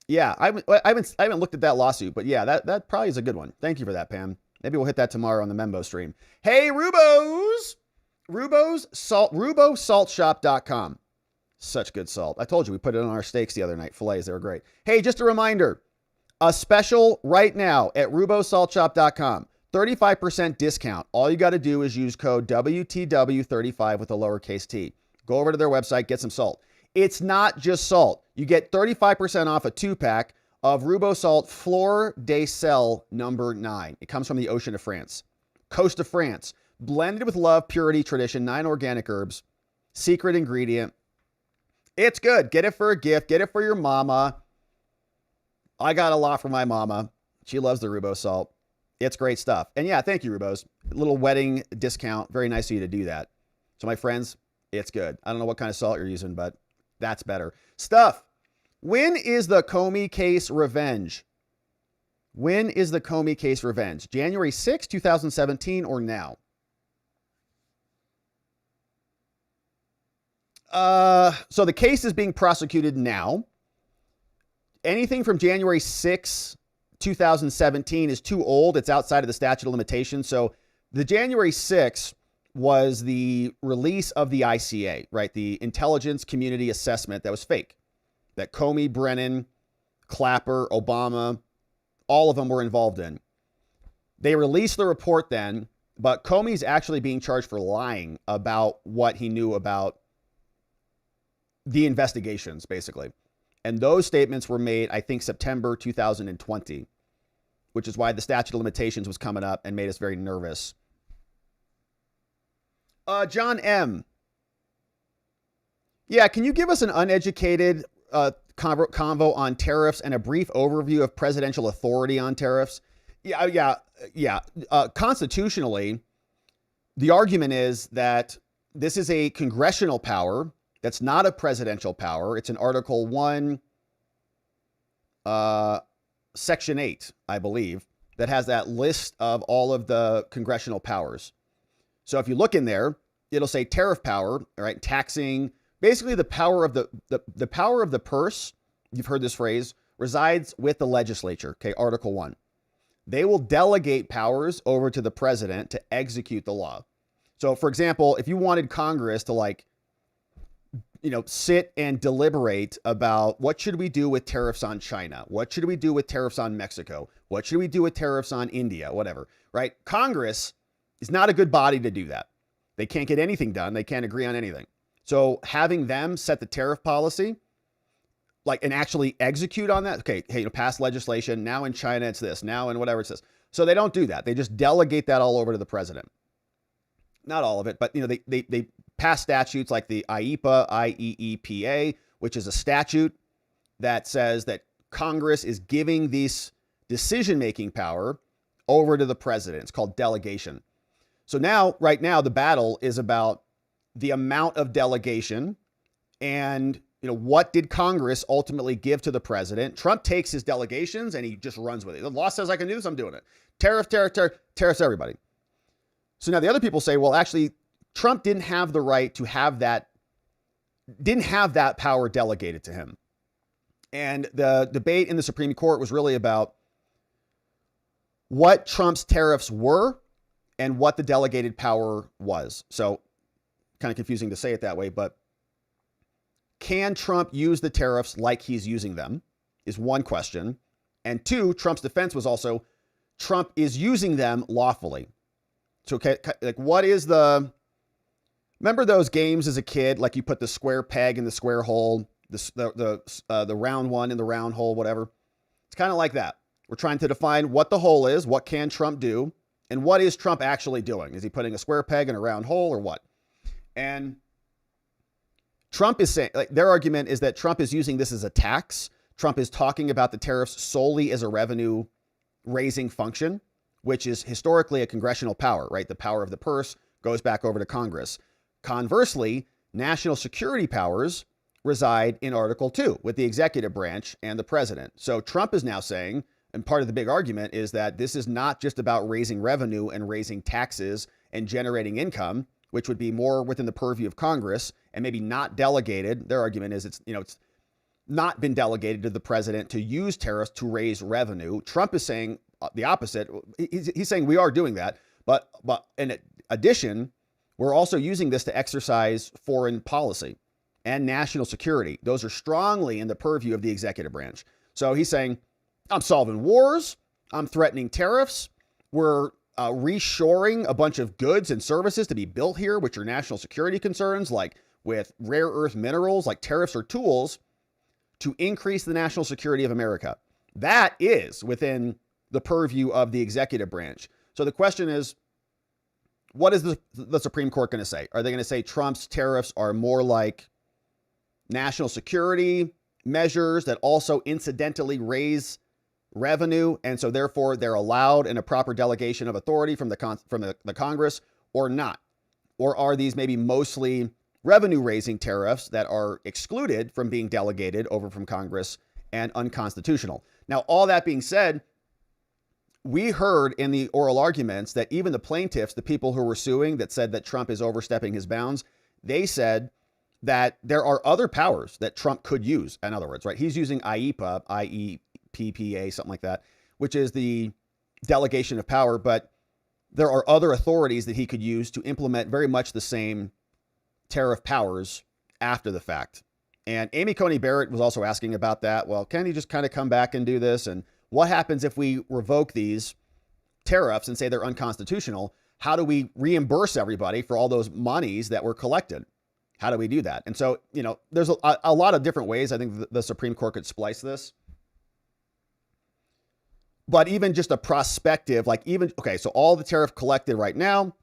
Yeah, I haven't looked at that lawsuit, but yeah, that probably is a good one. Thank you for that, Pam. Maybe we'll hit that tomorrow on the Membo stream. Hey, RuboSaltShop.com. Such good salt. I told you we put it on our steaks the other night. Fillets, they were great. Hey, just a reminder, a special right now at RuboSaltShop.com. 35% discount. All you got to do is use code WTW35 with a lowercase t. Go over to their website, get some salt. It's not just salt. You get 35% off a 2-pack of RuboSalt Fleur de Sel number 9. It comes from the ocean of France. Coast of France. Blended with love, purity, tradition, 9 organic herbs. Secret ingredient. It's good. Get it for a gift. Get it for your mama. I got a lot for my mama. She loves the RuboSalt. It's great stuff. And yeah, thank you, Rubos. A little wedding discount. Very nice of you to do that. So my friends, it's good. I don't know what kind of salt you're using, but that's better. Stuff. When is the Comey case revenge? When is the Comey case revenge? January 6, 2017 or now? So the case is being prosecuted now. Anything from January 6, 2017 is too old. It's outside of the statute of limitations. So the January 6 was the release of the ICA, right? The Intelligence Community Assessment that was fake. That Comey, Brennan, Clapper, Obama, all of them were involved in. They released the report then, but Comey's actually being charged for lying about what he knew about the investigations, basically. And those statements were made, I think, September 2020, which is why the statute of limitations was coming up and made us very nervous. John M. Yeah, can you give us an uneducated convo on tariffs and a brief overview of presidential authority on tariffs? Yeah. Constitutionally, the argument is that this is a congressional power that's not a presidential power. It's in Article 1, Section 8, I believe, that has that list of all of the congressional powers. So if you look in there, it'll say tariff power, all right, taxing, basically the power of the power of the purse, you've heard this phrase, resides with the legislature, okay, Article 1. They will delegate powers over to the president to execute the law. So, for example, if you wanted Congress to sit and deliberate about what should we do with tariffs on China? What should we do with tariffs on Mexico? What should we do with tariffs on India? Whatever, right? Congress is not a good body to do that. They can't get anything done. They can't agree on anything. So having them set the tariff policy, and actually execute on that. Okay, hey, pass legislation. Now in China, it's this. Now in whatever it's this. So they don't do that. They just delegate that all over to the president. Not all of it, but they pass statutes like the IEEPA, which is a statute that says that Congress is giving this decision-making power over to the president. It's called delegation. So right now, the battle is about the amount of delegation and what did Congress ultimately give to the president? Trump takes his delegations and he just runs with it. The law says I can do this, I'm doing it. Tariffs everybody. So now the other people say, well, actually, Trump didn't have the right to have that power delegated to him. And the debate in the Supreme Court was really about what Trump's tariffs were and what the delegated power was. So kind of confusing to say it that way, but can Trump use the tariffs like he's using them is one question. And two, Trump's defense was also Trump is using them lawfully. So, okay, what is remember those games as a kid? Like you put the square peg in the square hole, the round one in the round hole, whatever. It's kind of like that. We're trying to define what the hole is, what can Trump do, and what is Trump actually doing? Is he putting a square peg in a round hole or what? And Trump is saying, their argument is that Trump is using this as a tax. Trump is talking about the tariffs solely as a revenue raising function, which is historically a congressional power, right? The power of the purse goes back over to Congress. Conversely, national security powers reside in Article 2 with the executive branch and the president. So Trump is now saying, and part of the big argument is that this is not just about raising revenue and raising taxes and generating income, which would be more within the purview of Congress and maybe not delegated. Their argument is it's not been delegated to the president to use tariffs to raise revenue. Trump is saying the opposite. He's saying we are doing that, but in addition, we're also using this to exercise foreign policy and national security. Those are strongly in the purview of the executive branch. So he's saying, I'm solving wars. I'm threatening tariffs. We're reshoring a bunch of goods and services to be built here, which are national security concerns, like with rare earth minerals, like tariffs are tools to increase the national security of America. That is within the purview of the executive branch. So the question is, what is the Supreme Court going to say? Are they going to say Trump's tariffs are more like national security measures that also incidentally raise revenue, and so therefore they're allowed in a proper delegation of authority from the Congress, or not? Or are these maybe mostly revenue-raising tariffs that are excluded from being delegated over from Congress and unconstitutional? Now, all that being said, we heard in the oral arguments that even the plaintiffs, the people who were suing that said that Trump is overstepping his bounds, they said that there are other powers that Trump could use. In other words, right? He's using IEPA, something like that, which is the delegation of power, but there are other authorities that he could use to implement very much the same tariff powers after the fact. And Amy Coney Barrett was also asking about that. Well, can he just kind of come back and do this? And what happens if we revoke these tariffs and say they're unconstitutional? How do we reimburse everybody for all those monies that were collected? How do we do that? And so, there's a lot of different ways I think the Supreme Court could splice this. But even just a prospective, so all the tariff collected right now,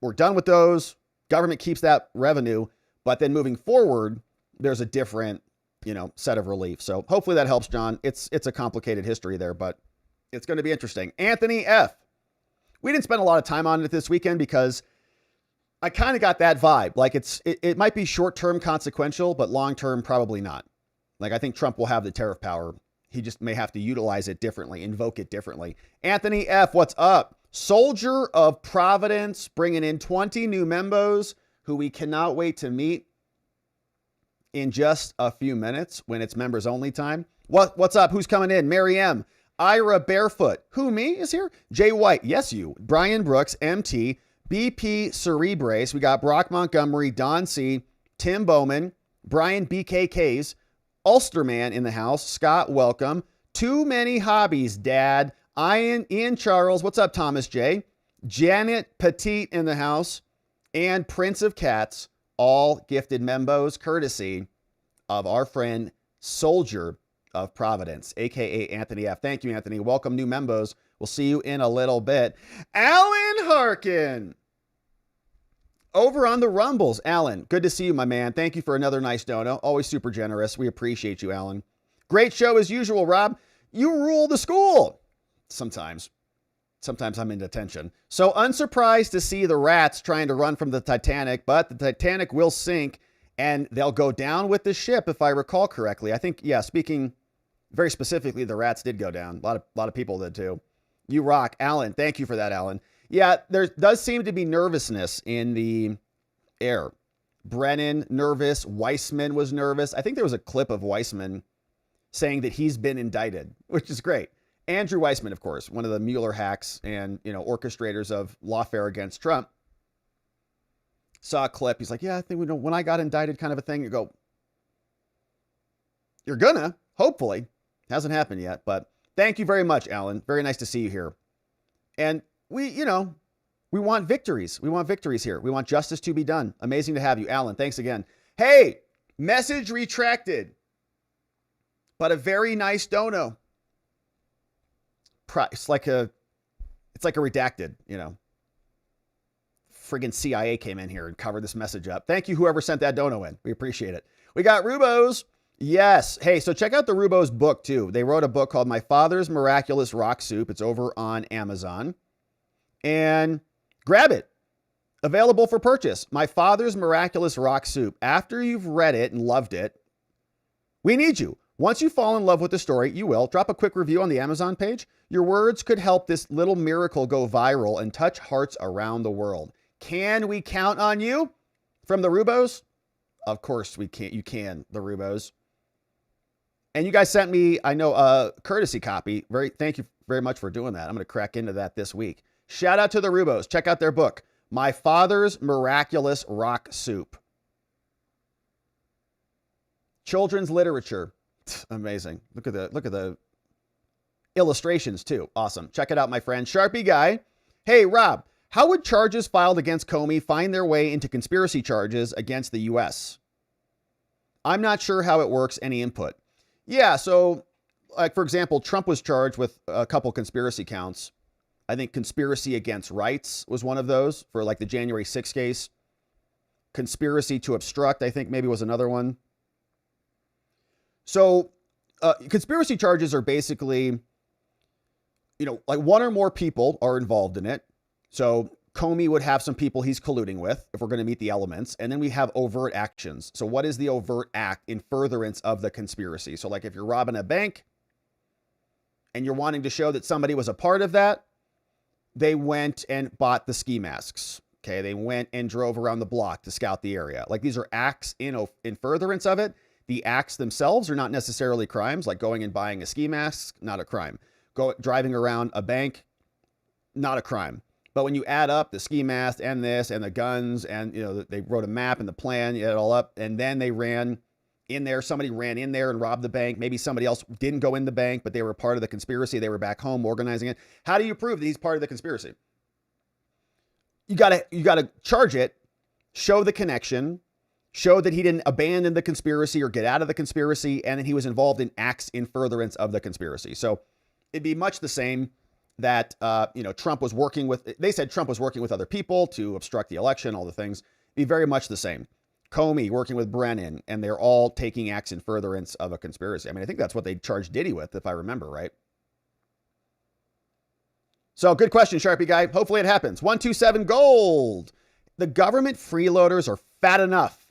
we're done with those. Government keeps that revenue, but then moving forward, there's a different, set of relief. So hopefully that helps, John. It's a complicated history there, but It's going to be interesting. Anthony F. We didn't spend a lot of time on it this weekend because I kind of got that vibe. Like it might be short-term consequential, but long-term probably not. Like I think Trump will have the tariff power. He just may have to utilize it differently, invoke it differently. Anthony F., what's up? Soldier of Providence, bringing in 20 new members who we cannot wait to meet in just a few minutes when it's members only time. What's up? Who's coming in? Mary M., Ira Barefoot. Who, me, is here? Jay White. Yes, you. Brian Brooks, MT, BP Cerebrace. We got Brock Montgomery, Don C., Tim Bowman, Brian BKKs, Ulsterman in the house. Scott, welcome. Too many hobbies, Dad. Ian Charles. What's up, Thomas J.? Janet Petite in the house. And Prince of Cats, all gifted membos, courtesy of our friend Soldier of Providence, a.k.a. Anthony F. Thank you, Anthony. Welcome, new members. We'll see you in a little bit. Alan Harkin, over on the Rumbles. Alan, good to see you, my man. Thank you for another nice dono. Always super generous. We appreciate you, Alan. Great show as usual, Rob. You rule the school. Sometimes I'm in detention. So unsurprised to see the rats trying to run from the Titanic, but the Titanic will sink and they'll go down with the ship, if I recall correctly. I think, yeah, speaking very specifically, the rats did go down. A lot of people did too. You rock. Alan, thank you for that, Alan. Yeah, there does seem to be nervousness in the air. Brennan, nervous. Weissman was nervous. I think there was a clip of Weissman saying that he's been indicted, which is great. Andrew Weissman, of course, one of the Mueller hacks and, orchestrators of lawfare against Trump, saw a clip. He's like, yeah, I think we know when I got indicted kind of a thing. You go, you're gonna, hopefully. Hasn't happened yet, but thank you very much, Alan. Very nice to see you here. And we want victories. We want victories here. We want justice to be done. Amazing to have you, Alan. Thanks again. Hey, message retracted, but a very nice dono. It's like a redacted, friggin' CIA came in here and covered this message up. Thank you, whoever sent that dono in. We appreciate it. We got Rubos. Yes. Hey, so check out the Rubos book too. They wrote a book called My Father's Miraculous Rock Soup. It's over on Amazon. And grab it. Available for purchase. My Father's Miraculous Rock Soup. After you've read it and loved it, we need you. Once you fall in love with the story, you will. Drop a quick review on the Amazon page. Your words could help this little miracle go viral and touch hearts around the world. Can we count on you? From the Rubos? Of course we can. You can, the Rubos. And you guys sent me, I know, a courtesy copy. Thank you very much for doing that. I'm going to crack into that this week. Shout out to the Rubos. Check out their book, My Father's Miraculous Rock Soup. Children's literature. Amazing. Look at the illustrations too. Awesome. Check it out, my friend. Sharpie guy. Hey, Rob, how would charges filed against Comey find their way into conspiracy charges against the U.S.? I'm not sure how it works. Any input? Yeah. So like, for example, Trump was charged with a couple conspiracy counts. I think conspiracy against rights was one of those for like the January 6th case. Conspiracy to obstruct, I think maybe was another one. So conspiracy charges are basically, like one or more people are involved in it. So Comey would have some people he's colluding with if we're going to meet the elements. And then we have overt actions. So what is the overt act in furtherance of the conspiracy? So like if you're robbing a bank and you're wanting to show that somebody was a part of that, they went and bought the ski masks. Okay. They went and drove around the block to scout the area. Like these are acts in furtherance of it. The acts themselves are not necessarily crimes, like going and buying a ski mask, not a crime. Driving around a bank, not a crime. But when you add up the ski mask and this and the guns and, they wrote a map and the plan, you add it all up, and then they ran in there. Somebody ran in there and robbed the bank. Maybe somebody else didn't go in the bank, but they were part of the conspiracy. They were back home organizing it. How do you prove that he's part of the conspiracy? You gotta charge it, show the connection, show that he didn't abandon the conspiracy or get out of the conspiracy, and that he was involved in acts in furtherance of the conspiracy. So it'd be much the same that, Trump was working with, they said Trump was working with other people to obstruct the election, all the things. It'd be very much the same. Comey working with Brennan, and they're all taking acts in furtherance of a conspiracy. I mean, I think that's what they charged Diddy with, if I remember right. So good question, Sharpie guy. Hopefully it happens. 127 gold. The government freeloaders are fat enough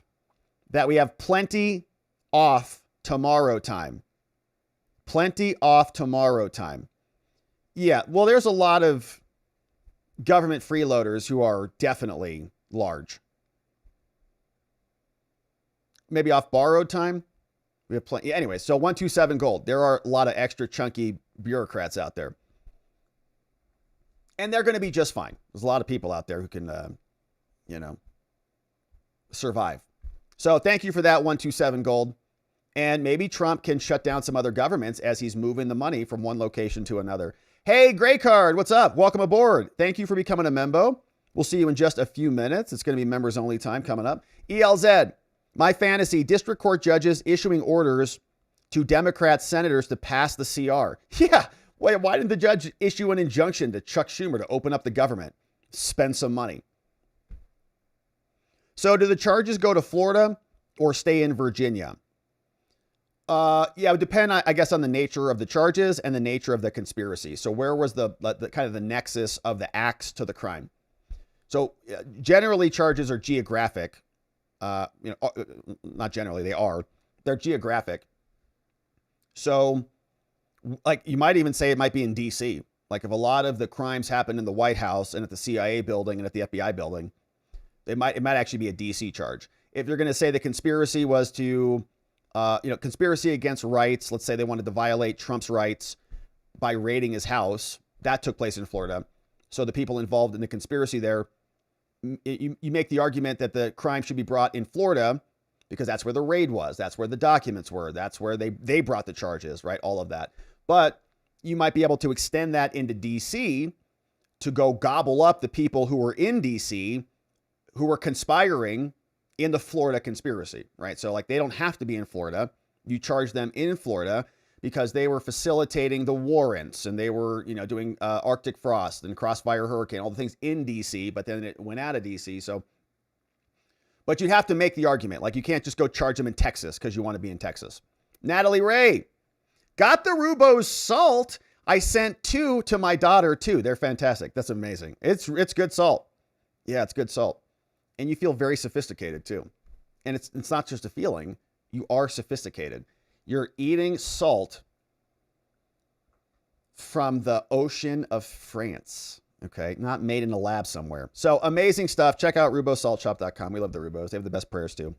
that we have plenty off tomorrow time. Plenty off tomorrow time. Yeah, well, there's a lot of government freeloaders who are definitely large. Maybe off borrowed time. We have plenty. Anyway, so 127 gold. There are a lot of extra chunky bureaucrats out there. And they're going to be just fine. There's a lot of people out there who can, survive. So thank you for that 127 gold. And maybe Trump can shut down some other governments as he's moving the money from one location to another. Hey, Gray Card, what's up? Welcome aboard. Thank you for becoming a membo. We'll see you in just a few minutes. It's going to be members only time coming up. ELZ, my fantasy, district court judges issuing orders to Democrat senators to pass the CR. Yeah. Why didn't the judge issue an injunction to Chuck Schumer to open up the government, spend some money? So do the charges go to Florida or stay in Virginia? Yeah, it would depend, I guess, on the nature of the charges and the nature of the conspiracy. So where was the kind of the nexus of the acts to the crime? So generally charges are geographic. Not generally, they're geographic. So like you might even say it might be in DC. Like if a lot of the crimes happen in the White House and at the CIA building and at the FBI building, it might actually be a DC charge. If you're going to say the conspiracy was to, conspiracy against rights, let's say they wanted to violate Trump's rights by raiding his house, that took place in Florida. So the people involved in the conspiracy there, you make the argument that the crime should be brought in Florida because that's where the raid was. That's where the documents were. That's where they brought the charges, right? All of that. But you might be able to extend that into DC to go gobble up the people who were in DC who were conspiring in the Florida conspiracy, right? So like they don't have to be in Florida. You charge them in Florida because they were facilitating the warrants and they were, doing Arctic frost and crossfire hurricane, all the things in DC, but then it went out of DC. So, but you have to make the argument. Like you can't just go charge them in Texas because you want to be in Texas. Natalie Ray, got the Rubos salt. I sent 2 to my daughter too. They're fantastic. That's amazing. It's good salt. Yeah, it's good salt. And you feel very sophisticated too. And it's not just a feeling. You are sophisticated. You're eating salt from the ocean of France. Okay. Not made in a lab somewhere. So amazing stuff. Check out RubosSaltShop.com. We love the Rubos. They have the best prayers too.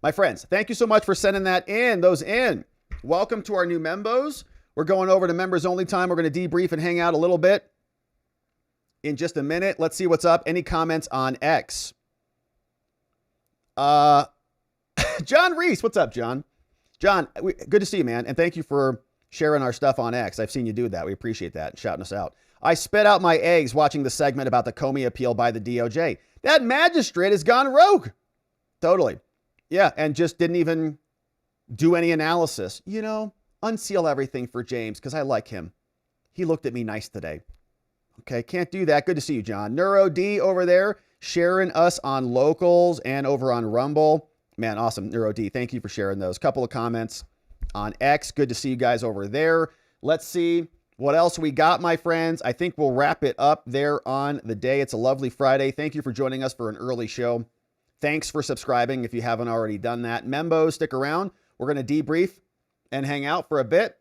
My friends, thank you so much for sending those in. Welcome to our new membos. We're going over to members only time. We're going to debrief and hang out a little bit in just a minute. Let's see what's up. Any comments on X? John Reese. What's up, John? John, good to see you, man. And thank you for sharing our stuff on X. I've seen you do that. We appreciate that and shouting us out. I spit out my eggs watching the segment about the Comey appeal by the DOJ. That magistrate has gone rogue. Totally. Yeah. And just didn't even do any analysis. Unseal everything for James because I like him. He looked at me nice today. Okay. Can't do that. Good to see you, John. Neuro D over there sharing us on locals and over on Rumble. Man, awesome. Neuro D, thank you for sharing those. Couple of comments on X. Good to see you guys over there. Let's see what else we got, my friends. I think we'll wrap it up there on the day. It's a lovely Friday. Thank you for joining us for an early show. Thanks for subscribing if you haven't already done that. Membos, stick around. We're going to debrief and hang out for a bit.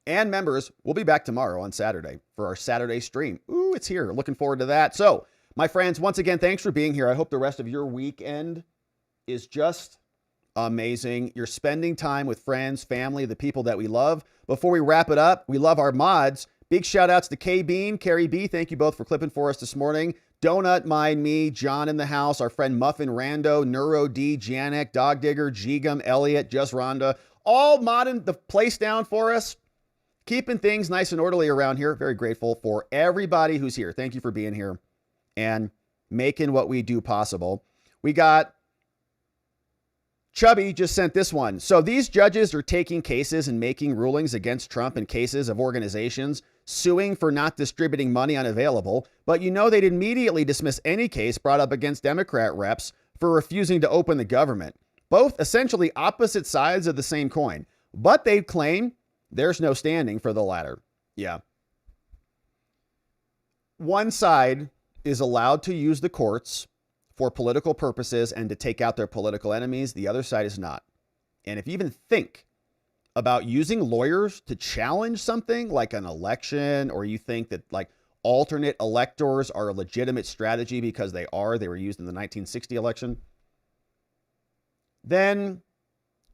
And members, we'll be back tomorrow on Saturday for our Saturday stream. Ooh, it's here. Looking forward to that. So, my friends, once again, thanks for being here. I hope the rest of your weekend is just amazing. You're spending time with friends, family, the people that we love. Before we wrap it up, we love our mods. Big shout outs to K-Bean, Carrie B. Thank you both for clipping for us this morning. Donut, Mind Me, John in the house, our friend Muffin Rando, Neuro D, Janek, Dog Digger, Jigum, Elliot, Just Rhonda, all modding the place down for us. Keeping things nice and orderly around here. Very grateful for everybody who's here. Thank you for being here and making what we do possible. We got Chubby just sent this one. So these judges are taking cases and making rulings against Trump in cases of organizations suing for not distributing money unavailable. But they'd immediately dismiss any case brought up against Democrat reps for refusing to open the government. Both essentially opposite sides of the same coin. But they claim there's no standing for the latter. Yeah. one side is allowed to use the courts for political purposes and to take out their political enemies. The other side is not. And if you even think about using lawyers to challenge something like an election, or you think that like alternate electors are a legitimate strategy because they were used in the 1960 election, then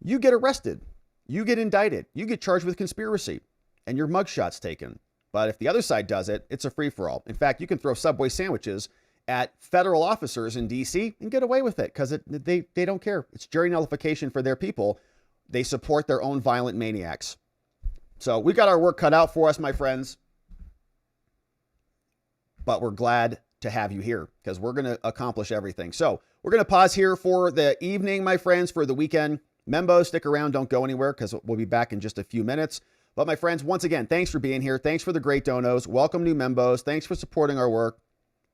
you get arrested, you get indicted, you get charged with conspiracy, and your mugshot's taken. But if the other side does it, it's a free-for-all. In fact, you can throw Subway sandwiches at federal officers in D.C. and get away with it because they don't care. It's jury nullification for their people. They support their own violent maniacs. So we got our work cut out for us, my friends. But we're glad to have you here because we're going to accomplish everything. So we're going to pause here for the evening, my friends, for the weekend. Membos, stick around. Don't go anywhere because we'll be back in just a few minutes. But my friends, once again, thanks for being here. Thanks for the great donos. Welcome new membos. Thanks for supporting our work.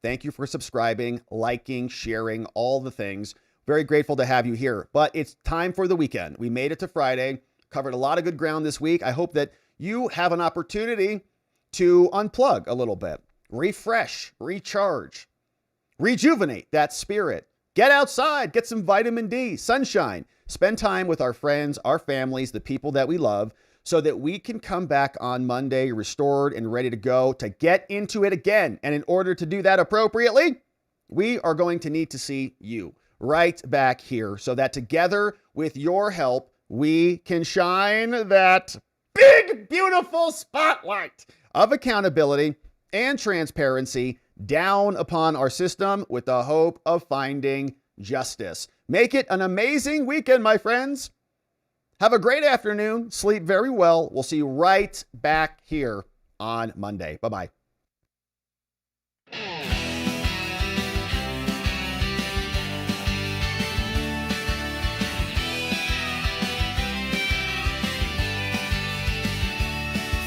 Thank you for subscribing, liking, sharing, all the things. Very grateful to have you here. But it's time for the weekend. We made it to Friday, covered a lot of good ground this week. I hope that you have an opportunity to unplug a little bit, refresh, recharge, rejuvenate that spirit. Get outside, get some vitamin D, sunshine, spend time with our friends, our families, the people that we love, so that we can come back on Monday restored and ready to go to get into it again. And in order to do that appropriately, we are going to need to see you right back here so that together with your help, we can shine that big, beautiful spotlight of accountability and transparency down upon our system with the hope of finding justice. Make it an amazing weekend, my friends. Have a great afternoon. Sleep very well. We'll see you right back here on Monday. Bye-bye.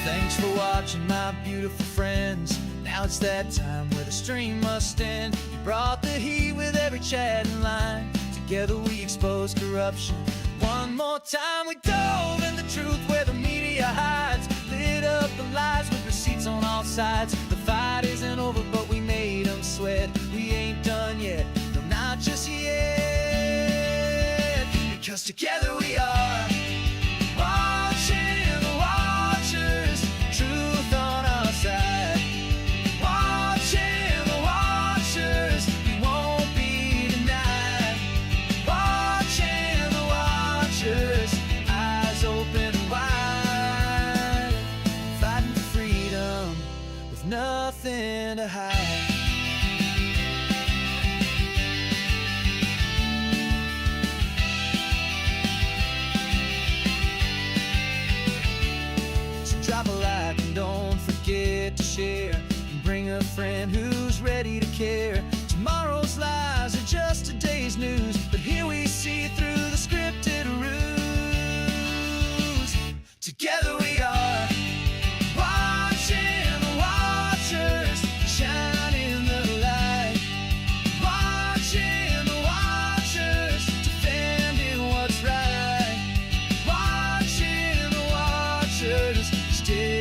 Thanks for watching, my beautiful friends. Now it's that time where the stream must end. You brought the heat with every chat and line. Together we expose corruption. One more time we dove in the truth where the media hides. Lit up the lies with receipts on all sides. The fight isn't over, but we made them sweat. We ain't done yet, no, not just yet. Because together we are watching the watchers, truth on our side. Watching the watchers, we won't be denied. Watching the watchers, eyes open wide. Fighting for freedom with nothing to hide. Drop a like and don't forget to share. And bring a friend who's ready to care. Tomorrow's lies are just today's news, but here we see through the scripted ruse. Together we are watching the watchers, shining the light. Watching the watchers, defending what's right. Watching the watchers, still